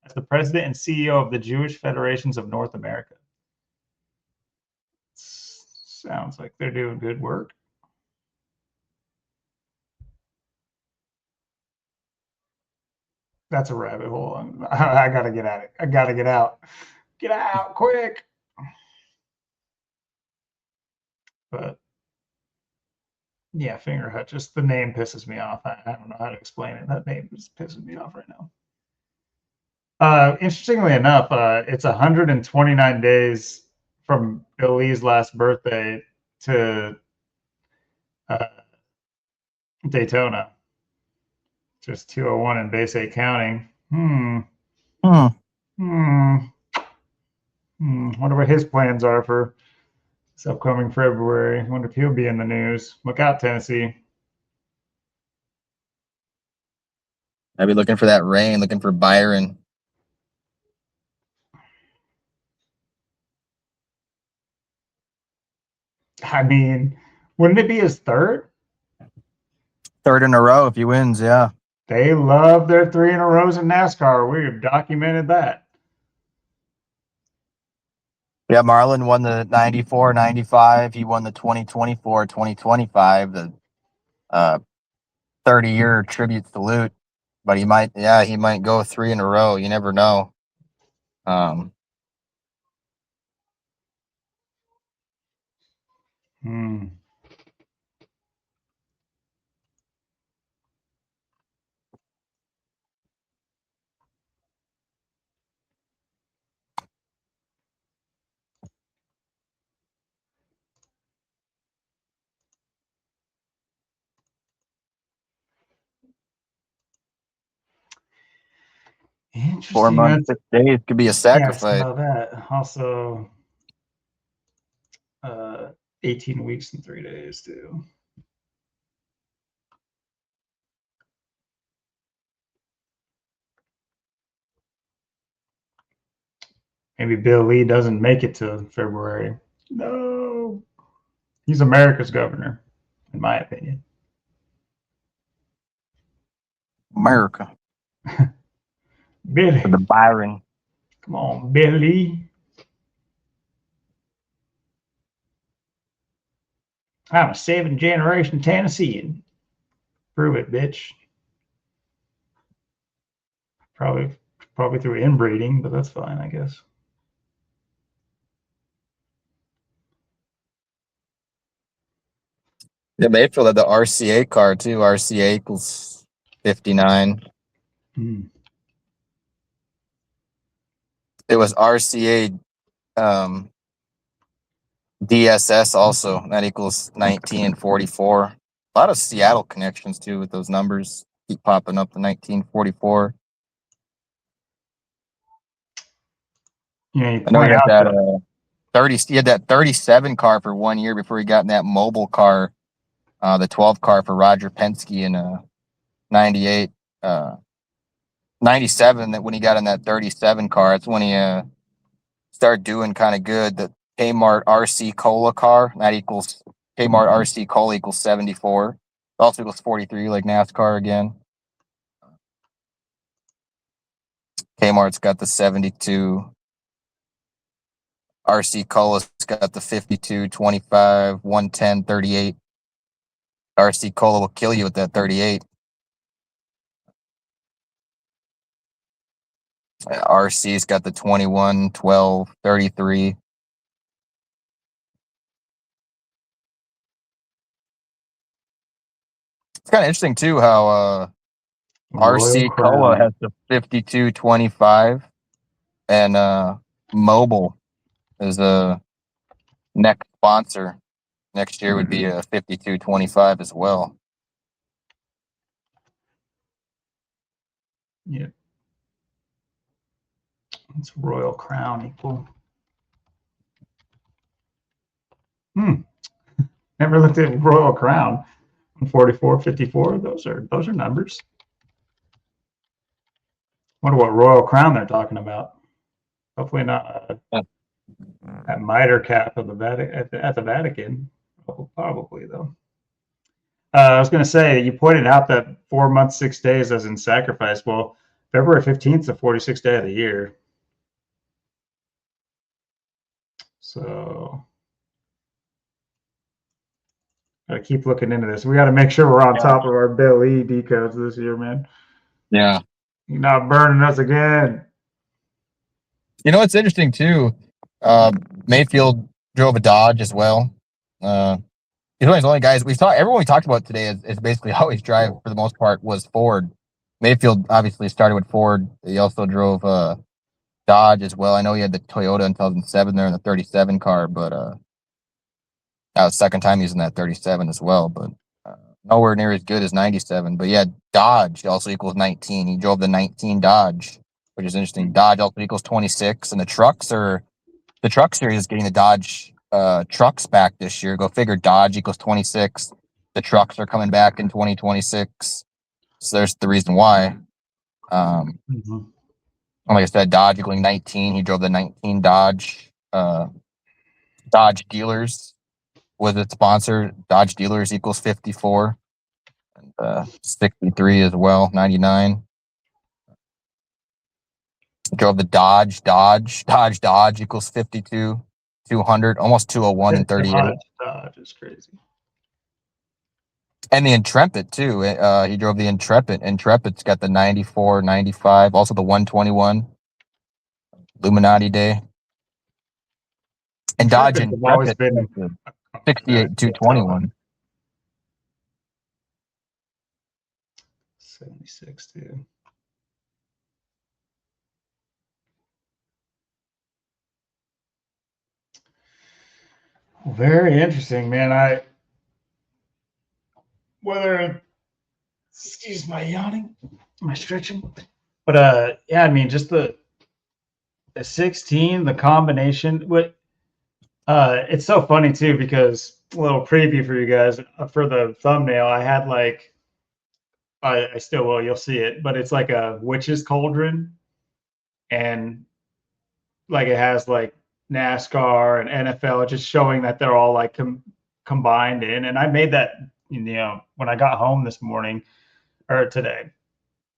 as the president and CEO of the Jewish Federations of North America. Sounds like they're doing good work. That's a rabbit hole. I gotta get at it. I gotta get out. Get out quick. But yeah, Finger Hut. Just the name pisses me off. I don't know how to explain it. That name is pissing me off right now. Interestingly enough, it's 129 days from Bill Lee's last birthday to Daytona. Just 201 in base 8 counting. Wonder what his plans are for this upcoming February. Wonder if he'll be in the news. Look out, Tennessee. I'd be looking for that rain, looking for Byron. I mean, wouldn't it be his third? 3rd in a row if he wins, yeah. They love their 3 in a rows in NASCAR. We have documented that. Yeah, Marlon won the 94, 95. He won the 2024, 2025, the 30-year tribute salute. But he might go 3 in a row. You never know. Interesting. 4 months, 6 days could be a sacrifice. Yeah, I saw that. Also, 18 weeks and 3 days too. Maybe Bill Lee doesn't make it to February. No, he's America's governor, in my opinion. America. Billy. For the Byron. Come on, Billy. I'm a 7th-generation Tennessean. Prove it, bitch. Probably through inbreeding, but that's fine, I guess. Yeah, Mayfield had the RCA card too. RCA equals 59. It was RCA DSS also. That equals 19 and 44. A lot of Seattle connections too with those numbers. Keep popping up the 1944. Yeah, you I know he had out that 30. He had that 37 car for 1 year before he got in that mobile car, the 12 car for Roger Penske in 98, 97. That when he got in that 37 car, that's when he started doing kind of good. The Kmart RC Cola car, that equals Kmart RC Cola equals 74. Also equals 43, like NASCAR again. Kmart's got the 72. RC Cola's got the 52, 25, 110, 38. RC Cola will kill you with that 38. RC's got the 21, 12, 33. It's kind of interesting too how RC Cola has the 52, 25, and Mobile is a next sponsor. Next year would be a 52, 25 as well. Yeah. It's Royal Crown equal. Never looked at Royal Crown. 44, 54. Those are numbers. Wonder what Royal Crown they're talking about. Hopefully not that miter cap of the Vatican at the Vatican. Probably though. I was going to say you pointed out that 4 months, 6 days as in sacrifice. Well, February 15th is the 46th day of the year. So gotta keep looking into this. We got to make sure we're on top of our Bill E decodes this year, man. Yeah. You're not burning us again. You know, it's interesting too. Mayfield drove a Dodge as well. He's one of the only guys everyone we talked about today is basically always drive for the most part was Ford. Mayfield obviously started with Ford. He also drove Dodge as well. I know he had the Toyota in 2007 there in the 37 car, but that was the second time using that 37 as well, but nowhere near as good as 97. But yeah, Dodge also equals 19. He drove the 19 Dodge, which is interesting. Dodge also equals 26, and the truck series is getting the Dodge trucks back this year. Go figure. Dodge equals 26. The trucks are coming back in 2026. So there's the reason why. Like I said, Dodge equaling 19. He drove the 19 Dodge. Dodge Dealers was its sponsor. Dodge Dealers equals 54. And 63 as well, 99. Drove the Dodge equals 52. 200, almost 201 in 38. Dodge is crazy. And the Intrepid too. He drove the Intrepid. Intrepid's got the 94, 95, also the 121 Illuminati Day. And Dodge Intrepids have always Intrepid, been 68, 221. 76 too. Very interesting, man. Excuse my yawning, my stretching, but yeah, I mean, just the 16, the combination. It's so funny too because a little preview for you guys for the thumbnail. I had like, I still will. You'll see it, but it's like a witch's cauldron, and like it has like NASCAR and NFL, just showing that they're all like combined in. And I made that, when I got home this morning or today.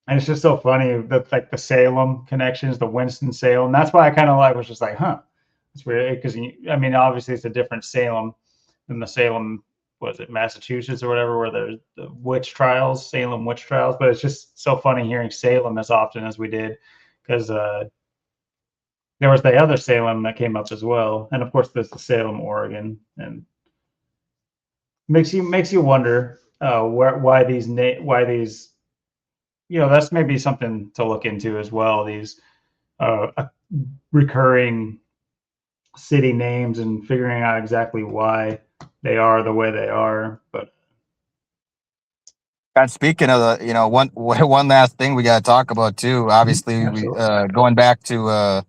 And it's just so funny that like the Salem connections, the Winston-Salem. That's why I kind of was just like, huh, it's weird because I mean, obviously it's a different Salem than the Salem, was it Massachusetts or whatever, where there's the witch trials, Salem witch trials. But it's just so funny hearing Salem as often as we did, because there was the other Salem that came up as well, and of course there's the Salem, Oregon, and makes you wonder why these that's maybe something to look into as well. These recurring city names and figuring out exactly why they are the way they are. But And speaking of the, one last thing we got to talk about too. Obviously, we going back to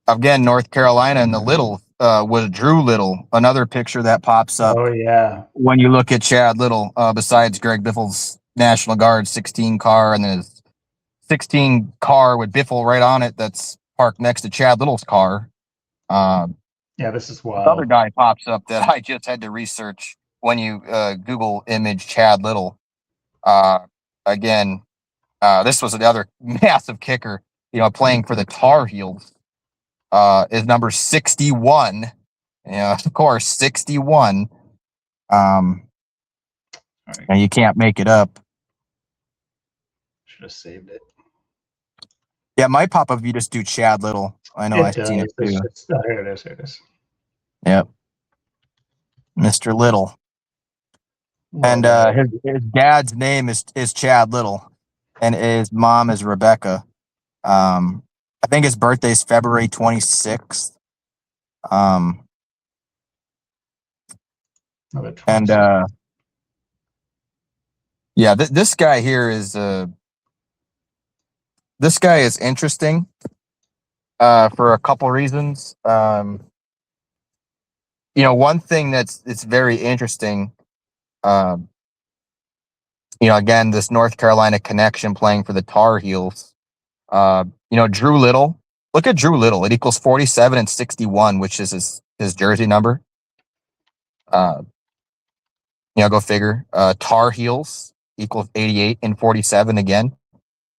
again North Carolina and the Little was Drew Little. Another picture that pops up. Oh yeah, when you look at Chad Little, besides Greg Biffle's National Guard 16 car, and then his 16 car with Biffle right on it that's parked next to Chad Little's car. Yeah, this is wild. Other guy pops up that I just had to research when you Google image Chad Little. Again, this was another massive kicker. Playing for the Tar Heels is number 61. Of course, 61. And you can't make it up. Should have saved it. Yeah, it might pop up if you just do Chad Little. I know I've seen it too. Here it is. Yep. Mr. Little. And his dad's name is Chad Little, and his mom is Rebecca. I think his birthday's February 26th. And yeah, this guy here is this guy is interesting for a couple reasons. One thing it's very interesting. Again, this North Carolina connection, playing for the Tar Heels. Drew Little. Look at Drew Little. It equals 47 and 61, which is his jersey number. Go figure. Tar Heels equals 88 and 47 again.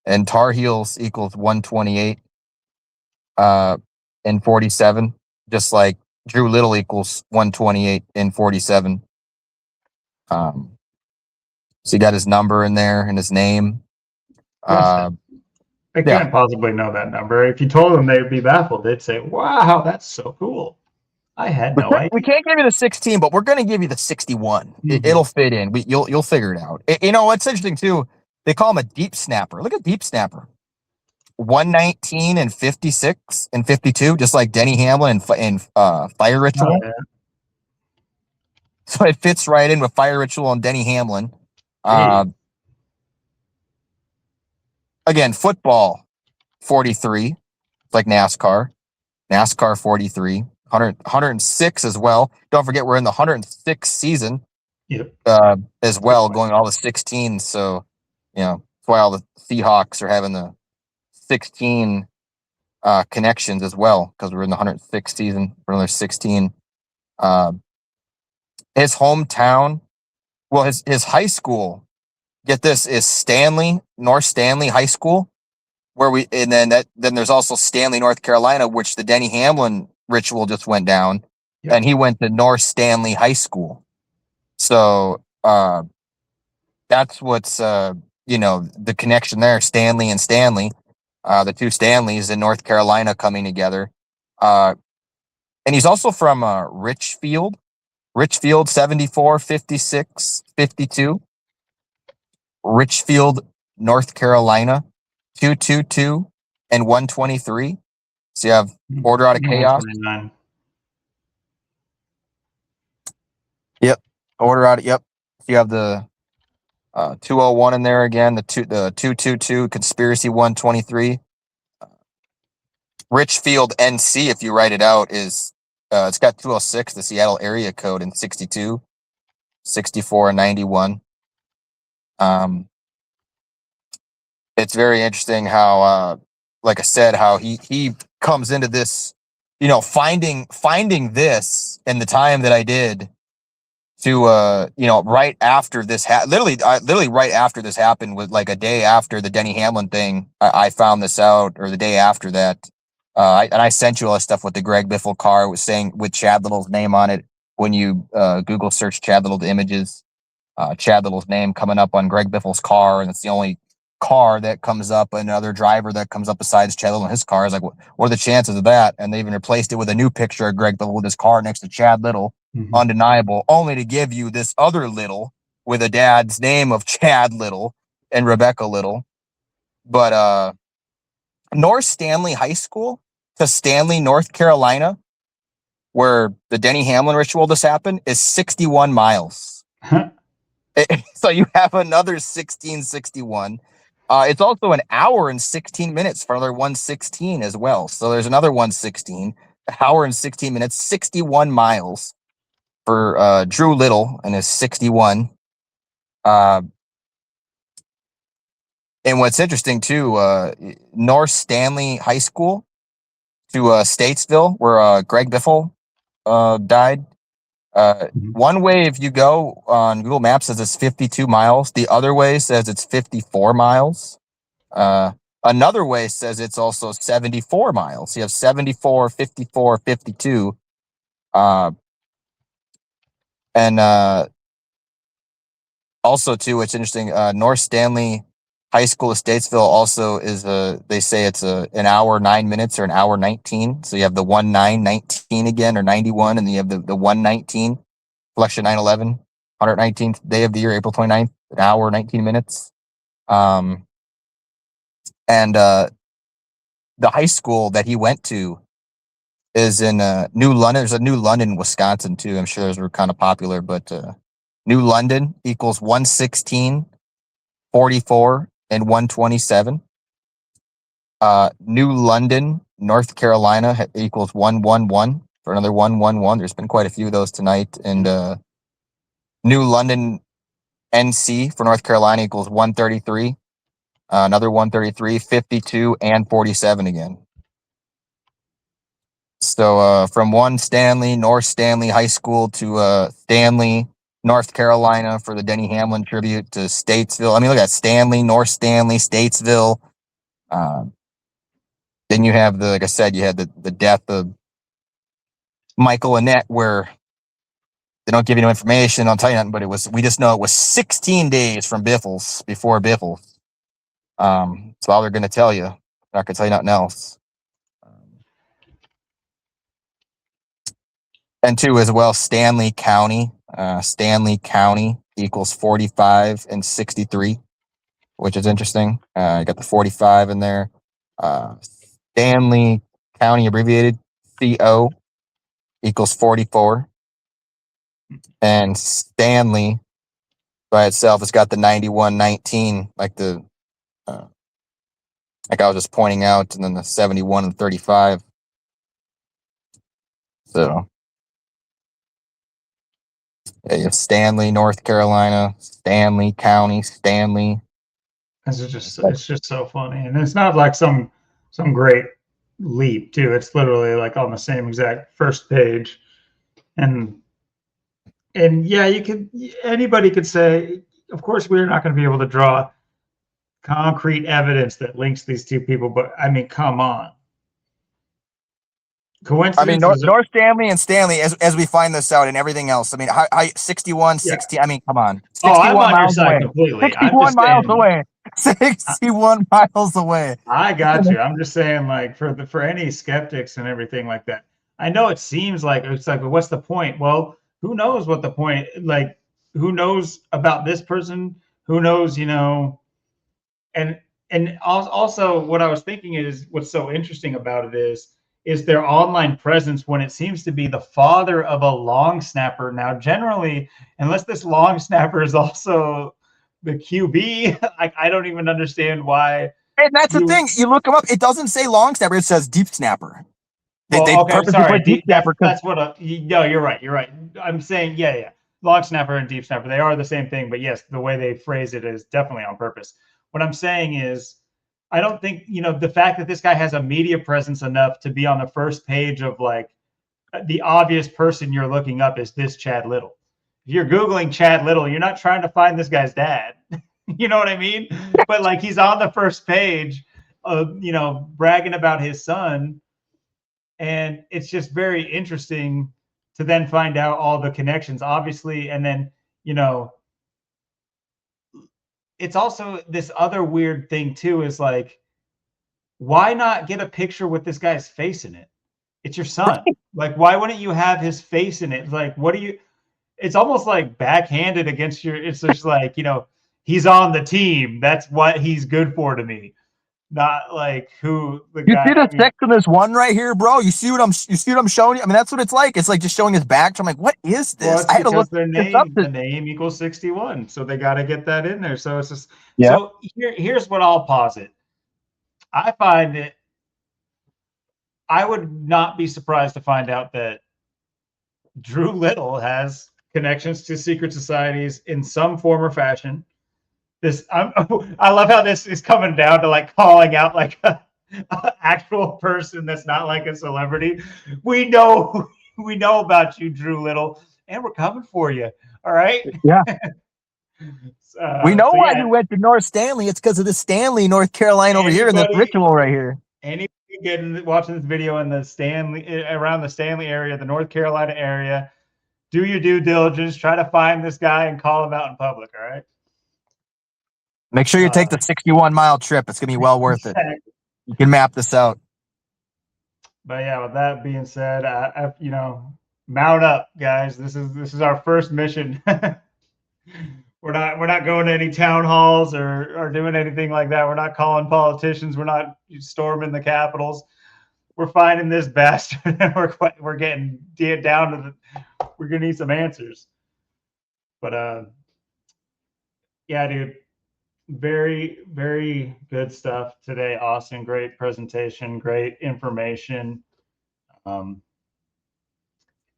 And Tar Heels equals 128 and 47, just like Drew Little equals 128 and 47. So you got his number in there and his name. They can't possibly know that number. If you told them, they would be baffled. They'd say, "Wow, that's so cool. I had no idea." We can't give you the 16, but we're going to give you the 61. Mm-hmm. It'll fit in. You'll figure it out. What's interesting too? They call him a deep snapper. Look at deep snapper. 119 and 56 and 52, just like Denny Hamlin and Fire Ritual. Oh, yeah. So it fits right in with Fire Ritual and Denny Hamlin. Again, football 43, like NASCAR. NASCAR 43, 106 as well. Don't forget we're in the 106th season. Yep. As well, going all the 16. So, that's why all the Seahawks are having the 16 connections as well, because we're in the 106th season for another 16. His hometown, well, his high school, get this, is North Stanley High School, then there's also Stanley, North Carolina, which the Denny Hamlin ritual just went down, Yep. and he went to North Stanley High School. So that's what's the connection there. Stanley and Stanley, the two Stanleys in North Carolina coming together. And he's also from Richfield, 74, 56, 52. Richfield, North Carolina, 222 and 123. So you have Order Out of Chaos. 129. Yep. Order Out. Yep. You have the 201 in there again. The 222 Conspiracy 123. Richfield NC, if you write it out, is it's got 206, the Seattle area code, in 62, 64, and 91. It's very interesting how, like I said, how he comes into this, finding this in the time that I did to, right after this, literally right after this happened, with like a day after the Denny Hamlin thing, I found this out, or the day after that. I sent you all this stuff with the Greg Biffle car, was saying with Chad Little's name on it. When you Google search Chad Little's images, Chad Little's name coming up on Greg Biffle's car, and it's the only car that comes up, another driver that comes up besides Chad Little in his car. Is like, what are the chances of that? And they even replaced it with a new picture of Greg Biffle with his car next to Chad Little, undeniable, only to give you this other Little with a dad's name of Chad Little and Rebecca Little. But North Stanley High School to Stanley, North Carolina, where the Denny Hamlin ritual just happened, is 61 miles. So you have another 1661. It's also an hour and 16 minutes for another 116 as well. So there's another 116, an hour and 16 minutes, 61 miles for Drew Little and his 61. And what's interesting too, North Stanley High School to Statesville, where Greg Biffle died. One way, if you go on Google Maps, says it's 52 miles. The other way says it's 54 miles. Another way says it's also 74 miles. You have 74, 54, 52. And also too, what's interesting, North Stanley High School of Statesville also is they say it's an hour 9 minutes or an hour 19. So you have the 19 again, or 91, and then you have the 119. Election 9/11, 119th day of the year, April 29th, an hour 19 minutes. And the high school that he went to is in New London. There's a New London, Wisconsin too. I'm sure those were kind of popular, but New London equals 116, 44, and 127. New London, North Carolina equals 111 for another 111. There's been quite a few of those tonight. And New London, NC for North Carolina equals 133. Another 133, 52, and 47 again. So from one Stanley, North Stanley High School to Stanley, North Carolina for the Denny Hamlin tribute to Statesville. I mean, look at Stanley, North Stanley, Statesville. Then you have like I said, you had the death of Michael Annette, where they don't give you no information. I'll tell you nothing, but we just know it was 16 days from Biffle's, before Biffle's. That's all they're going to tell you. They're not going to tell you nothing else. And two as well, Stanley County. Stanley County equals 45 and 63, which is interesting. You got the 45 in there. Stanley County, abbreviated CO, equals 44. And Stanley by itself has got the 91-19, like like I was just pointing out, and then the 71 and 35. So yeah, you have Stanley, North Carolina, Stanley County, Stanley. It's just so funny, and it's not like some great leap too. It's literally like on the same exact first page, and yeah, anybody could say, of course, we're not going to be able to draw concrete evidence that links these two people, but I mean, come on. I mean, Coincidences. North Stanley and Stanley, as we find this out and everything else. I mean, 61, Yeah. 60. I mean, come on, Oh, I'm 61 on your miles side away. completely. I'm 61 just miles saying. away. 61 miles away. I got you. I'm just saying, like, for any skeptics and everything like that. I know it seems like it's like, well, what's the point? Well, who knows what the point? Like, who knows about this person? Who knows? And also what I was thinking is what's so interesting about it is their online presence when it seems to be the father of a long snapper. Now, generally, unless this long snapper is also the QB, I don't even understand why And that's the you. thing. You look them up. It doesn't say long snapper. It says deep snapper. They Well, okay, purposely sorry. put deep snapper because That's what. No, you're right. You're right. I'm saying, yeah, yeah. Long snapper and deep snapper, they are the same thing. But yes, the way they phrase it is definitely on purpose. What I'm saying is, I don't think the fact that this guy has a media presence enough to be on the first page of like the obvious person you're looking up is this Chad Little. If you're Googling Chad Little, you're not trying to find this guy's dad. You know what I mean? But like he's on the first page of, bragging about his son. And it's just very interesting to then find out all the connections, obviously. And then, it's also this other weird thing too is like, why not get a picture with this guy's face in it? It's your son. Like, why wouldn't you have his face in it? Like, what do you? It's almost like backhanded against your. It's just like he's on the team. That's what he's good for to me. Not like who the you guy. see the I mean, sex in this one right here, bro. You see what I'm showing you. I mean, that's what it's like. It's like just showing his back. So I'm like, what is well, this? it's I had to because look their this up. name, the name equals 61, so they got to get that in there. So it's just Yeah. so here's what I'll posit. I find it. I would not be surprised to find out that Drew Little has connections to secret societies in some form or fashion. I love how this is coming down to like calling out like a actual person that's not like a celebrity. We know we know about you, Drew Little, and we're coming for you. All right. Yeah. We know So why you yeah, went to North Stanley. It's because of the Stanley, North Carolina over here in this anybody ritual right here. anybody watching this video in the Stanley around the Stanley area, the North Carolina area, do your due diligence. Try to find this guy and call him out in public. All right. Make sure you take the 61-mile trip. It's gonna be well worth it. You can map this out. But yeah, with that being said, mount up, guys. This is our first mission. We're not going to any town halls or doing anything like that. We're not calling politicians. We're not storming the capitals. We're finding this bastard, and we're getting down to the. We're gonna need some answers. But yeah, dude, very very good stuff today, Austin. Great presentation, great information. Um,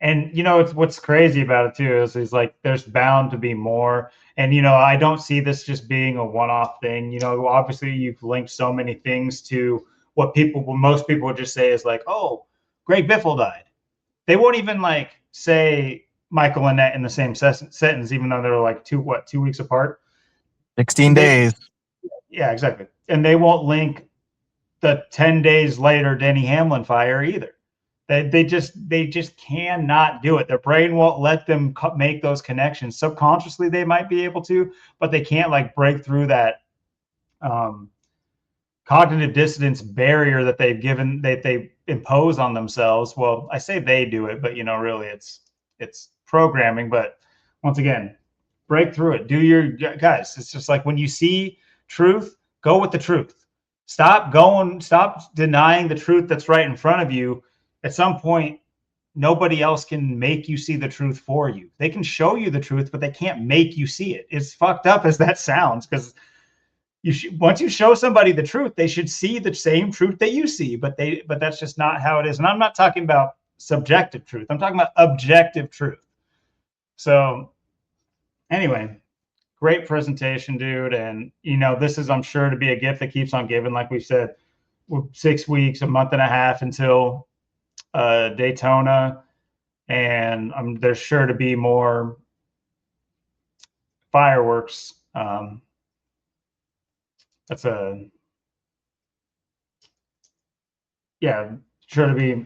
And it's what's crazy about it too is like there's bound to be more. And I don't see this just being a one-off thing. Obviously you've linked so many things to what most people would just say is like, oh, Greg Biffle died. They won't even like say Michael Annett in the same sentence, even though they're like 2 weeks apart. 16 And they, days. yeah, exactly. And they won't link the 10 days later Denny Hamlin fire either. They just cannot do it. Their brain won't let them make those connections. Subconsciously, they might be able to, but they can't like break through that cognitive dissonance barrier that they impose on themselves. Well, I say they do it, but really it's programming. But once again, break through it. Do your guys. It's just like when you see truth, go with the truth. Stop denying the truth that's right in front of you. At some point, nobody else can make you see the truth for you. They can show you the truth, but they can't make you see it. As fucked up as that sounds, because once you show somebody the truth, they should see the same truth that you see. But that's just not how it is. And I'm not talking about subjective truth. I'm talking about objective truth. So anyway, great presentation, dude. And this is, I'm sure, to be a gift that keeps on giving. Like we said, 6 weeks, a month and a half until Daytona, and there's sure to be more fireworks. That's sure to be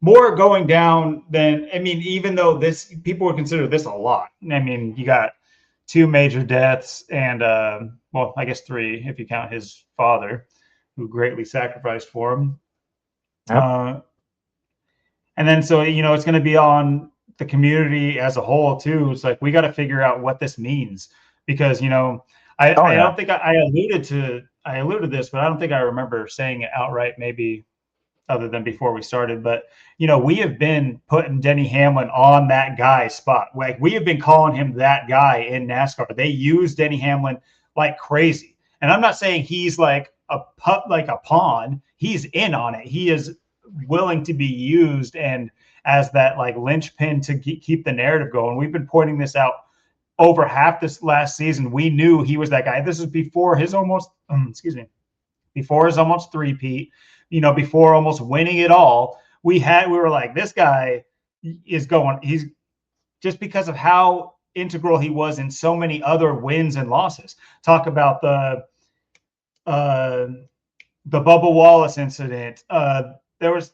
more going down than, I mean, even though this, people would consider this a lot. I mean, you got two major deaths and, well, I guess three if you count his father, who greatly sacrificed for him. Yep. And then, so, it's going to be on the community as a whole too. It's like, we got to figure out what this means, because, I don't think I alluded to this, but I don't think I remember saying it outright, maybe other than before we started. But, we have been putting Denny Hamlin on that guy's spot. Like, we have been calling him that guy in NASCAR. They use Denny Hamlin like crazy. And I'm not saying he's like a pawn. He's in on it. He is willing to be used and as that like linchpin to keep the narrative going. We've been pointing this out over half this last season. We knew he was that guy. This is before his almost before his almost three-peat, before almost winning it all. We were like, this guy is going, he's just because of how integral he was in so many other wins and losses. Talk about the Bubba Wallace incident. There was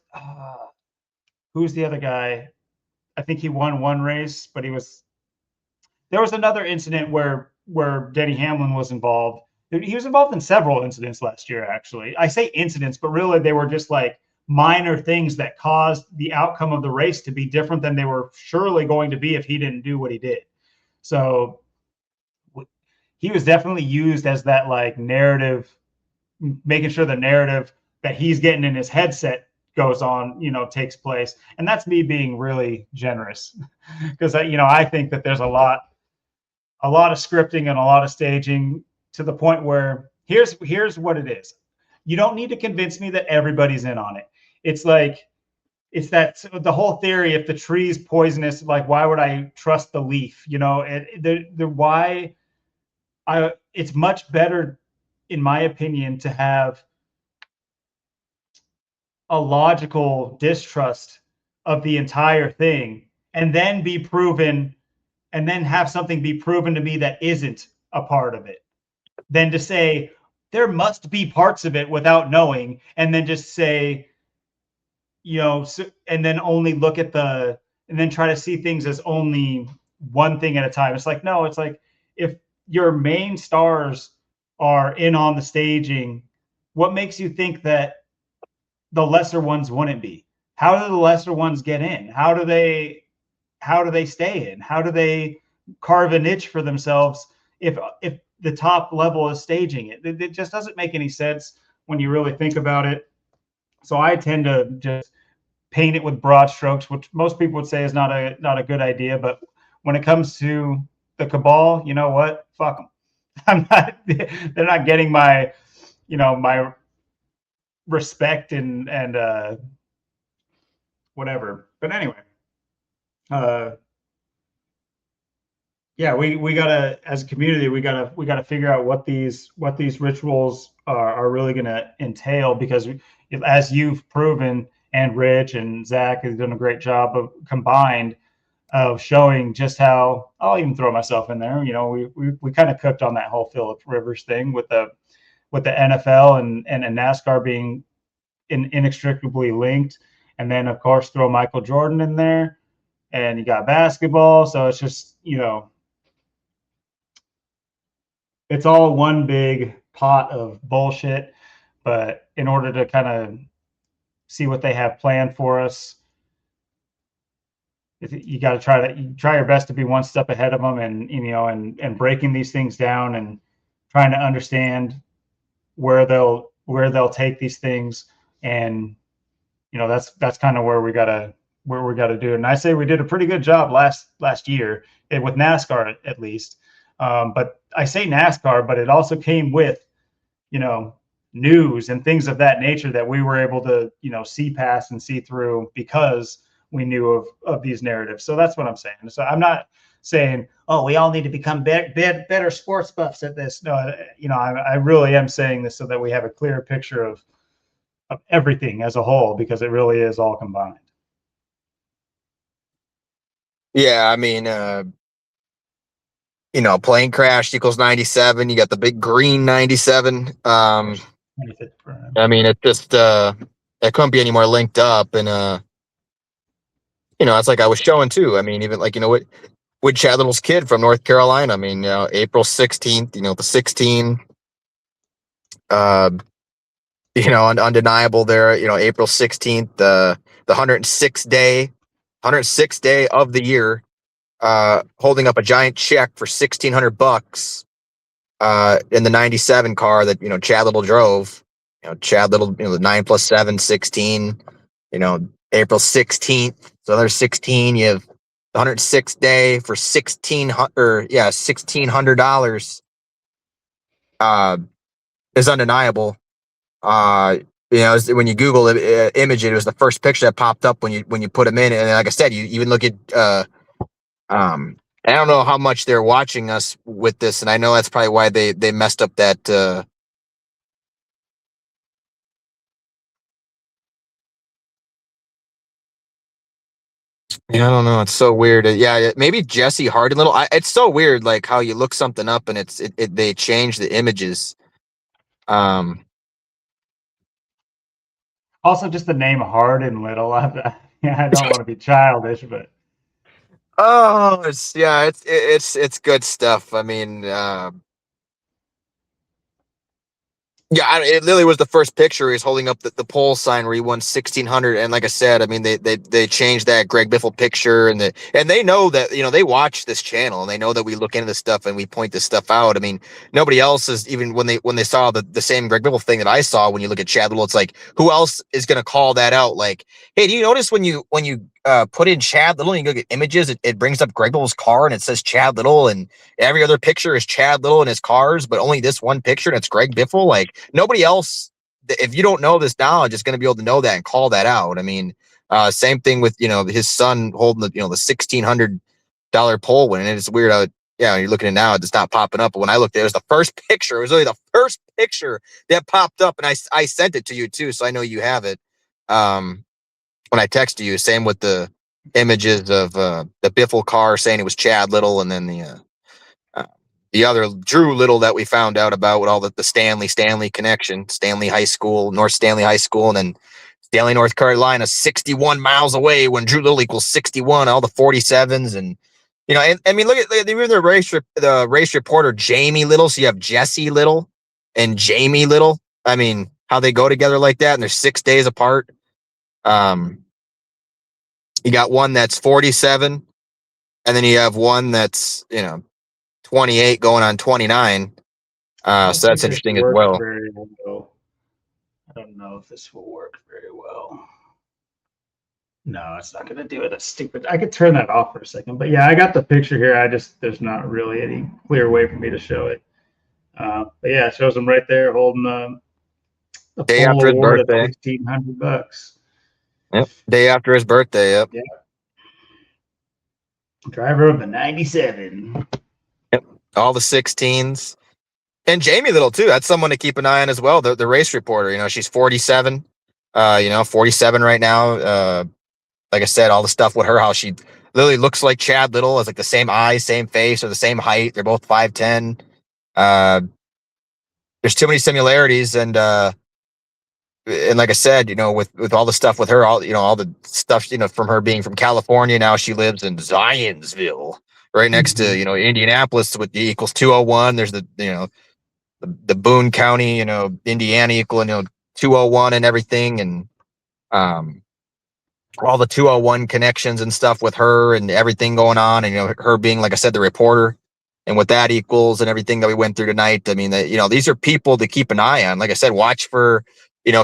who's the other guy? I think he won one race, but there was another incident where Denny Hamlin was involved. He was involved in several incidents last year, actually. I say incidents, but really they were just like minor things that caused the outcome of the race to be different than they were surely going to be if he didn't do what he did. So he was definitely used as that like narrative, making sure the narrative that he's getting in his headset goes on, takes place. And that's me being really generous, because I think that there's a lot of scripting and a lot of staging, to the point where here's what it is. You don't need to convince me that everybody's in on it. It's like, it's that the whole theory, if the tree's poisonous, like, why would I trust the leaf? It's much better, in my opinion, to have a logical distrust of the entire thing, and then be proven, and then have something be proven to me that isn't a part of it, than to say there must be parts of it without knowing, and then just say, and then only look at and then try to see things as only one thing at a time. It's like, no, it's like, if your main stars are in on the staging, what makes you think that the lesser ones wouldn't be? How do the lesser ones get in? How do they stay in? How do they carve a niche for themselves if the top level is staging it? It just doesn't make any sense when you really think about it. So I tend to just paint it with broad strokes, which most people would say is not a good idea. But when it comes to the cabal, you know what? Fuck them. They're not getting my respect and whatever. But anyway, yeah, we gotta, as a community, we gotta figure out what these rituals are really gonna entail, because as you've proven, and Rich and Zach has done a great job of combined of showing just how, I'll even throw myself in there. We kind of cooked on that whole Phillip Rivers thing with the NFL and NASCAR being inextricably linked, and then of course throw Michael Jordan in there, and you got basketball. So it's just, it's all one big pot of bullshit. But in order to kind of see what they have planned for us, you got to try your best to be one step ahead of them, and and breaking these things down and trying to understand where they'll take these things. And that's kind of where we gotta do it. And I say we did a pretty good job last year with NASCAR, at least. But I say NASCAR, but it also came with news and things of that nature that we were able to see past and see through, because we knew of these narratives. So that's what I'm saying. So I'm not saying, oh, we all need to become better sports buffs at this. No, I really am saying this so that we have a clear picture of everything as a whole, because it really is all combined. Yeah, I mean, plane crash equals 97. You got the big green 97. I mean, it just it couldn't be any more linked up. And It's like I was showing too. I mean, even like, what with Chad Little's kid from North Carolina. I mean, April 16th, the 16, uh, undeniable there, April 16th, the 106th day of the year, holding up a giant check for $1,600 in the 97 car that, Chad Little drove. Chad Little, the 9 + 7, 16, April 16th. So there's 16. You have the 106th day for $1,600 is undeniable. When you Google it, image it was the first picture that popped up when you put them in. And like I said, you even look at I don't know how much they're watching us with this, and I know that's probably why they messed up that. I don't know. It's so weird. Yeah, maybe Jesse Hardin Little. It's so weird, like how you look something up and they change the images. Also, just the name Hard and Little. I don't want to be childish, but Oh, it's good stuff. I mean, yeah, it literally was the first picture. He's holding up the pole sign where he won 1,600. And like I said, I mean, they changed that Greg Biffle picture, and they know that they watch this channel and they know that we look into this stuff and we point this stuff out. I mean, nobody else is, even when they saw the same Greg Biffle thing that I saw. When you look at Chad Little, it's like, who else is going to call that out? Like, hey, do you notice when you put in Chad Little and you go get images, it brings up Greg Biffle's car and it says Chad Little, and every other picture is Chad Little and his cars, but only this one picture and it's Greg Biffle. Like, nobody else, if you don't know this knowledge, is going to be able to know that and call that out. I mean, same thing with his son holding the $1,600 pole win. And it's weird how you're looking at it now, it's not popping up. But when I looked at it, it was the first picture. It was really the first picture that popped up, and I sent it to you too, so I know you have it. When I texted you, same with the images of the Biffle car saying it was Chad Little, and then the other Drew Little that we found out about with all the Stanley connection, Stanley High School, North Stanley High School, and then Stanley, North Carolina, 61 miles away when Drew Little equals 61, all the 47s. And, and I mean, look at the race reporter, Jamie Little. So you have Jesse Little and Jamie Little. I mean, how they go together like that, and they're 6 days apart. You got one that's 47, and then you have one that's, 28 going on 29. So that's interesting as well. Very well. I don't know if this will work very well. No, it's not going to do it. That's stupid. I could turn that off for a second, but yeah, I got the picture here. There's not really any clear way for me to show it. But yeah, it shows him right there holding the day after his birthday, $1,600. Yep, day after his birthday. Yep. Yeah. Driver of the 97. Yep. All the 16s. And Jamie Little too. That's someone to keep an eye on as well. The race reporter. She's 47. 47 right now. Like I said, all the stuff with her, how she literally looks like Chad Little, has like the same eyes, same face, or the same height. They're both 5'10". There's too many similarities, and like I said, with all the stuff with her, all the stuff, from her being from California. Now she lives in Zionsville, right next to Indianapolis, with the equals 201. There's the Boone County, Indiana equal, 201 and everything, and all the 201 connections and stuff with her and everything going on, and her being, like I said, the reporter, and what that equals and everything that we went through tonight. I mean, these are people to keep an eye on. Like I said, watch for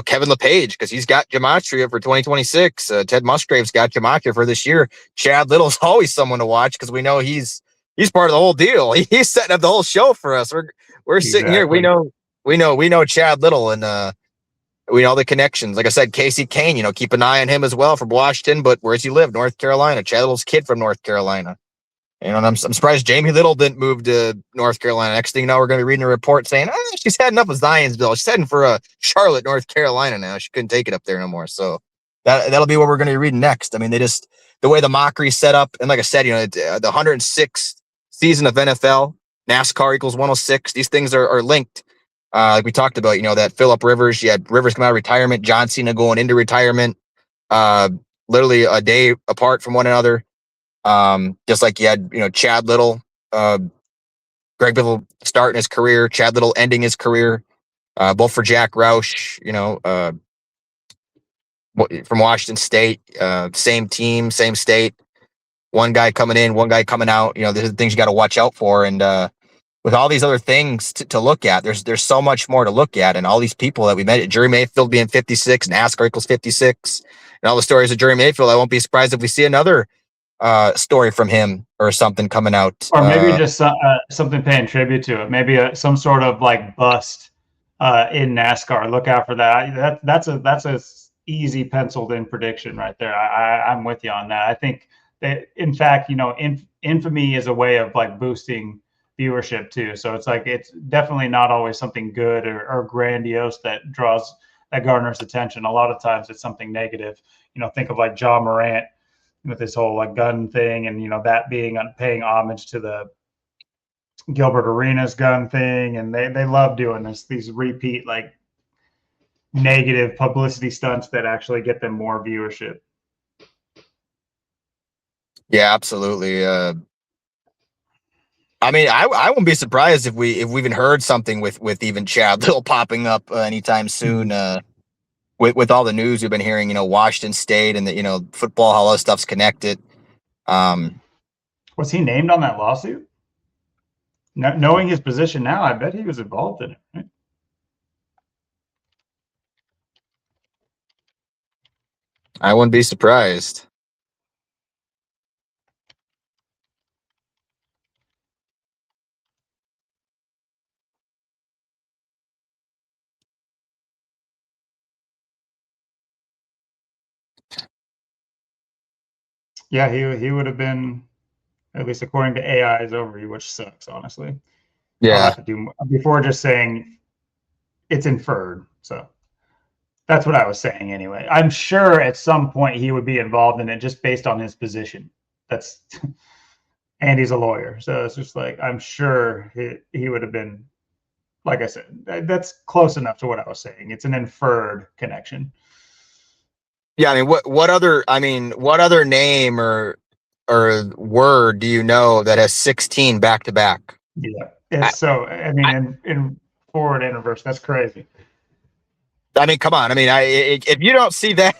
Kevin LePage, because he's got gematria for 2026. Ted Musgrave's got gematria for this year. Chad Little's always someone to watch, because we know he's part of the whole deal. He's setting up the whole show for us. We're sitting here. We know Chad Little, and we know the connections. Like I said, Casey Kane, keep an eye on him as well from Washington, but where's he live? North Carolina. Chad Little's kid from North Carolina. And I'm surprised Jamie Little didn't move to North Carolina. Next thing you know, we're going to be reading a report saying, she's had enough of Zionsville. She's heading for Charlotte, North Carolina now. She couldn't take it up there no more. So that'll be what we're going to be reading next. I mean, the way the mockery set up, and like I said, the 106th season of NFL, NASCAR equals 106. These things are linked. Like we talked about, that Phillip Rivers, you had Rivers come out of retirement, John Cena going into retirement, literally a day apart from one another. Just like you had, Chad Little, Greg Biffle starting his career, Chad Little ending his career, both for Jack Roush, from Washington State, same team, same state. One guy coming in, one guy coming out. There's the things you got to watch out for. And with all these other things to look at, there's so much more to look at. And all these people that we met, Jerry Mayfield being 56, NASCAR equals 56, and all the stories of Jerry Mayfield, I won't be surprised if we see another story from him or something coming out. Or maybe just something paying tribute to it. Maybe some sort of like bust in NASCAR. Look out for that. That's a easy penciled in prediction right there. I'm with you on that. I think that, in fact, infamy is a way of like boosting viewership too. So it's like, it's definitely not always something good or grandiose that garners attention. A lot of times it's something negative. Think of like John Morant with this whole like gun thing, and that being paying homage to the Gilbert Arenas gun thing, and they love doing these repeat like negative publicity stunts that actually get them more viewership. Yeah, absolutely. I mean, I wouldn't be surprised if we even heard something with even Chad Little popping up anytime soon. With all the news we've been hearing, Washington State and the football, how all this stuff's connected. Was he named on that lawsuit? Knowing his position now, I bet he was involved in it. Right? I wouldn't be surprised. Yeah, he would have been, at least according to AI's overview, which sucks, honestly. Yeah. I'll have to do more before just saying it's inferred. So that's what I was saying anyway. I'm sure at some point he would be involved in it just based on his position. That's and he's a lawyer. So it's just like, I'm sure he would have been, like I said, that's close enough to what I was saying. It's an inferred connection. Yeah, I mean, what other name or word do you know that has 16 back to back? Yeah. It's so, I mean, in forward and reverse, that's crazy. I mean, come on. I mean, if you don't see that,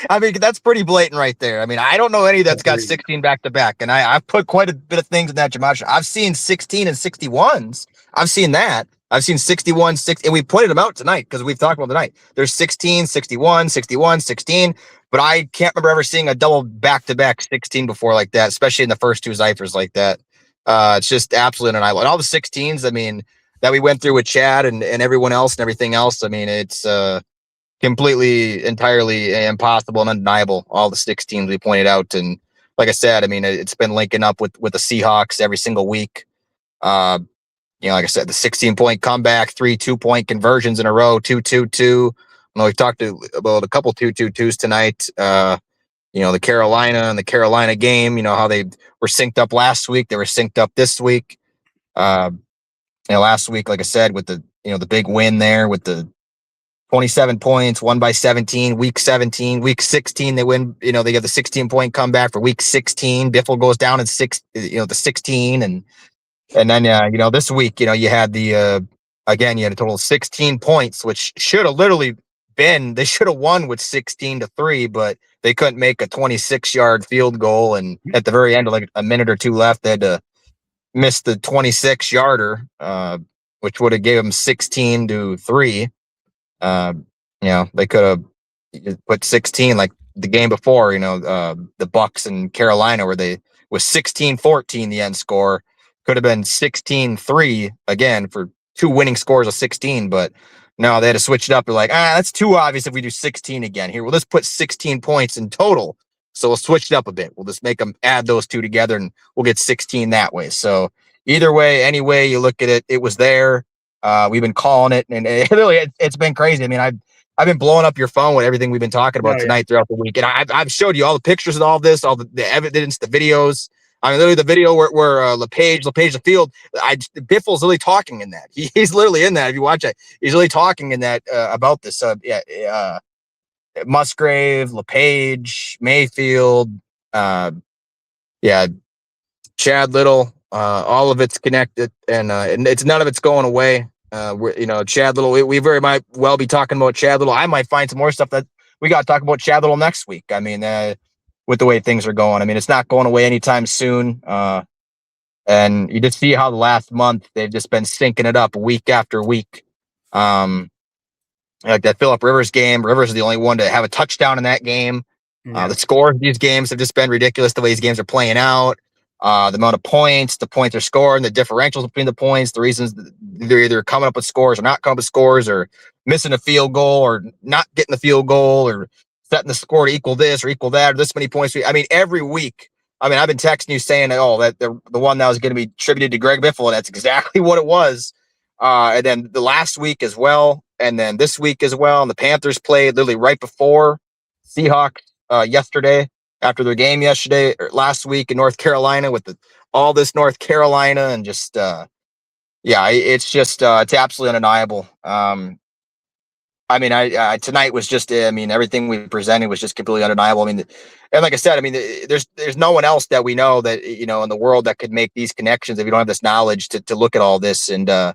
I mean, that's pretty blatant right there. I mean, I don't know any that's got 16 back to back, and I've put quite a bit of things in that gematria. I've seen 16 and 61s. I've seen that. I've seen 61, 6, and we pointed them out tonight because we've talked about tonight. There's 16, 61, 61, 16, but I can't remember ever seeing a double back to back 16 before like that, especially in the first two ciphers like that. It's just absolute and all the 16s. I mean, that we went through with Chad and everyone else and everything else. I mean, it's completely, entirely impossible and undeniable. All the 16s we pointed out. And like I said, I mean, it's been linking up with the Seahawks every single week. Like I said, the 16-point comeback, 3 2-point conversions in a row, 2-2-2. I know we've talked about a couple 2-2-2s tonight. The Carolina and the Carolina game, how they were synced up last week. They were synced up this week. Last week, like I said, with the big win there with the 27 points, won by 17, week 17, week 16, they win, they get the 16-point comeback for week 16. Biffle goes down in the 16. And then, this week, you had you had a total of 16 points, which should have literally they should have won with 16-3, but they couldn't make a 26-yard field goal. And at the very end, like a minute or two left, they had to missed the 26-yarder, which would have gave them 16-3. They could have put 16 like the game before, the Bucks and Carolina, where they was 16-14 the end score. Could have been 16-3 again for two winning scores of 16, but no, they had to switch it up. They're like, that's too obvious if we do 16 again. Here, we'll just put 16 points in total. So we'll switch it up a bit. We'll just make them add those two together and we'll get 16 that way. So either way, any way you look at it, it was there. We've been calling it, and it's been crazy. I mean, I've been blowing up your phone with everything we've been talking about tonight throughout the week. And I've showed you all the pictures of all this, all the evidence, the videos. I mean, literally the video where LePage the field, Biffle's literally talking in that. He's literally in that. If you watch it, he's really talking in that about this. Musgrave, LePage, Mayfield, yeah, Chad Little, all of it's connected, and it's none of it's going away. Chad Little, we very might well be talking about Chad Little. I might find some more stuff that we got to talk about Chad Little next week. I mean, with the way things are going, I mean, it's not going away anytime soon. And you just see how the last month they've just been syncing it up week after week. Like that Phillip Rivers game, Rivers is the only one to have a touchdown in that game. The scores of these games have just been ridiculous. The way these games are playing out, the amount of points, the points are scored, the differentials between the points, the reasons they're either coming up with scores or not coming up with scores, or missing a field goal or not getting the field goal, or setting the score to equal this or equal that, or this many points. I mean, every week. I mean, I've been texting you saying, that the one that was going to be attributed to Greg Biffle, and that's exactly what it was. And then the last week as well, and then this week as well. And the Panthers played literally right before Seahawks yesterday, after their game yesterday or last week in North Carolina, with all this North Carolina, and just it's just it's absolutely undeniable. I mean, I tonight was just, I mean, everything we presented was just completely undeniable. I mean, and like I said, I mean, there's no one else that we know that, in the world that could make these connections if you don't have this knowledge to look at all this. And, and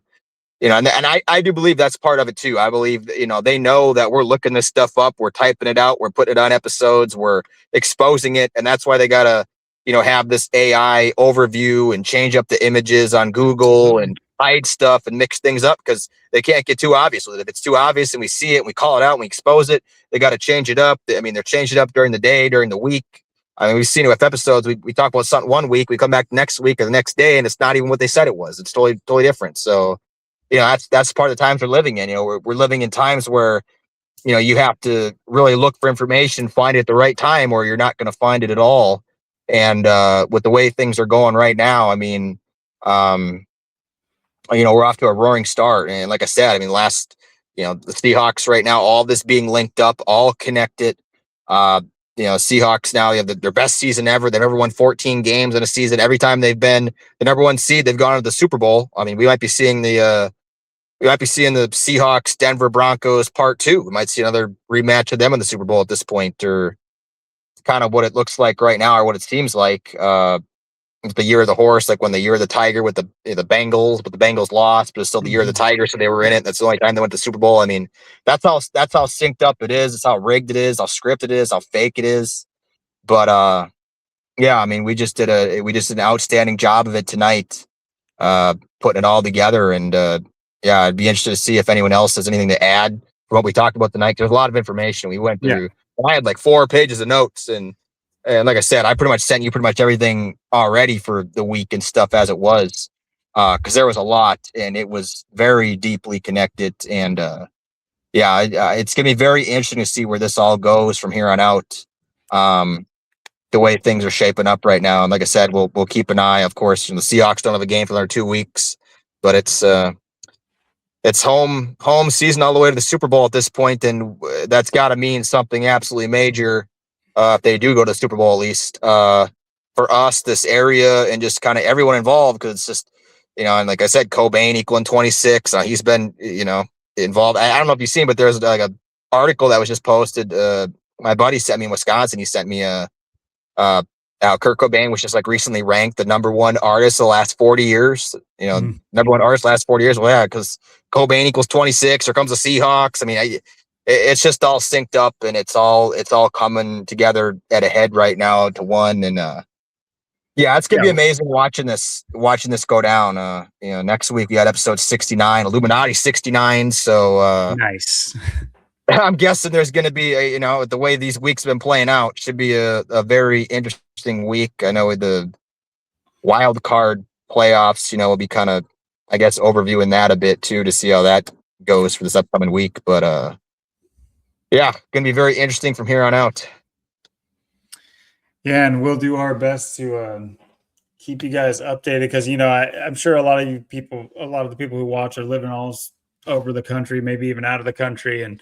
I do believe that's part of it too. I believe, they know that we're looking this stuff up, we're typing it out, we're putting it on episodes, we're exposing it. And that's why they got to, have this AI overview and change up the images on Google and hide stuff and mix things up, because they can't get too obvious with it. If it's too obvious and we see it and we call it out and we expose it, they got to change it up. I mean, they're changing it up during the day, during the week. I mean, we've seen it with episodes. We talk about something one week, we come back next week or the next day, and it's not even what they said it was. It's totally different. So, that's part of the times we're living in. We're living in times where, you have to really look for information, find it at the right time, or you're not going to find it at all. And with the way things are going right now, I mean, we're off to a roaring start. And like I said, I mean, the Seahawks right now, all this being linked up, all connected. Seahawks now, they have their best season ever. They've ever won 14 games in a season. Every time they've been the number one seed, they've gone to the Super Bowl. I mean, we might be seeing the Seahawks Denver Broncos part 2. We might see another rematch of them in the Super Bowl at this point, or kind of what it looks like right now, or what it seems like. The year of the horse, like when the year of the tiger with the Bengals, but the Bengals lost, but it's still the year of the tiger, so they were in it. That's the only time they went to the Super Bowl. I mean, that's how synced up it is. It's how rigged it is, how scripted it is, how fake it is. But I mean, we just did an outstanding job of it tonight, putting it all together. And I'd be interested to see if anyone else has anything to add from what we talked about tonight. There's a lot of information we went through. I had like 4 pages of notes, and like I said, I pretty much sent you pretty much everything already for the week and stuff as it was, because there was a lot and it was very deeply connected. And it's going to be very interesting to see where this all goes from here on out. The way things are shaping up right now. And like I said, we'll keep an eye, of course. The Seahawks don't have a game for another 2 weeks, but it's home season all the way to the Super Bowl at this point, and that's got to mean something absolutely major. If they do go to the Super Bowl, at least for us, this area, and just kind of everyone involved, because it's just, and like I said, Cobain equaling 26. He's been, involved. I don't know if you've seen, but there's like a article that was just posted. My buddy sent me in Wisconsin. He sent me Kurt Cobain was just like recently ranked the number one artist the last 40 years. Number one artist last 40 years. Well, yeah, because Cobain equals 26. Here comes the Seahawks. I mean, it's just all synced up, and it's all coming together at a head right now to one. And it's gonna be amazing watching this go down. Next week we got episode 69, Illuminati 69. So nice. I'm guessing there's going to be the way these weeks have been playing out, should be a very interesting week. I know the wild card playoffs, will be kind of, I guess, overviewing that a bit too, to see how that goes for this upcoming week. But going to be very interesting from here on out. Yeah, and we'll do our best to keep you guys updated, because I'm sure a lot of the people who watch are living all over the country, maybe even out of the country, and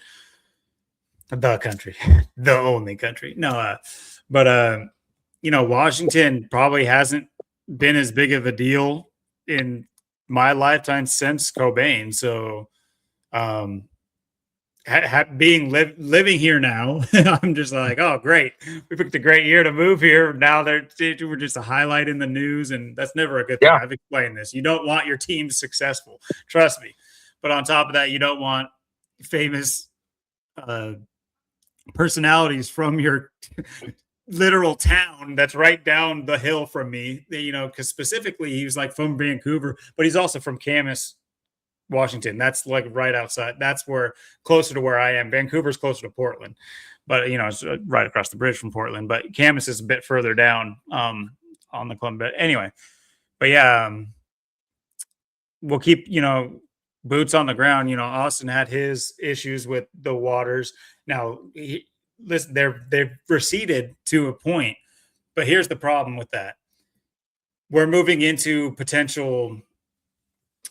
the country, the only country. No, but Washington probably hasn't been as big of a deal in my lifetime since Cobain. So, living here now, I'm just like, oh, great. We picked a great year to move here. Now we're just a highlight in the news, and that's never a good thing. Yeah. I've explained this. You don't want your team successful. Trust me. But on top of that, you don't want famous personalities from your literal town that's right down the hill from me, because specifically he was like from Vancouver, but he's also from Camas, Washington. That's like right outside. That's where closer to where I am. Vancouver's closer to Portland, but it's right across the bridge from Portland. But Camas is a bit further down on the Columbia. Anyway, but yeah, we'll keep boots on the ground. Austin had his issues with the waters. Now, listen, they've receded to a point, but here's the problem with that. We're moving into potential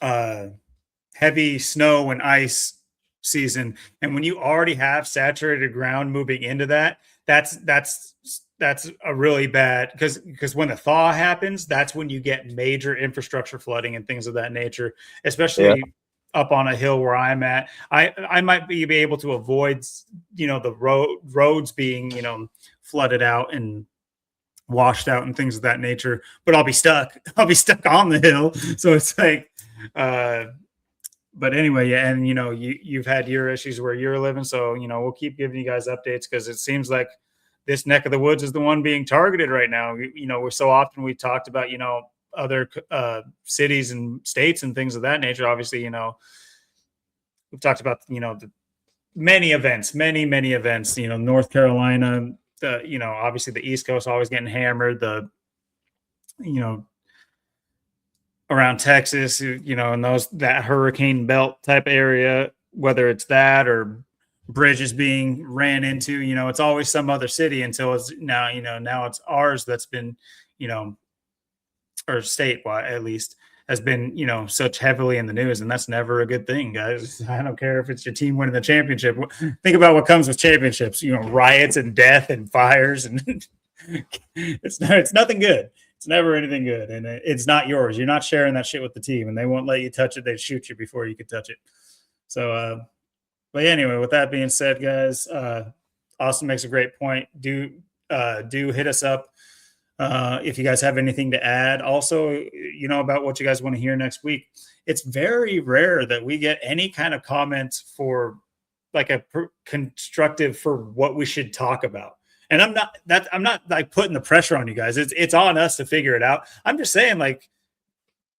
heavy snow and ice season, and when you already have saturated ground moving into that, that's a really bad, because when the thaw happens, that's when you get major infrastructure flooding and things of that nature, especially up on a hill where I'm at. I might be able to avoid the roads being flooded out and washed out and things of that nature, but I'll be stuck on the hill. So it's like but anyway, yeah, and you've had your issues where you're living, so we'll keep giving you guys updates, because it seems like this neck of the woods is the one being targeted right now. We're so often we talked about other cities and states and things of that nature. Obviously, we've talked about the many events, many events. North Carolina, obviously the East Coast always getting hammered. The around Texas, and that hurricane belt type area, whether it's that or bridges being ran into, it's always some other city until it's now it's ours that's been, or statewide at least, has been, such heavily in the news, and that's never a good thing, guys. I don't care if it's your team winning the championship. Think about what comes with championships, riots and death and fires, and it's nothing good. It's never anything good, and it's not yours. You're not sharing that shit with the team, and they won't let you touch it. They shoot you before you could touch it. So, but anyway, with that being said, guys, Austin makes a great point. Do hit us up if you guys have anything to add. Also, about what you guys want to hear next week. It's very rare that we get any kind of comments for like constructive for what we should talk about. And I'm not like putting the pressure on you guys. It's on us to figure it out. I'm just saying, like,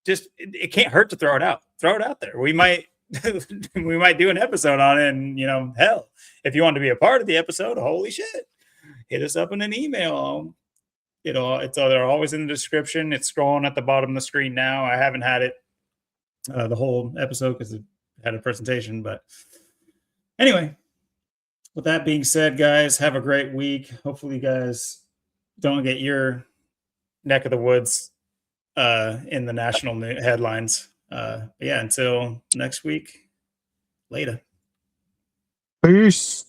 it can't hurt to throw it out. Throw it out there. We might do an episode on it, and hell, if you want to be a part of the episode, holy shit, hit us up in an email. They're always in the description. It's scrolling at the bottom of the screen now. I haven't had it the whole episode because it had a presentation, but anyway. With that being said, guys, have a great week. Hopefully you guys don't get your neck of the woods in the national headlines. Yeah, until next week, later. Peace.